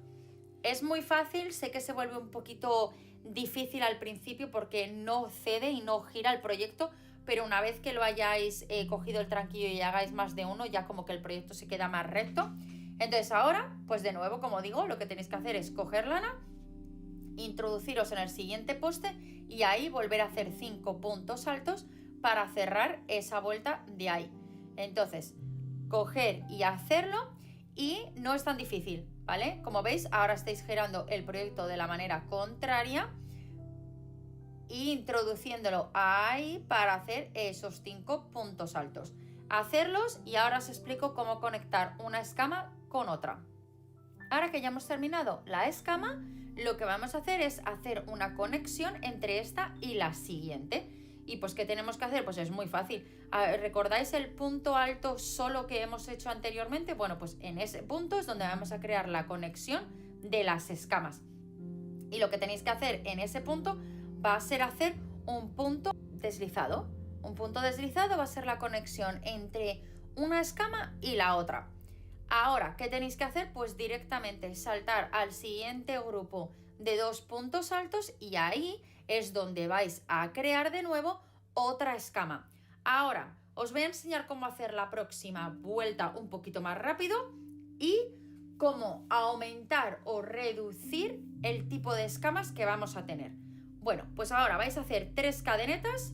Es muy fácil, sé que se vuelve un poquito difícil al principio porque no cede y no gira el proyecto, pero una vez que lo hayáis cogido el tranquillo y hagáis más de uno, ya como que el proyecto se queda más recto. Entonces ahora, pues de nuevo, como digo, lo que tenéis que hacer es coger lana, introduciros en el siguiente poste y ahí volver a hacer 5 puntos altos para cerrar esa vuelta de ahí. Entonces, coger y hacerlo, y no es tan difícil, ¿vale? Como veis, ahora estáis girando el proyecto de la manera contraria e introduciéndolo ahí para hacer esos 5 puntos altos. Hacerlos y ahora os explico cómo conectar una escama con otra. Ahora que ya hemos terminado la escama, lo que vamos a hacer es hacer una conexión entre esta y la siguiente. Y pues, ¿qué tenemos que hacer? Pues es muy fácil. ¿Recordáis el punto alto solo que hemos hecho anteriormente? Bueno, pues en ese punto es donde vamos a crear la conexión de las escamas. Y lo que tenéis que hacer en ese punto va a ser hacer un punto deslizado. Un punto deslizado va a ser la conexión entre una escama y la otra. Ahora, ¿qué tenéis que hacer? Pues directamente saltar al siguiente grupo de 2 puntos altos y ahí es donde vais a crear de nuevo otra escama. Ahora, os voy a enseñar cómo hacer la próxima vuelta un poquito más rápido y cómo aumentar o reducir el tipo de escamas que vamos a tener. Bueno, pues ahora vais a hacer 3 cadenetas,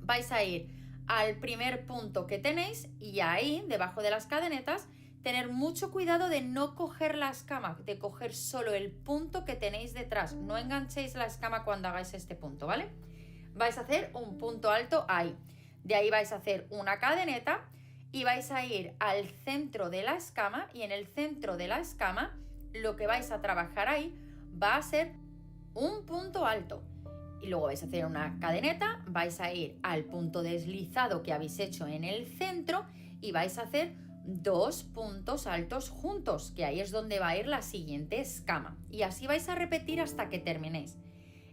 vais a ir al primer punto que tenéis y ahí, debajo de las cadenetas, tener mucho cuidado de no coger la escama, de coger solo el punto que tenéis detrás. No enganchéis la escama cuando hagáis este punto, ¿vale? Vais a hacer un punto alto ahí. De ahí vais a hacer una cadeneta y vais a ir al centro de la escama, y en el centro de la escama lo que vais a trabajar ahí va a ser un punto alto. Y luego vais a hacer una cadeneta, vais a ir al punto deslizado que habéis hecho en el centro y vais a hacer 2 puntos altos juntos, que ahí es donde va a ir la siguiente escama. Y así vais a repetir hasta que terminéis.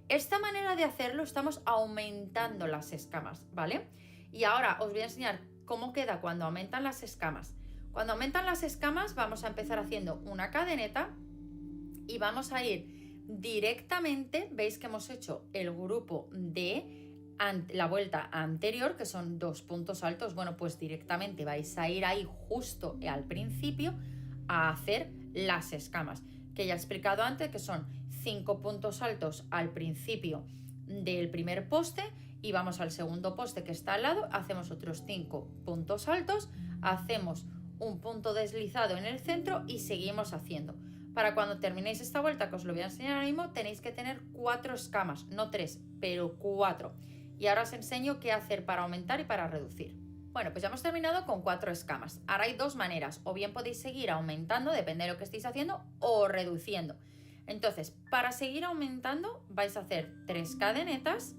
Esta manera de hacerlo estamos aumentando las escamas, ¿vale? Y ahora os voy a enseñar cómo queda cuando aumentan las escamas. Cuando aumentan las escamas vamos a empezar haciendo una cadeneta y vamos a ir directamente, veis que hemos hecho el grupo de la vuelta anterior, que son 2 puntos altos. Bueno, pues directamente vais a ir ahí justo al principio a hacer las escamas, que ya he explicado antes que son 5 puntos altos al principio del primer poste y vamos al segundo poste que está al lado, hacemos otros 5 puntos altos, hacemos un punto deslizado en el centro y seguimos haciendo. Para cuando terminéis esta vuelta, que os lo voy a enseñar ahora mismo, tenéis que tener 4 escamas, no 3, pero 4. Y ahora os enseño qué hacer para aumentar y para reducir. Bueno, pues ya hemos terminado con 4 escamas. Ahora hay 2 maneras, o bien podéis seguir aumentando, depende de lo que estéis haciendo, o reduciendo. Entonces, para seguir aumentando, vais a hacer 3 cadenetas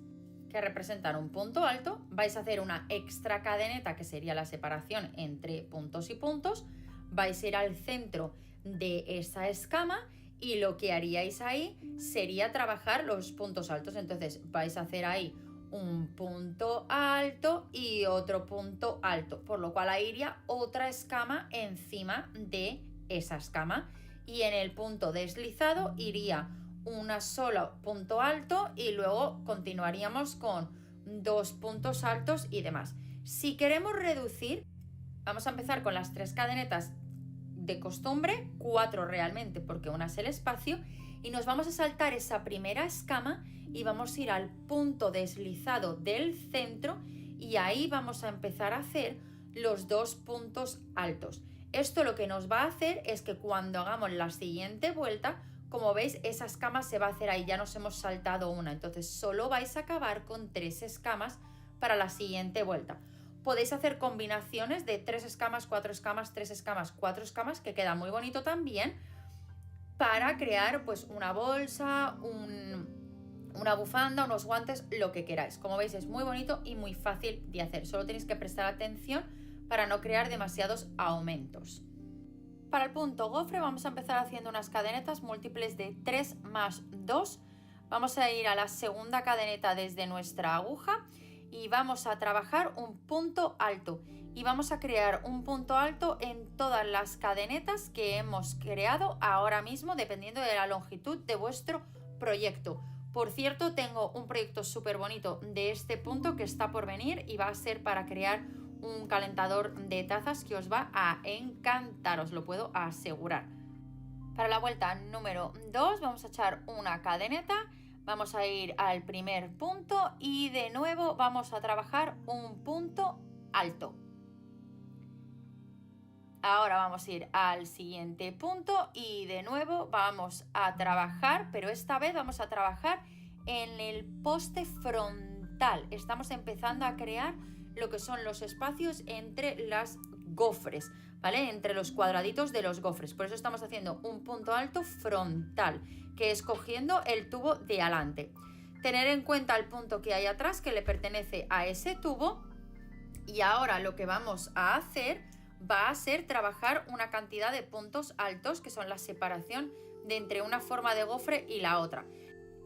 que representan un punto alto, vais a hacer una extra cadeneta que sería la separación entre puntos y puntos, vais a ir al centro de esa escama y lo que haríais ahí sería trabajar los puntos altos. Entonces vais a hacer ahí un punto alto y otro punto alto, por lo cual ahí iría otra escama encima de esa escama y en el punto deslizado iría una sola punto alto y luego continuaríamos con 2 puntos altos y demás. Si queremos reducir, vamos a empezar con las 3 cadenetas de costumbre, 4 realmente porque una es el espacio, y nos vamos a saltar esa primera escama y vamos a ir al punto deslizado del centro y ahí vamos a empezar a hacer los 2 puntos altos. Esto lo que nos va a hacer es que cuando hagamos la siguiente vuelta, como veis, esa escama se va a hacer ahí, ya nos hemos saltado una, entonces solo vais a acabar con 3 escamas para la siguiente vuelta. Podéis hacer combinaciones de 3 escamas, 4 escamas, 3 escamas, 4 escamas, que queda muy bonito también, para crear pues una bolsa, una bufanda, unos guantes, lo que queráis. Como veis, es muy bonito y muy fácil de hacer, solo tenéis que prestar atención para no crear demasiados aumentos. Para el punto gofre vamos a empezar haciendo unas cadenetas múltiples de 3 más 2. Vamos a ir a la segunda cadeneta desde nuestra aguja y vamos a trabajar un punto alto. Y vamos a crear un punto alto en todas las cadenetas que hemos creado ahora mismo, dependiendo de la longitud de vuestro proyecto. Por cierto, tengo un proyecto súper bonito de este punto que está por venir y va a ser para crear un calentador de tazas que os va a encantar, os lo puedo asegurar. Para la vuelta número 2 vamos a echar una cadeneta, vamos a ir al primer punto y de nuevo vamos a trabajar un punto alto. Ahora vamos a ir al siguiente punto y de nuevo vamos a trabajar, pero esta vez vamos a trabajar en el poste frontal. Estamos empezando a crear lo que son los espacios entre las gofres, ¿vale? Entre los cuadraditos de los gofres. Por eso estamos haciendo un punto alto frontal, que es cogiendo el tubo de adelante. Tener en cuenta el punto que hay atrás que le pertenece a ese tubo. Y ahora lo que vamos a hacer va a ser trabajar una cantidad de puntos altos, que son la separación de entre una forma de gofre y la otra.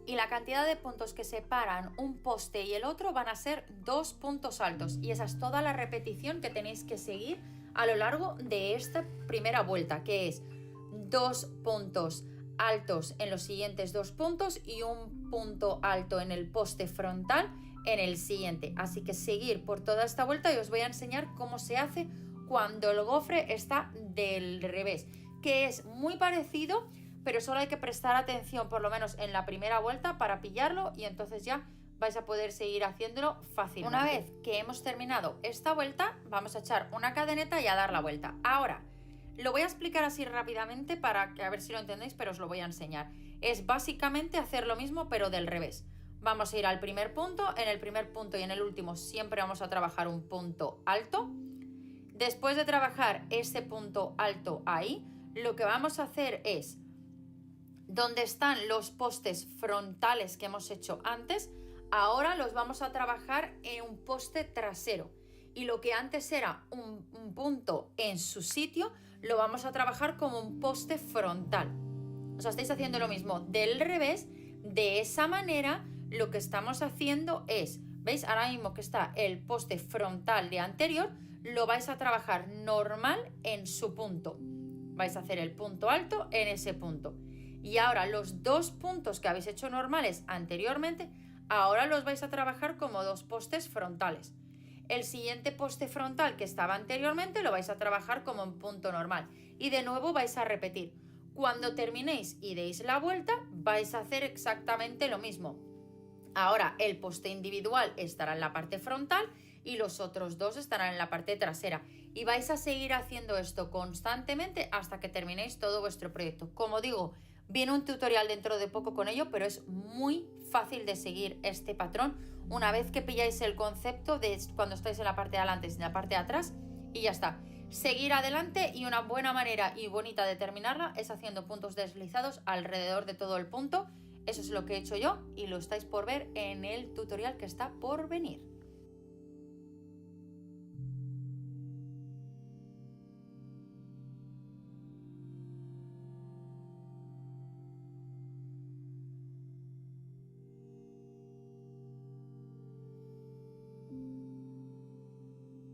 Y la cantidad de puntos que separan un poste y el otro van a ser 2 puntos altos. Y esa es toda la repetición que tenéis que seguir a lo largo de esta primera vuelta, que es 2 puntos altos en los siguientes 2 puntos y un punto alto en el poste frontal en el siguiente. Así que seguir por toda esta vuelta y os voy a enseñar cómo se hace cuando el gofre está del revés, que es muy parecido, pero solo hay que prestar atención por lo menos en la primera vuelta para pillarlo y entonces ya vais a poder seguir haciéndolo fácilmente. Una vez que hemos terminado esta vuelta, vamos a echar una cadeneta y a dar la vuelta. Ahora, lo voy a explicar así rápidamente para que a ver si lo entendéis, pero os lo voy a enseñar. Es básicamente hacer lo mismo, pero del revés. Vamos a ir al primer punto, en el primer punto y en el último siempre vamos a trabajar un punto alto. Después de trabajar ese punto alto ahí, lo que vamos a hacer es, donde están los postes frontales que hemos hecho antes, ahora los vamos a trabajar en un poste trasero. Y lo que antes era un punto en su sitio, lo vamos a trabajar como un poste frontal. O sea, estáis haciendo lo mismo del revés. De esa manera, lo que estamos haciendo es, ¿veis? Ahora mismo que está el poste frontal de anterior, lo vais a trabajar normal en su punto. Vais a hacer el punto alto en ese punto. Y ahora los 2 puntos que habéis hecho normales anteriormente, ahora los vais a trabajar como 2 postes frontales. El siguiente poste frontal que estaba anteriormente lo vais a trabajar como un punto normal. Y de nuevo vais a repetir. Cuando terminéis y deis la vuelta, vais a hacer exactamente lo mismo. Ahora el poste individual estará en la parte frontal y los otros 2 estarán en la parte trasera. Y vais a seguir haciendo esto constantemente hasta que terminéis todo vuestro proyecto. Como digo, viene un tutorial dentro de poco con ello, pero es muy fácil de seguir este patrón una vez que pilláis el concepto de cuando estáis en la parte de adelante y en la parte de atrás y ya está. Seguir adelante y una buena manera y bonita de terminarla es haciendo puntos deslizados alrededor de todo el punto. Eso es lo que he hecho yo y lo estáis por ver en el tutorial que está por venir.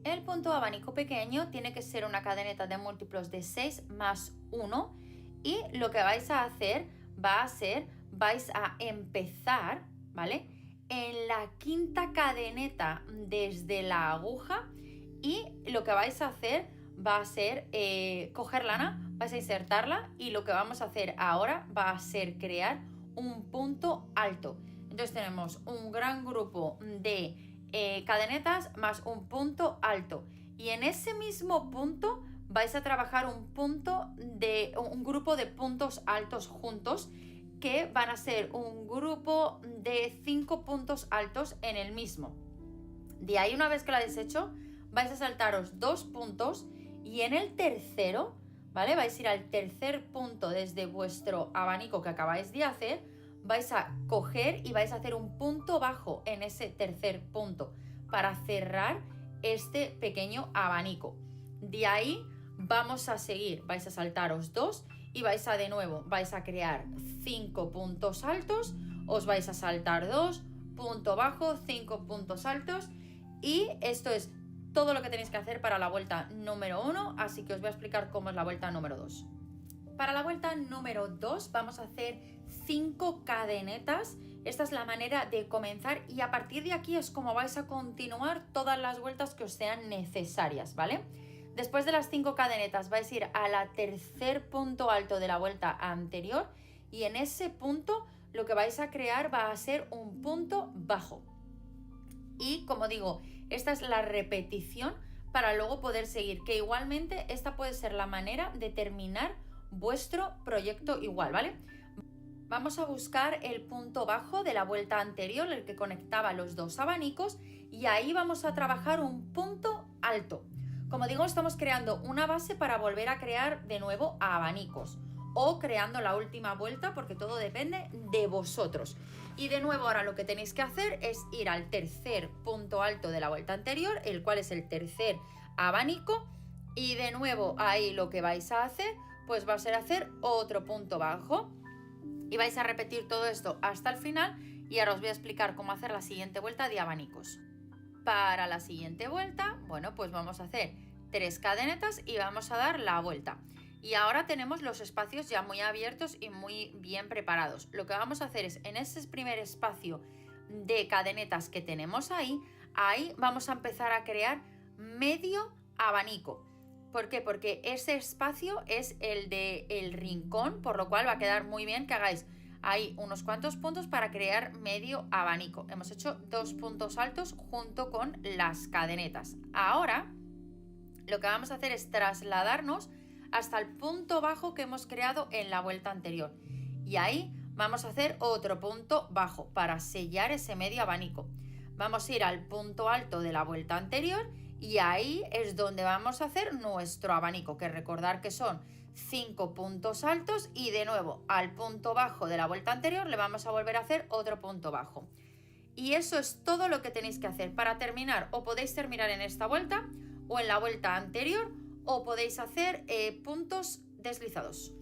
El punto abanico pequeño tiene que ser una cadeneta de múltiplos de 6 más 1 y lo que vais a hacer va a ser, vais a empezar, ¿vale? En la quinta cadeneta desde la aguja y lo que vais a hacer va a ser coger lana, vais a insertarla y lo que vamos a hacer ahora va a ser crear un punto alto. Entonces tenemos un gran grupo de cadenetas más un punto alto y en ese mismo punto vais a trabajar un grupo de puntos altos juntos, que van a ser un grupo de 5 puntos altos en el mismo. De ahí, una vez que lo habéis hecho, vais a saltaros 2 puntos y en el tercero, ¿vale? Vais a ir al tercer punto desde vuestro abanico que acabáis de hacer, vais a coger y vais a hacer un punto bajo en ese tercer punto para cerrar este pequeño abanico. De ahí vamos a seguir, vais a saltaros 2 y vais a crear 5 puntos altos, os vais a saltar 2, punto bajo, 5 puntos altos, y esto es todo lo que tenéis que hacer para la vuelta número 1, así que os voy a explicar cómo es la vuelta número 2. Para la vuelta número 2 vamos a hacer 5 cadenetas. Esta es la manera de comenzar y a partir de aquí es como vais a continuar todas las vueltas que os sean necesarias, ¿vale? Después de las 5 cadenetas vais a ir a la tercer punto alto de la vuelta anterior y en ese punto lo que vais a crear va a ser un punto bajo. Y como digo, esta es la repetición para luego poder seguir, que igualmente esta puede ser la manera de terminar vuestro proyecto igual, ¿vale? Vamos a buscar el punto bajo de la vuelta anterior, el que conectaba los dos abanicos, y ahí vamos a trabajar un punto alto. Como digo, estamos creando una base para volver a crear de nuevo abanicos o creando la última vuelta, porque todo depende de vosotros. Y de nuevo ahora lo que tenéis que hacer es ir al tercer punto alto de la vuelta anterior, el cual es el tercer abanico, y de nuevo ahí lo que vais a hacer pues va a ser hacer otro punto bajo y vais a repetir todo esto hasta el final. Y ahora os voy a explicar cómo hacer la siguiente vuelta de abanicos. Para la siguiente vuelta, bueno, pues vamos a hacer 3 cadenetas y vamos a dar la vuelta. Y ahora tenemos los espacios ya muy abiertos y muy bien preparados. Lo que vamos a hacer es, en ese primer espacio de cadenetas que tenemos ahí vamos a empezar a crear medio abanico. ¿Por qué? Porque ese espacio es el del rincón, por lo cual va a quedar muy bien que hagáis ahí unos cuantos puntos para crear medio abanico. Hemos hecho 2 puntos altos junto con las cadenetas. Ahora lo que vamos a hacer es trasladarnos hasta el punto bajo que hemos creado en la vuelta anterior. Y ahí vamos a hacer otro punto bajo para sellar ese medio abanico. Vamos a ir al punto alto de la vuelta anterior y ahí es donde vamos a hacer nuestro abanico, que recordar que son 5 puntos altos, y de nuevo al punto bajo de la vuelta anterior le vamos a volver a hacer otro punto bajo. Y eso es todo lo que tenéis que hacer para terminar. O podéis terminar en esta vuelta o en la vuelta anterior, o podéis hacer puntos deslizados.